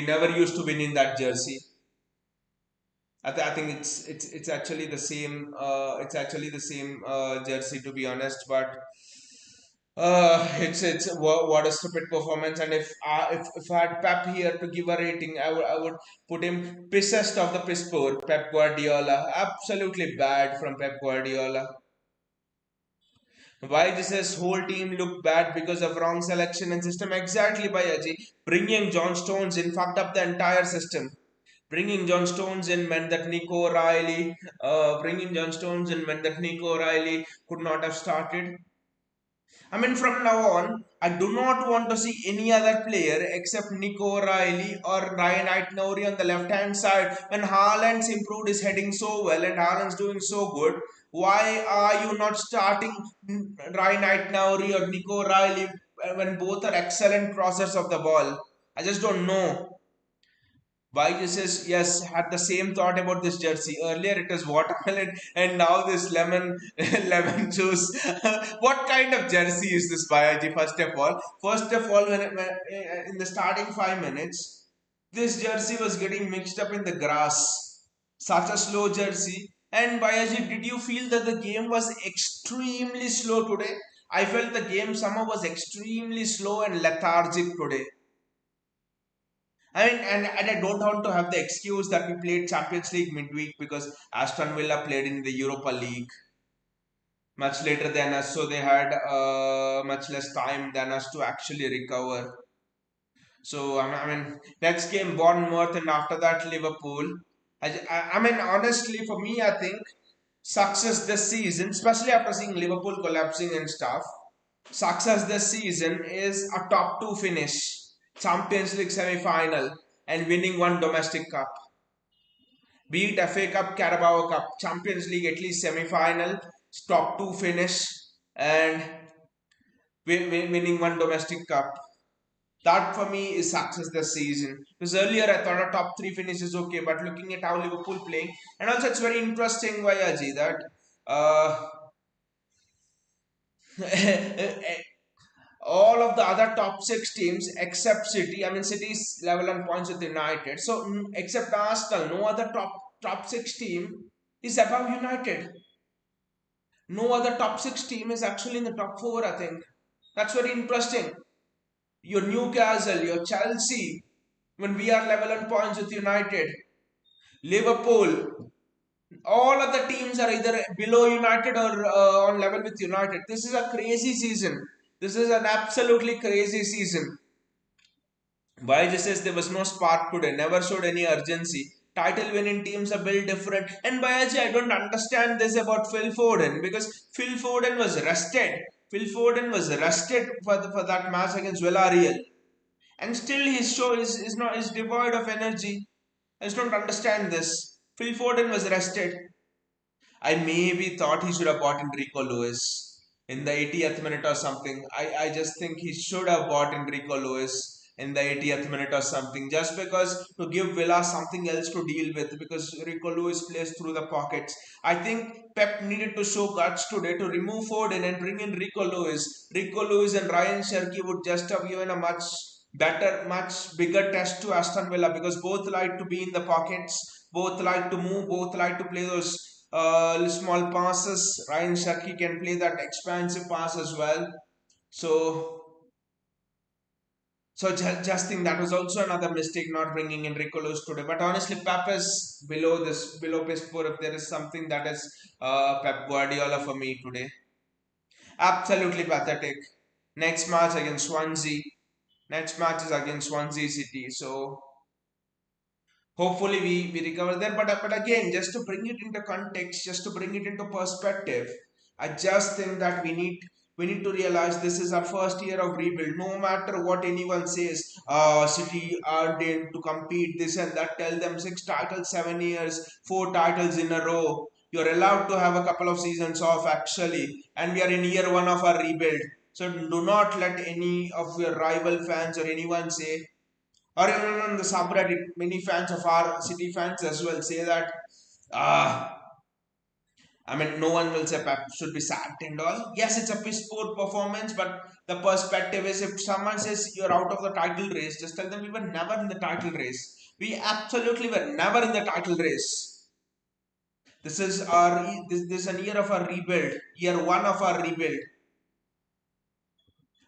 never used to win in that jersey. I think it's actually the same. It's actually the same jersey, to be honest. But it's what a stupid performance. And if I had Pep here to give a rating, I would put him pissest of the piss poor. Pep Guardiola, absolutely bad from Pep Guardiola. Why this says whole team looked bad because of wrong selection and system? Exactly, by Aji. Bringing John Stones in fucked up the entire system. Bringing John Stones in meant that Nico O'Reilly could not have started. I mean, from now on, I do not want to see any other player except Nico O'Reilly or Ryan Aitnouri on the left hand side. When Haaland's improved his heading so well and Haaland's doing so good, why are you not starting Ryan Aitnouri or Nico O'Reilly when both are excellent crossers of the ball? I just don't know. Why this is, yes, had the same thought about this jersey. Earlier it was watermelon and now this lemon lemon juice. What kind of jersey is this, Bayaji? First of all, in the starting 5 minutes, this jersey was getting mixed up in the grass. Such a slow jersey. And Bayaji, did you feel that the game was extremely slow today? I felt the game somehow was extremely slow and lethargic today. I mean, and I don't want to have the excuse that we played Champions League midweek because Aston Villa played in the Europa League much later than us, so they had much less time than us to actually recover. So I mean, next game Bournemouth, and after that Liverpool. I mean, honestly, for me, I think success this season, especially after seeing Liverpool collapsing and stuff. Success this season is a top two finish, Champions League semi final, and winning one domestic cup. Be it FA Cup, Carabao Cup, Champions League at least semi final, top two finish, and winning one domestic cup. That for me is success this season. Because earlier I thought a top three finish is okay, but looking at how Liverpool playing, and also it's very interesting, Vayaji, that uh, all of the other top six teams except City. I mean, City's level on points with United. So except Arsenal, no other top six team is above United. No other top six team is actually in the top four. I think that's very interesting. Your Newcastle, your Chelsea, when we are level on points with United, Liverpool, all of the teams are either below United or on level with United. This is a crazy season. This is an absolutely crazy season. Why says there was no spark today, never showed any urgency. Title winning teams are built different. And Bayaji, I don't understand this about Phil Foden because Phil Foden was rested. Phil Foden was rested for that match against Villarreal. And still his show is not is devoid of energy. I just don't understand this. Phil Foden was rested. I maybe thought he should have bought Enrico Lewis in the 80th minute or something. I just think he should have bought Enrico Lewis in the 80th minute or something, just because to give Villa something else to deal with, because Enrico Lewis plays through the pockets. I think Pep needed to show guts today to remove Foden and bring in Rico Lewis. Rico Lewis and Ryan Cherky would just have given a much better, much bigger test to Aston Villa because both like to be in the pockets, both like to move, both like to play those small passes. Ryan Shaki can play that expansive pass as well. So, just think that was also another mistake not bringing in Ricolos today. But honestly, Pep is below piss poor. If there is something that is Pep Guardiola for me today, absolutely pathetic. Next match against Swansea. Next match is against Swansea City. So hopefully we recover there. But again, just to bring it into context, just to bring it into perspective, I just think that we need to realize this is our first year of rebuild. No matter what anyone says, City aren't in to compete this and that. Tell them 6 titles, 7 years, 4 titles in a row. You're allowed to have a couple of seasons off actually, and we are in year one of our rebuild. So do not let any of your rival fans or anyone say, or even on the subreddit, many fans of our City fans as well say that, ah, I mean, no one will say Pep should be sacked and all. Yes, it's a piss poor performance, but the perspective is if someone says you're out of the title race, just tell them we were never in the title race. We absolutely were never in the title race. This is an year of our rebuild, year one of our rebuild.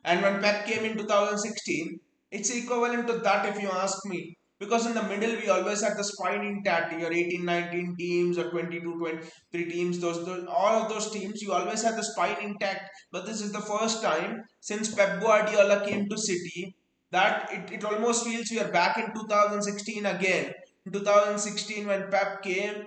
And when Pep came in 2016, it's equivalent to that if you ask me. Because in the middle, we always had the spine intact. Your 18, 19 teams or 22, 23 teams, all of those teams, you always had the spine intact. But this is the first time since Pep Guardiola came to City that it almost feels we are back in 2016 again. In 2016, when Pep came,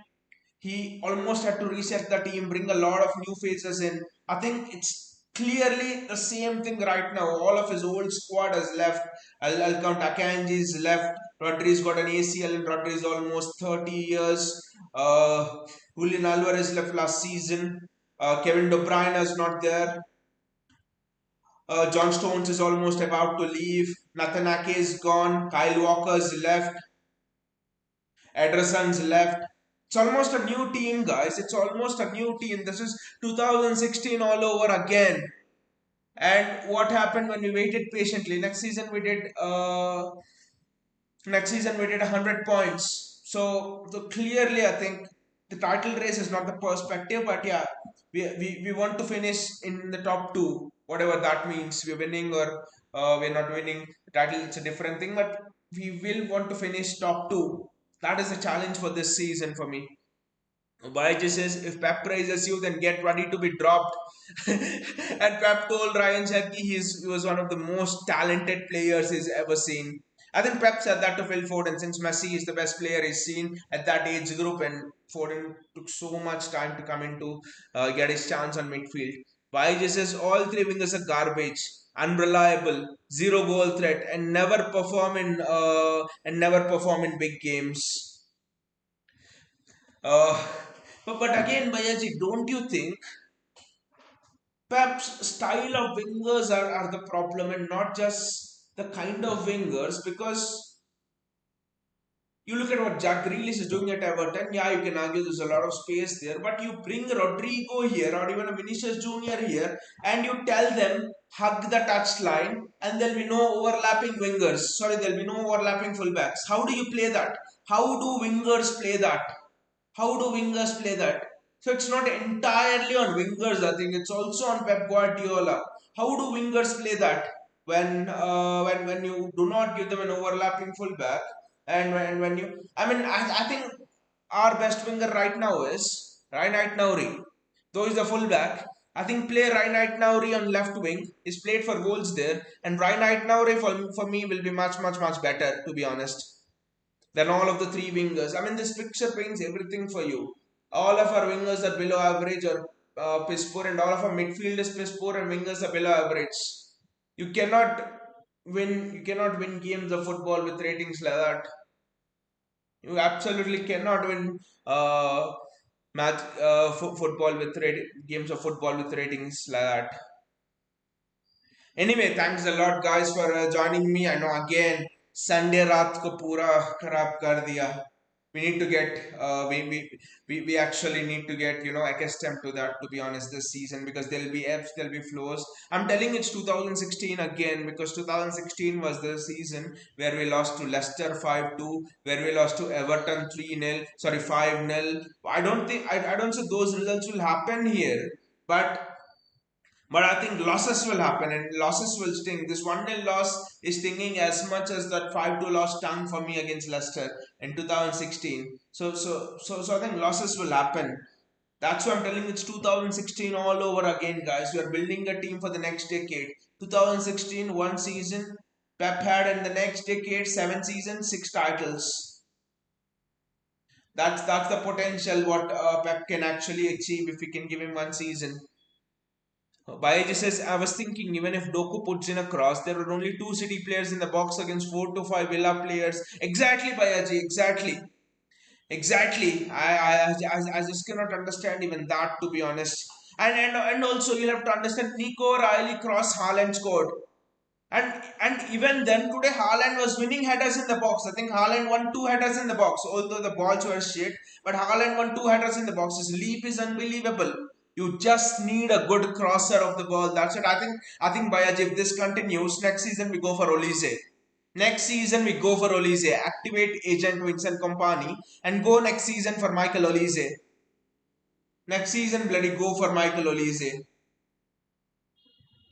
he almost had to reset the team, bring a lot of new faces in. I think it's clearly the same thing right now. All of his old squad has left. I'll count Akanji's left. Rodri's got an ACL and Rodri's almost 30 years. Julian Alvarez left last season. Kevin De Bruyne is not there. John Stones is almost about to leave. Nathan Ake is gone. Kyle Walker's left. Ederson's left. It's almost a new team, guys. It's almost a new team. This is 2016 all over again. And what happened when we waited patiently? Next season we did 100 points. So clearly, I think the title race is not the perspective, but yeah, we want to finish in the top two, whatever that means. We're winning or we're not winning. The title it's a different thing, but we will want to finish top two. That is a challenge for this season for me. Baiji says, if Pep praises you, then get ready to be dropped. And Pep told Ryan Cherky he was one of the most talented players he's ever seen. I think Pep said that to Phil Foden since Messi is the best player he's seen at that age group, and Foden took so much time to come into get his chance on midfield. Baiji says all three wingers are garbage, unreliable, zero ball threat, and never perform in big games. Uh, but again, Bayaji, don't you think Pep's style of wingers are the problem and not just the kind of wingers? Because you look at what Jack Grealish is doing at Everton, yeah, you can argue there's a lot of space there, but you bring Rodrigo here or even a Vinicius Junior here and you tell them hug the touchline and there'll be no overlapping wingers. Sorry, there'll be no overlapping fullbacks. How do you play that? How do wingers play that? How do wingers play that? So it's not entirely on wingers. I think it's also on Pep Guardiola. How do wingers play that when you do not give them an overlapping fullback and when you I think our best winger right now is Reinhard Nauri. Though he's the fullback, I think play Reinhard Nauri on left wing. He's played for Wolves there, and Reinhard Nauri for me will be much better to be honest than all of the three wingers. I mean, this picture paints everything for you. All of our wingers are below average or piss poor, and all of our midfield is piss poor, and wingers are below average. You cannot You cannot win games of football with ratings like that. You absolutely cannot win football with games of football with ratings like that. Anyway, thanks a lot, guys, for joining me. I know again Sunday रात को पूरा खराब कर दिया. We need to get we actually need to get accustomed to that, to be honest, this season, because there'll be ebbs, there'll be flows. I'm telling it's 2016 again, because 2016 was the season where we lost to Leicester 5-2, where we lost to Everton 3-0, sorry 5-0. I don't say those results will happen here, but I think losses will happen and losses will sting. This 1-0 loss is stinging as much as that 5-2 loss stung for me against Leicester in 2016. So I think losses will happen. That's why I'm telling you it's 2016 all over again, guys. We are building a team for the next decade. 2016, one season. Pep had in the next decade, 7 seasons, 6 titles. That's the potential what Pep can actually achieve if we can give him one season. Bayaji says, I was thinking even if Doku puts in a cross, there were only two City players in the box against 4 to 5 Villa players. Exactly, Bayaji, exactly. I just cannot understand even that, to be honest. And also you'll have to understand Nico Riley cross Haaland scored. And even then today Haaland was winning headers in the box. I think Haaland won two headers in the box, although the balls were shit. But Haaland won two headers in the box. His leap is unbelievable. You just need a good crosser of the ball. That's it. I think Bayaj, if this continues, next season we go for Olise. Next season we go for Olise. Activate agent Vincent Company and go next season for Michael Olise. Next season bloody go for Michael Olise.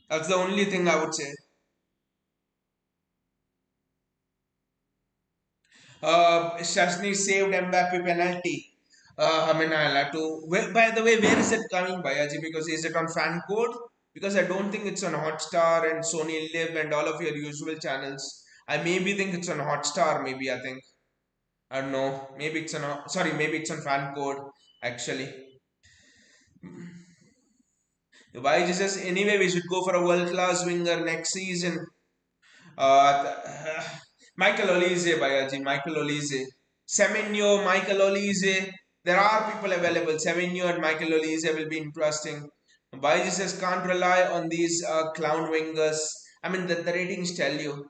That's the only thing I would say. Shasni saved Mbappe penalty. I mean, I'll have to. By the way, where is it coming, Bayaji? Because is it on fan code? Because I don't think it's on Hotstar and Sony Live and all of your usual channels. I maybe think it's on Hotstar. Maybe I think. I don't know. Maybe it's on. Sorry, maybe it's on fan code. Actually, Bayaji says anyway we should go for a world class winger next season. Uh, Michael Olise, Bayaji, Michael Olise. Semenyo, Michael Olise. There are people available. Semenyo and Michael Olise will be interesting. Bayaji says can't rely on these clown wingers. I mean, the ratings tell you.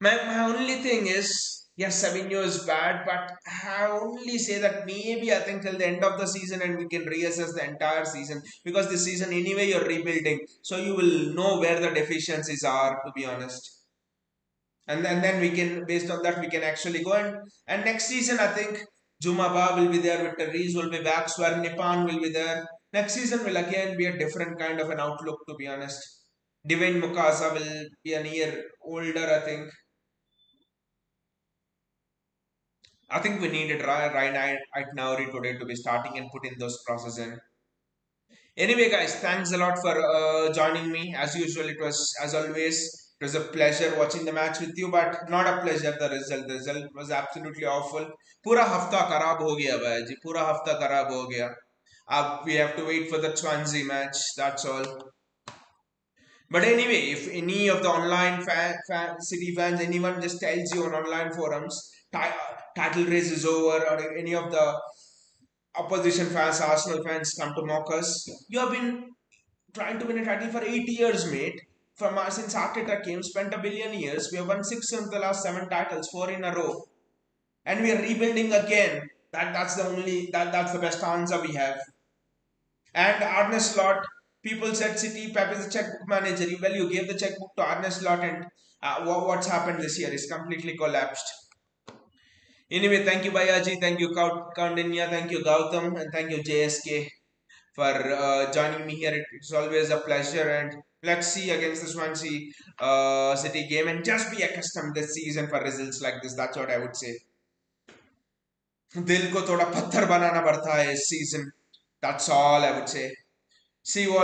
My only thing is, yes, Semenyo is bad, but I only say that maybe I think till the end of the season and we can reassess the entire season because this season anyway you're rebuilding, so you will know where the deficiencies are. To be honest, and then we can based on that we can actually go and next season I think Jumaba will be there, Victor Rees will be back, Swarnipan will be there. Next season will again be a different kind of an outlook, to be honest. Divine Mukasa will be a year older, I think we needed Ryan Nauri today to be starting and putting those crosses in. Anyway, guys, thanks a lot for joining me. As usual, it was, as always, it was a pleasure watching the match with you, but not a pleasure the result. The result was absolutely awful. पूरा हफ्ता खराब हो गया भाई जी, पूरा हफ्ता खराब हो गया. We have to wait for the Swansea match. That's all. But anyway, if any of the online City fans, anyone just tells you on online forums, title race is over, or any of the opposition fans, Arsenal fans come to mock us, you have been trying to win a title for 8 years, mate. From since Arteta came, spent a billion years. We have won six of the last seven titles, four in a row, and we are rebuilding again. That's the best answer we have. And Arne Slot, people said City Pep is a checkbook manager. Well, you gave the checkbook to Arne Slot, and what's happened this year is completely collapsed. Anyway, thank you Bayaji, thank you Kaundinya, thank you Gautam, and thank you JSK for joining me here. It's always a pleasure, and let's see against the Swansea City game, and just be accustomed this season for results like this. That's what I would say. दिल को थोड़ा पत्थर बनाना पड़ता है इस season. That's all I would say. See you all.